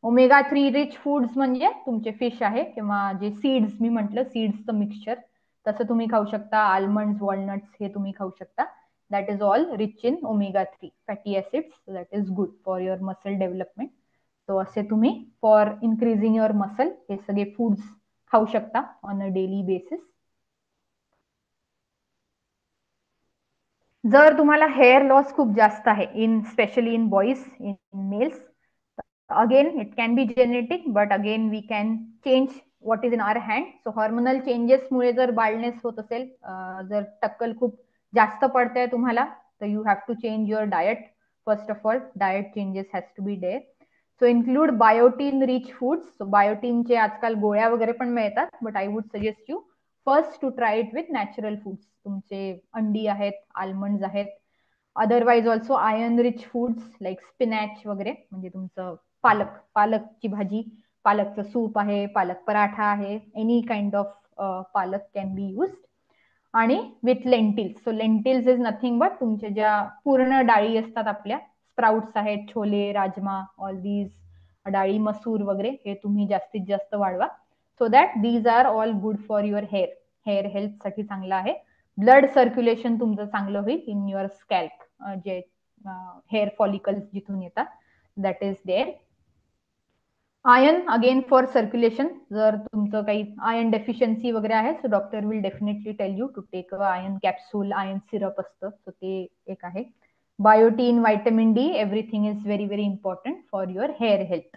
Omega 3 rich foods म्हणजे तुमचे फिश आहे किंवा जे सीड्स मी म्हटलं, सीड्सचं मिक्सचर, तसं तुम्ही खाऊ शकता. आल्मंड्स, वॉलनट्स हे तुम्ही खाऊ शकता. That is all rich in omega 3 fatty acids, that is good for your muscle development. So असे तुम्ही फॉर इन्क्रीजिंग युअर मसल हे सगळे फूड्स खाऊ शकता ऑन अ डेली बेसिस. जर तुम्हाला हेअर लॉस खूप जास्त आहे, in specially in boys, in males, again it can be genetic, but again we can change what is in our hand. So hormonal चेंजेसमुळे जर बाल्डनेस होत असेल, जर टक्कल खूप जास्त पडते तुम्हाला, तर you have to change your diet. First of all diet changes has to be there. So include biotin rich foods. So बायोटीनचे आजकाल गोळ्या वगैरे पण मिळतात, but I would suggest you first to try it with natural foods. तुमचे अंडी आहेत, almonds आहेत, otherwise also iron rich foods like spinach वगैरे, म्हणजे तुमचं पालकची भाजी, पालकचं सूप आहे, पालक पराठा आहे, एनी काइंड ऑफ पालक कॅन बी युज्ड. आणि with lentils. So lentils is nothing but तुमच्या ज्या पूर्ण डाळी असतात आपल्या, स्प्राउट्स आहेत, छोले, राजमा, ऑल दीज डाळी, मसूर वगैरे, हे तुम्ही जास्तीत जास्त वाढवा. So that these are all good for your hair health साठी चांगलं आहे. ब्लड सर्क्युलेशन तुमचं चांगलं होईल इन युअर स्कॅल्प, जे हेअर फॉलिकल्स जिथून येतात, that is there. Iron again for circulation. जर तुमचं काही आयर्न डेफिशियन्सी वगैरे आहे, so doctor will definitely tell you to take iron capsule, iron syrup असतं, सो ते एक आहे. Biotin, vitamin D, everything is very very important for your hair health.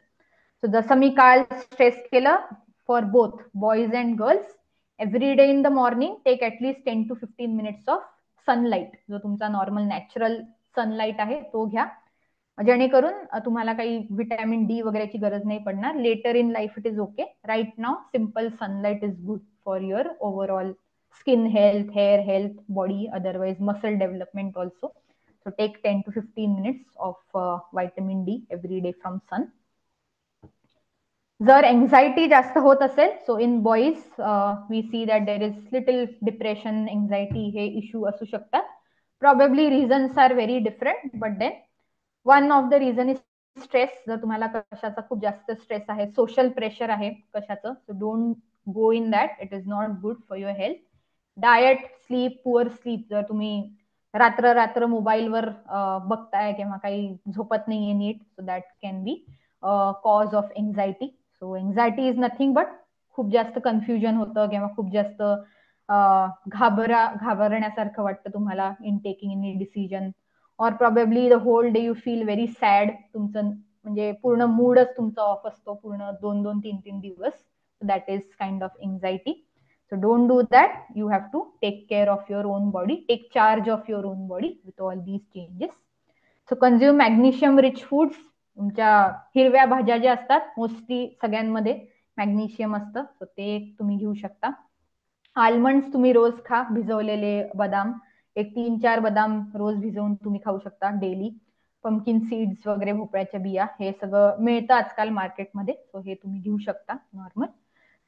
So जसं मी काल स्ट्रेस केलं, for both boys and girls, every day in the morning take at least 10 to 15 minutes of sunlight. जो तुमचा normal natural sunlight आहे तो घ्या, जेणेकरून तुम्हाला काही व्हिटॅमिन डी वगैरेची गरज नाही पडणार. Later in life it is okay. Right now simple sunlight is good for your overall skin health, hair health, body, otherwise muscle development also. So take 10 to 15 minutes of vitamin D every day from sun. जर anxiety जास्त होत असेल, so in boys we see that there is little depression, anxiety, हे issue असू शकतात. Probably reasons are very different, but then one of the reason is stress. जर तुम्हाला कशाचा खूप जास्त स्ट्रेस आहे, सोशल प्रेशर आहे कशाचं, so don't go in that. It is not good for your health. Diet, sleep, poor sleep. जर तुम्ही रात्र मोबाईलवर बघताय किंवा काही झोपत नाहीये नीट, so that can be cause of anxiety. So anxiety is nothing but खूप जास्त कन्फ्युजन होतं किंवा खूप जास्त घाबरण्यासारखं वाटतं तुम्हाला इन टेकिंग एनी डिसिजन, और probably the whole day you feel very sad. तुमचं म्हणजे पूर्ण मूडच तुमचा ऑफ असतो पूर्ण 2-3 दिवस. That is kind of anxiety. So don't do that. You have to take care of your own body, take charge of your own body with all these changes. So consume magnesium rich foods. तुमच्या हिरव्या भाज्या ज्या असतात, mostly सगळ्यांमध्ये magnesium असतं, so ते तुम्ही घेऊ शकता. आल्मंड्स तुम्ही रोज खा, भिजवलेले बदाम, एक 3-4 बदाम रोज भिजवून तुम्ही खाऊ शकता डेली. पंपकिन सीड्स वगैरे, भोपळ्याच्या बिया, हे सगळं मिळतं आजकाल मार्केटमध्ये, सो हे तुम्ही घेऊ शकता नॉर्मल.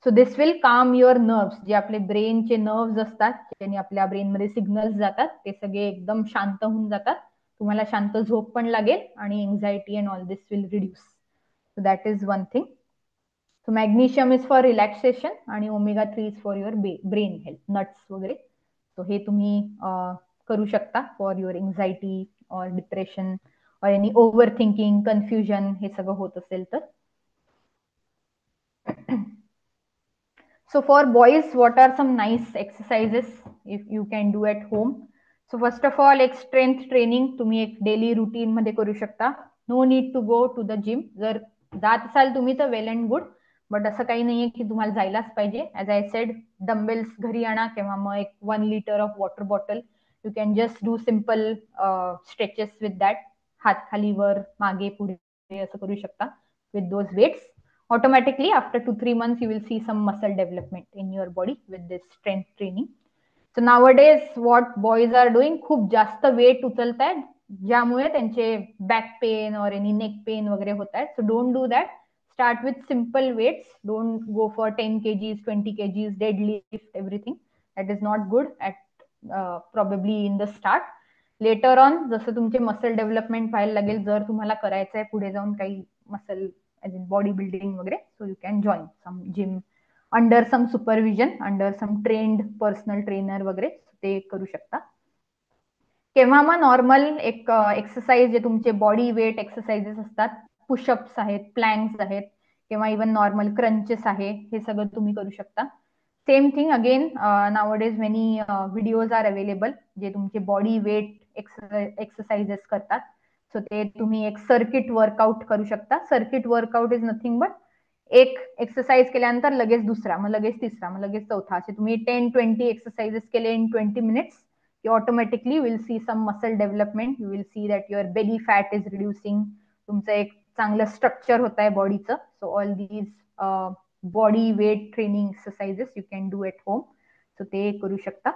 सो दिस विल काम युअर नर्व्स. जे आपले ब्रेनचे नर्व्स असतात, ज्यांनी आपल्या ब्रेनमध्ये सिग्नल्स जातात, ते सगळे एकदम शांत होऊन जातात. तुम्हाला शांत झोप पण लागेल आणि anxiety and all this will reduce. So that is one thing. So magnesium is for relaxation आणि omega 3 is for your brain health, nuts वगैरे. सो हे तुम्ही करू शकता फॉर युअर एन्झायटी और डिप्रेशन और एनी ओव्हर थिंकिंग, कन्फ्युजन, हे सगळं होत असेल तर. So for boys, what are some nice exercises if you can do at home? So first of all, एक strength training तुम्ही एक daily routine मध्ये करू शकता. No need to go to the gym. जर जात असाल तुम्ही तर वेल अँड गुड, बट असं काही नाहीये की तुम्हाला जायलाच पाहिजे. ऍज आय सेड, डम्बेल्स घरी आणा किंवा मग एक 1 liter of water bottle. You can just do simple stretches with that. हात खाली वर मागे पुढे असं करू शकता with those weights. Automatically after 2-3 months you will see some muscle development in your body with this strength training. So nowadays what boys are doing, खूप जास्त वेट उचलतायत, ज्यामुळे त्यांचे बॅक पेन और एनी नेक पेन वगैरे होत आहेत. So don't do that. Start with simple weights. Don't go for 10 kgs, 20 kgs, dead lift, everything. That is not good at probably in the start. Later on जसं तुमचे muscle development व्हायला लागेल, जर तुम्हाला करायचं आहे पुढे जाऊन काही मसल as in bodybuilding वगैरे, so you can join some gym under some supervision, under some trained personal trainer वगैरे, ते करू शकता. केव्हा मग नॉर्मल एक एक्सरसाइज जे तुमचे बॉडी वेट एक्सरसाइजेस असतात, पुशअप्स आहेत, प्लँक्स आहेत, किंवा इवन नॉर्मल क्रंचेस आहे, हे सगळं तुम्ही करू शकता. Same thing again, nowadays many videos are available जे तुमचे बॉडी वेट एक्सरसाइजेस करतात. सो ते तुम्ही एक सर्किट वर्कआउट करू शकता. Circuit workout is nothing but एक एक्सरसाइज केल्यानंतर लगेच दुसरा, मग लगेच तिसरा, मग लगेच चौथा, असे तुम्ही 10-20 एक्सरसाइजेस केले in 20 minutes, you automatically will see some muscle development. You will see that your belly fat is reducing. तुमचं एक चांगलं स्ट्रक्चर होत आहे बॉडीचं. So all these body weight training exercises you can do at home. So ते करू शकता.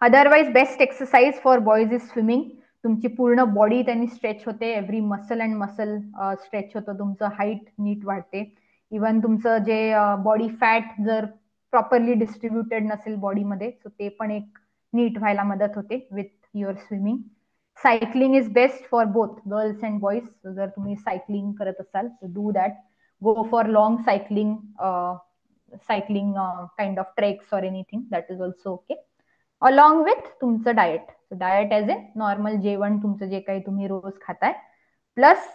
Otherwise best exercise for boys is swimming. तुमची पूर्ण बॉडी त्यांनी स्ट्रेच होते, every muscle and muscle stretch होतं, तुमचं हाईट नीट वाढते. इवन तुमचं जे बॉडी फॅट जर प्रॉपरली डिस्ट्रीब्युटेड नसेल बॉडीमध्ये, सो ते पण एक नीट व्हायला मदत होते with your swimming. Cycling is best for both girls and boys. जर तुम्ही सायकलिंग करत असाल तर do that. Go for long cycling kind of treks और anything, that is also okay. Along with तुमचं diet. Diet as a normal जेवण तुमचं जे काही तुम्ही रोज खाताय, plus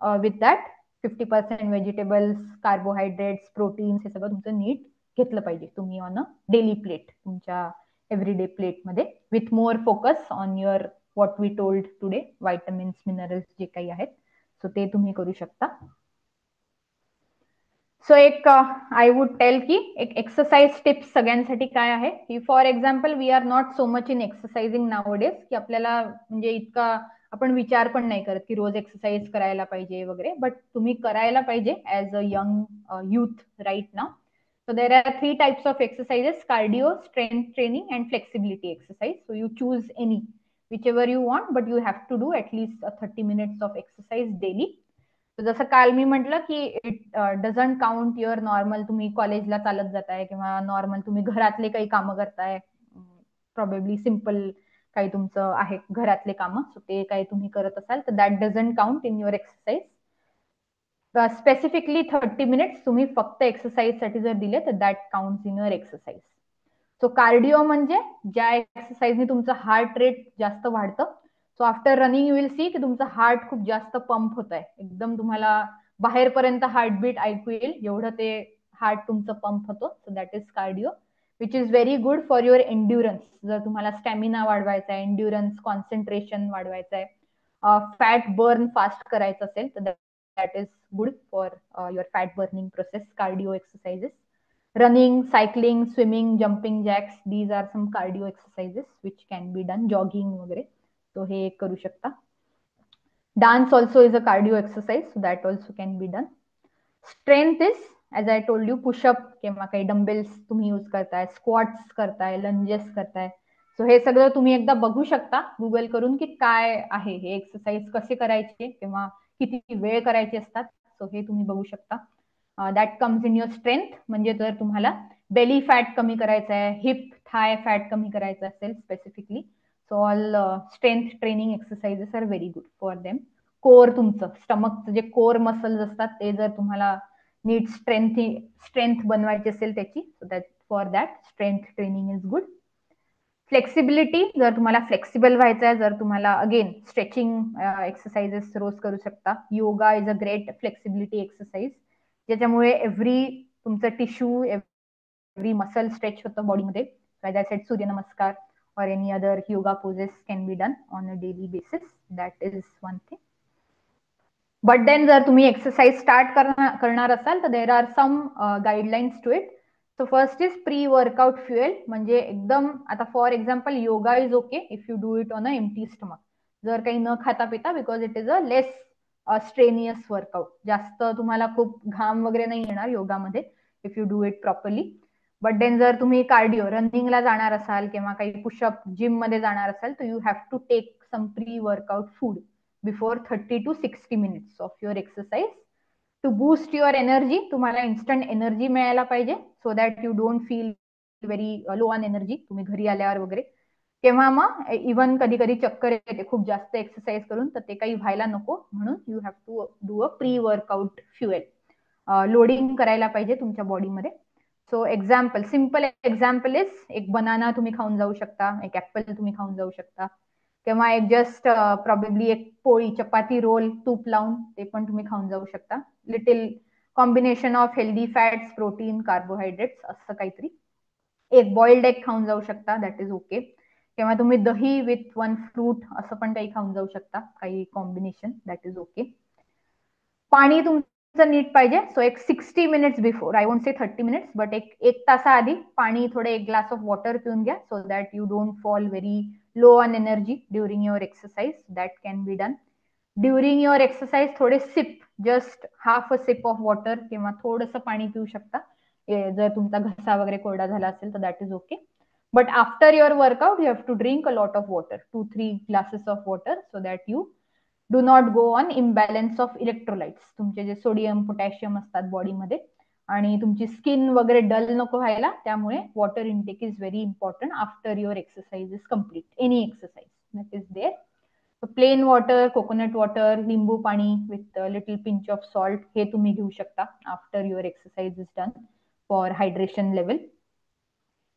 with that 50% vegetables, carbohydrates, proteins, हे सगळं तुमचं नीट घेतलं पाहिजे तुम्ही ऑन अ डेली प्लेट, तुमच्या एव्हरीडे प्लेटमध्ये, with more focus on your what we told today, vitamins, minerals जे काही आहेत, सो ते तुम्ही करू शकता. सो एक आय वुड टेल की एक एक्सरसाइज टिप्स सगळ्यांसाठी काय आहे की, for example we are not so much in exercising nowadays, की आपल्याला म्हणजे इतका आपण विचार पण नाही करत की रोज एक्सरसाइज करायला पाहिजे वगैरे, बट तुम्ही करायला पाहिजे as a young youth right now. So there are 3 types of exercises: cardio, strength training, and flexibility exercise. So you choose any, whichever you want, but you have to do at least 30 minutes of exercise daily. So जसं काल मी म्हटलं की it doesn't count your normal, तुम्ही कॉलेजला चालत जाताय किंवा normal तुम्ही घरातले काही कामं करताय, प्रॉबेबली सिम्पल काही तुमचं आहे घरातले कामं, सो ते काही तुम्ही करत असाल तर that doesn't count in your exercise. Specifically 30 minutes तुम्ही फक्त एक्सरसाइजसाठी जर दिले तर that counts in your exercise. So cardio म्हणजे ज्या एक्सरसाइजने तुमचं हार्ट रेट जास्त वाढतं. So after running you will C की तुमचं हार्ट खूप जास्त पंप होत आहे, एकदम तुम्हाला बाहेरपर्यंत हार्टबीट ऐकू येईल एवढं ते हार्ट तुमचं पंप होतं. So that is cardio, which is very good for your endurance. जर तुम्हाला स्टॅमिना वाढवायचा आहे, एन्ड्युरन्स, कॉन्सन्ट्रेशन वाढवायचं आहे, फॅट बर्न फास्ट करायचं असेल तर that is good for your fat burning process. Cardio exercises: running, cycling, swimming, jumping jacks, these are some cardio exercises which can be done. Jogging वगैरे, so हे करू शकता. Dance also is a cardio exercise, so that also can be done. Strength is, as I told you, push up किंवा काही dumbbells तुम्ही use करताय, squats करताय, lunges करताय. सो हे सगळं तुम्ही एकदा बघू शकता गुगल करून की काय आहे हे एक्सरसाइज, कसे करायचे किंवा किती वेळ करायचे असतात. सो हे तुम्ही बघू शकता. That comes in your strength. म्हणजे जर तुम्हाला बेली फॅट कमी करायचं आहे, हिप थाय फॅट कमी करायचं असेल specifically, so all strength training exercises are very good for them. Core, तुमचं स्टमकचं जे कोर मसल्स असतात ते जर तुम्हाला नीट स्ट्रेंथ बनवायची असेल त्याची, so that for that strength training is good. Flexibility, जर तुम्हाला फ्लेक्सिबल व्हायचं आहे, जर तुम्हाला अगेन स्ट्रेचिंग एक्सरसाइजेस रोज करू शकता. Yoga is a great flexibility exercise, ज्याच्यामुळे एव्हरी तुमचं टिश्यू, एव्हरी मसल स्ट्रेच होतं बॉडीमध्ये. As I said, surya namaskar or any other yoga poses can be done on a daily basis. That is one thing. But then जर तुम्ही exercise start करणार असाल तर there are some guidelines to it. So first is pre workout fuel. म्हणजे एकदम आता for example yoga is okay if you do it on a empty stomach, जर काही न खाता पिता, because it is a less strenuous workout. जास्त तुम्हाला खूप घाम वगैरे नाही येणार योगामध्ये if you do it properly. But then जर तुम्ही कार्डिओ, रनिंगला जाणार असाल किंवा काही पुशअप, जिम मध्ये जाणार असाल तर you have to take some pre workout food before 30 to 60 minutes of your exercise to boost your energy. तुम्हाला इन्स्टंट एनर्जी मिळायला पाहिजे, so that you don't feel very low on energy तुम्ही घरी आल्यावर वगैरे. तेव्हा मग इव्हन कधी कधी चक्कर येते खूप जास्त एक्सरसाइज करून, तर ते काही व्हायला नको म्हणून you have to do a pre workout fuel. Loading करायला पाहिजे तुमच्या बॉडीमध्ये. So example, simple example is एक बनाना तुम्ही खाऊन जाऊ शकता, एक ऍपल तुम्ही खाऊन जाऊ शकता, किंवा एक जस्ट प्रॉबेबली एक पोळी, चपाती, रोल तूप लावून ते पण तुम्ही खाऊन जाऊ शकता. Little combination of healthy fats, protein, carbohydrates असं काहीतरी. एक बॉइल्ड एग खाऊन जाऊ शकता, दॅट इज ओके. किंवा तुम्ही दही विथ 1 फ्रूट असं पण काही खाऊन जाऊ शकता, काही कॉम्बिनेशन, दॅट इज ओके. पाणी तुमचं नीट पाहिजे. सो एक 60 minutes before, I won't say 30 minutes, but एक तासाआधी पाणी थोडे, एक ग्लास ऑफ वॉटर पिऊन घ्या, so that you don't fall very low on energy during your exercise. That can be done. During your exercise थोडे sip, just half a sip of water किंवा थोडंसं पाणी पिऊ शकता जर तुमचा घसा वगैरे कोरडा झाला असेल तर that is okay. But after your workout, you have to drink a lot of water, 2-3 glasses of water, so that you do not go on imbalance of electrolytes. तुमचे जे सोडियम पोटॅशियम असतात बॉडीमध्ये, आणि तुमची स्किन वगैरे dull नको व्हायला, त्यामुळे water intake is very important after your exercise is complete, any exercise that is there. Plain water, coconut water, limbu pani with little pinch of salt, हे तुम्ही घेऊ शकता after your exercise is done for hydration level.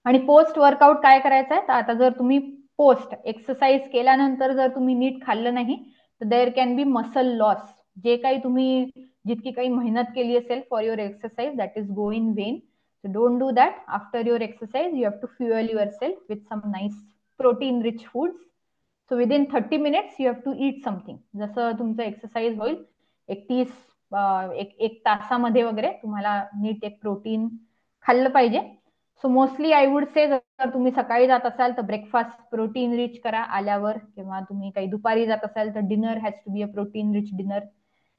आणि post workout काय करायचं आहे, तर आता जर तुम्ही पोस्ट एक्सरसाइज केल्यानंतर जर तुम्ही नीट खाल्लं नाही, तर there can be muscle loss. जे काही तुम्ही जितकी काही मेहनत केली असेल for your exercise, that is go in vain. So don't do that. After your exercise, you have to fuel yourself with some nice protein rich foods. So within 30 minutes, you have to eat something. जसं तुमचं exercise होईल, एक तासामध्ये वगैरे तुम्हाला नीट एक protein खाल्लं पाहिजे. So mostly I would say, जर तुम्ही सकाळी जात असाल तर ब्रेकफास्ट प्रोटीन रिच करा आल्यावर, किंवा तुम्ही काही दुपारी जात असाल तर dinner has to be a protein rich dinner,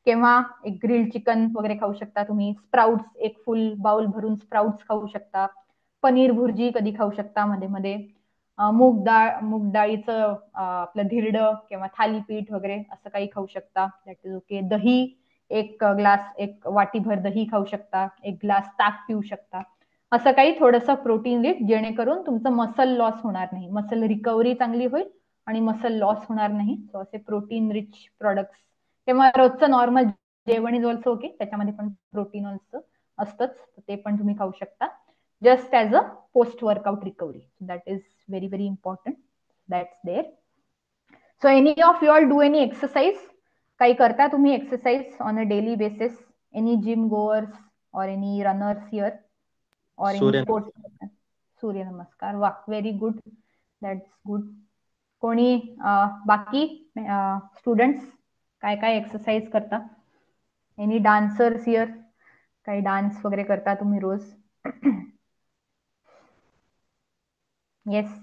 किंवा एक ग्रिल्ड चिकन वगैरे खाऊ शकता तुम्ही. स्प्राउट्स, एक फुल बाउल भरून स्प्राउट्स खाऊ शकता. पनीर भुर्जी कधी खाऊ शकता मध्ये मध्ये. मूग डाळीचं आपलं धिरडं किंवा थालीपीठ वगैरे असं काही खाऊ शकता, दॅट इज ओके. दही, एक ग्लास, एक वाटीभर दही खाऊ शकता. एक ग्लास ताक पिऊ शकता. असं काही थोडंसं प्रोटीन रिच, जेणेकरून तुमचं मसल लॉस होणार नाही, मसल रिकव्हरी चांगली होईल आणि मसल लॉस होणार नाही. सो असे प्रोटीन रिच प्रोडक्ट्स, किंवा रोजचं नॉर्मल जेवण इज ऑल्सो ओके, त्याच्यामध्ये पण प्रोटीन ऑल्सो असतंच, ते पण तुम्ही खाऊ शकता just as a post workout recovery. That is very very important. That's there. So any of you all do any exercise? काही करता तुम्ही exercise on a daily basis? Any gym goers और any runners here or any sports? सूर्य नमस्कार, वा, very good, that's good. कोणी बाकी students काय काय एक्सरसाइज करता? Any dancers here? काही डान्स वगैरे करता तुम्ही रोज? येस.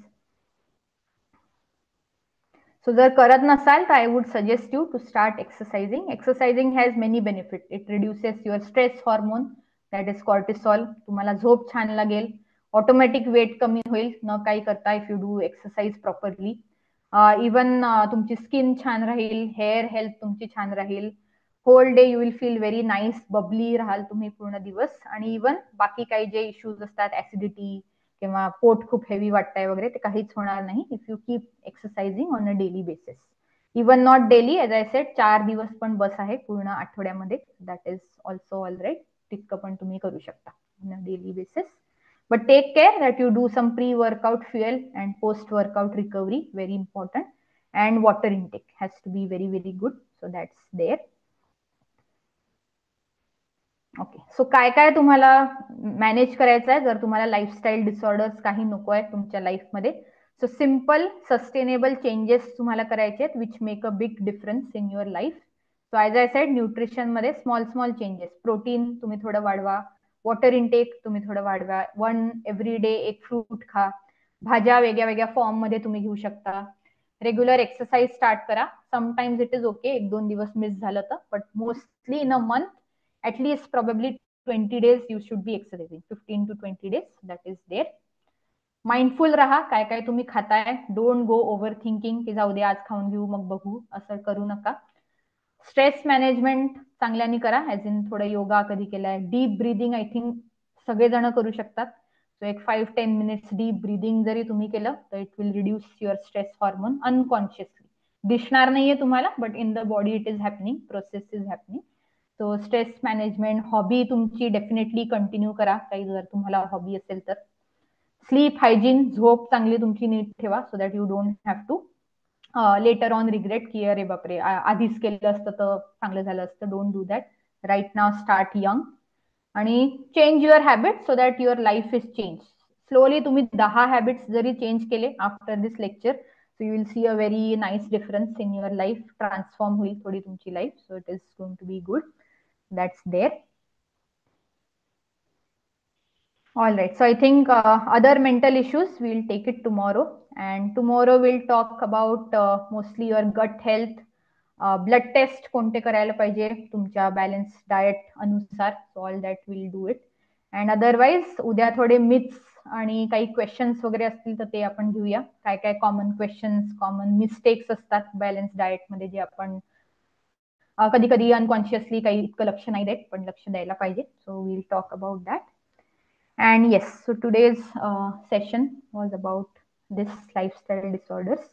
सो जर करत नसाल तर I would suggest you to start exercising. Exercising has many benefit. It reduces your stress hormone, that is cortisol. तुम्हाला झोप छान लागेल, ऑटोमॅटिक वेट कमी होईल न काही करता if you do exercise properly. Even तुमची स्किन छान राहील, हेअर हेल्थ तुमची छान राहील. Whole day you will feel very nice, bubbly राहाल तुम्ही पूर्ण दिवस. आणि इवन बाकी काही जे इश्यूज असतात, ऍसिडिटी किंवा पोट खूप हेवी वाटतंय वगैरे, ते काहीच होणार नाही if you keep exercising on a daily basis. Even not daily, as I said, 4 दिवस पण बस आहे पूर्ण आठवड्यामध्ये, that is also all right. तितकं पण तुम्ही करू शकता on a daily basis. But take care that you do some pre-workout fuel and post-workout recovery, very important. And water intake has to be very, very good. So that's there. Okay. So काय काय तुम्हाला manage करायचं आहे जर तुम्हाला lifestyle disorders काही नको आहे तुमच्या लाईफमध्ये? सो सिम्पल सस्टेनेबल चेंजेस तुम्हाला करायचे आहेत, which make a big difference in your life. So as I sed, nutrition मध्ये स्मॉल स्मॉल चेंजेस. प्रोटीन तुम्ही थोडं वाढवा, वॉटर इनटेक तुम्ही थोडं वाढवा, 1 एव्हरी डे एक फ्रूट खा, भाज्या वेगळ्या वेगळ्या फॉर्म मध्ये तुम्ही घेऊ शकता. रेग्युलर एक्सरसाइज स्टार्ट करा. समटाइम्स इट इज ओके 1-2 दिवस मिस झालं तर, but mostly in a month at least probably 20 days you should be exercising, 15 to 20 days, that is there. Mindful राहा, काय काय तुम्ही खाताय. डोंट गो ओव्हर थिंकिंग की जाऊ दे आज खाऊन घेऊ मग बघू, असं करू नका. स्ट्रेस मॅनेजमेंट चांगल्याने करा, ऍज इन थोडं योगा कधी केलाय. डीप ब्रीदिंग आय थिंक सगळेजण करू शकतात. सो एक 5-10 मिनिट्स डीप ब्रीदिंग जरी तुम्ही केलं तर it will reduce your stress hormone unconsciously. दिसणार नाहीये तुम्हाला, but in the body it is happening, process is happening. So stress management. Hobby तुमची डेफिनेटली कंटिन्यू करा, काही जर तुम्हाला हॉबी असेल तर. स्लीप हायजीन, झोप चांगली तुमची नीट ठेवा, so that you don't have to later on regret की अरे बापरे आधीच केलं असतं तर चांगलं झालं असतं. Don't do that. Right now start young. आणि change your habit so that your life is change. Slowly तुम्ही 10 हॅबिट्स जरी चेंज केले after this lecture, so you will see a very nice difference in your life. Transform होईल थोडी तुमची life, so it is going to be good. That's there. All right. So I think other mental issues we'll take it tomorrow, and tomorrow we'll talk about mostly your gut health. Blood test कोणते करायला पाहिजे तुमच्या balance diet अनुसार. So all that will do it. And otherwise उद्या थोडे myths आणि काही questions वगैरे असतील तर ते आपण घेऊया. काय काय कॉमन क्वेश्चन्स, कॉमन मिस्टेक्स असतात बॅलन्स डाएटमध्ये जे आपण कधी कधी अनकॉन्शियसली काही इतकं लक्ष नाही देत, पण लक्ष द्यायला पाहिजे. So we'll talk about that. And yes, so today's session was about this lifestyle disorders.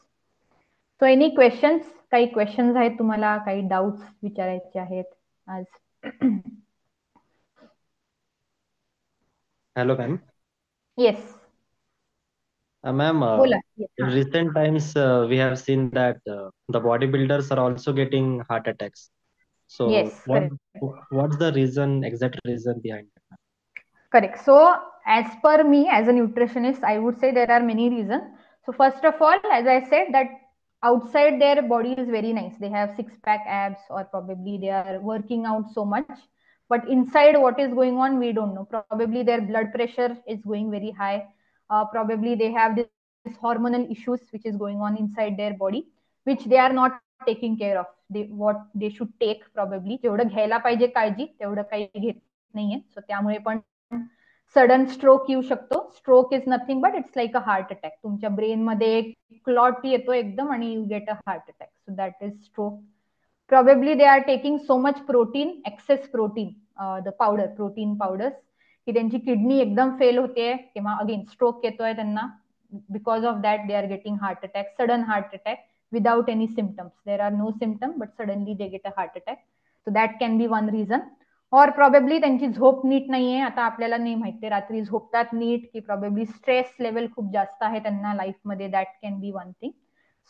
So any questions, काही क्वेश्चन्स आहेत तुम्हाला, काही डाऊट्स विचारायचे आहेत आज? Hello, ma'am. येस, Ma'am, बोला. in recent times, we have seen that the bodybuilders are also getting heart attacks. So, Yes, correct. what's the reason, exact reason behind it? Correct. So, as per me, as a nutritionist, I would say there are many reasons. So, first of all, as I said, that outside their body is very nice. They have six-pack abs, or probably they are working out so much. But inside, what is going on, we don't know. Probably their blood pressure is going very high. Probably they have this hormonal issues which is going on inside their body, which they are not taking care of. What they should take, probably जेवढं घ्यायला पाहिजे काळजी तेवढं काही घेत नाहीये. So त्यामुळे पण सडन स्ट्रोक येऊ शकतो. Stroke is nothing but it's like a heart attack. तुमच्या ब्रेन मध्ये एक क्लॉट येतो एकदम आणि you get a heart attack. So that is stroke. Probably they are taking so much protein, excess protein, the powder, protein powders, की त्यांची kidney एकदम fail होते किंवा अगेन स्ट्रोक येतोय त्यांना. Because of that they are getting heart attack, sudden heart attack without any symptoms. There are no symptom but suddenly they get a heart attack. So that can be one reason. और probably त्यांची झोप नीट नाहीये. आता आपल्याला नाही माहिती रात्री झोपतात नीट की प्रॉबेबली स्ट्रेस लेवल खूप जास्त आहे त्यांना लाईफमध्ये. That can be one thing.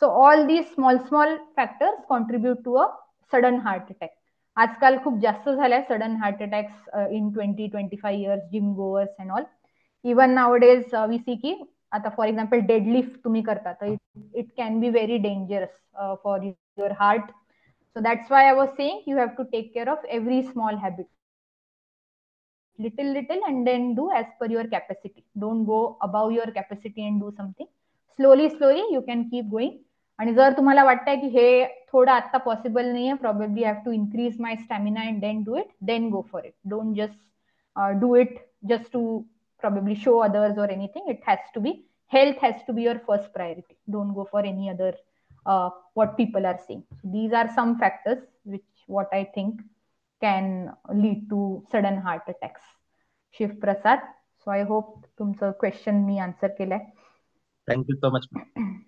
So all these small factors contribute to a sudden heart attack. आजकाल खूप जास्त झालाय sudden heart attacks in 20-25 years, gym goers and all. Even nowadays we see की आता फॉर एक्झाम्पल डेडलिफ्ट तुम्ही करता तर it can be very dangerous for your heart. So that's why I was saying you have to take care of every small habit. Little and then do as per your capacity. Don't go above your capacity and do something. Slowly you can keep going. आणि जर तुम्हाला वाटतंय की हे थोडं आता possible नाहीये, probably I have to increase my stamina and then do it, then go for it. Don't just do it just to probably show others or anything. It has to be, health has to be your first priority. Don't go for any other what people are saying. So these are some factors which what I think can lead to sudden heart attacks. Shiv Prasad. So I hope तुमचं question मी answer केलंय. Thank you so much, ma'am.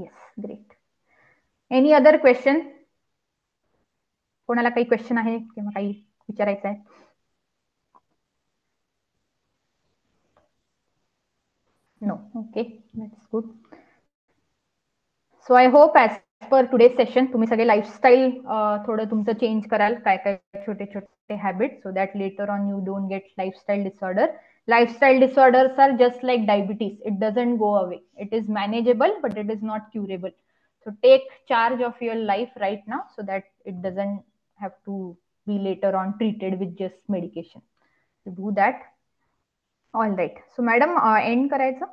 Yes, great. Any other question? कोणाला काही question आहे किंवा काही विचारायचं आहे? No. Okay, that's good. So I hope as per today's session तुम्ही सगळे लाईफस्टाईल थोडं तुमचं चेंज कराल, काय काय छोटे छोटे habit, so that later on you don't get lifestyle disorder. Lifestyle disorders are just like diabetes. It doesn't go away. It is manageable, but it is not curable. So take charge of your life right now so that it doesn't have to be later on treated with just medication. So do that. All right. So madam, end करायचं.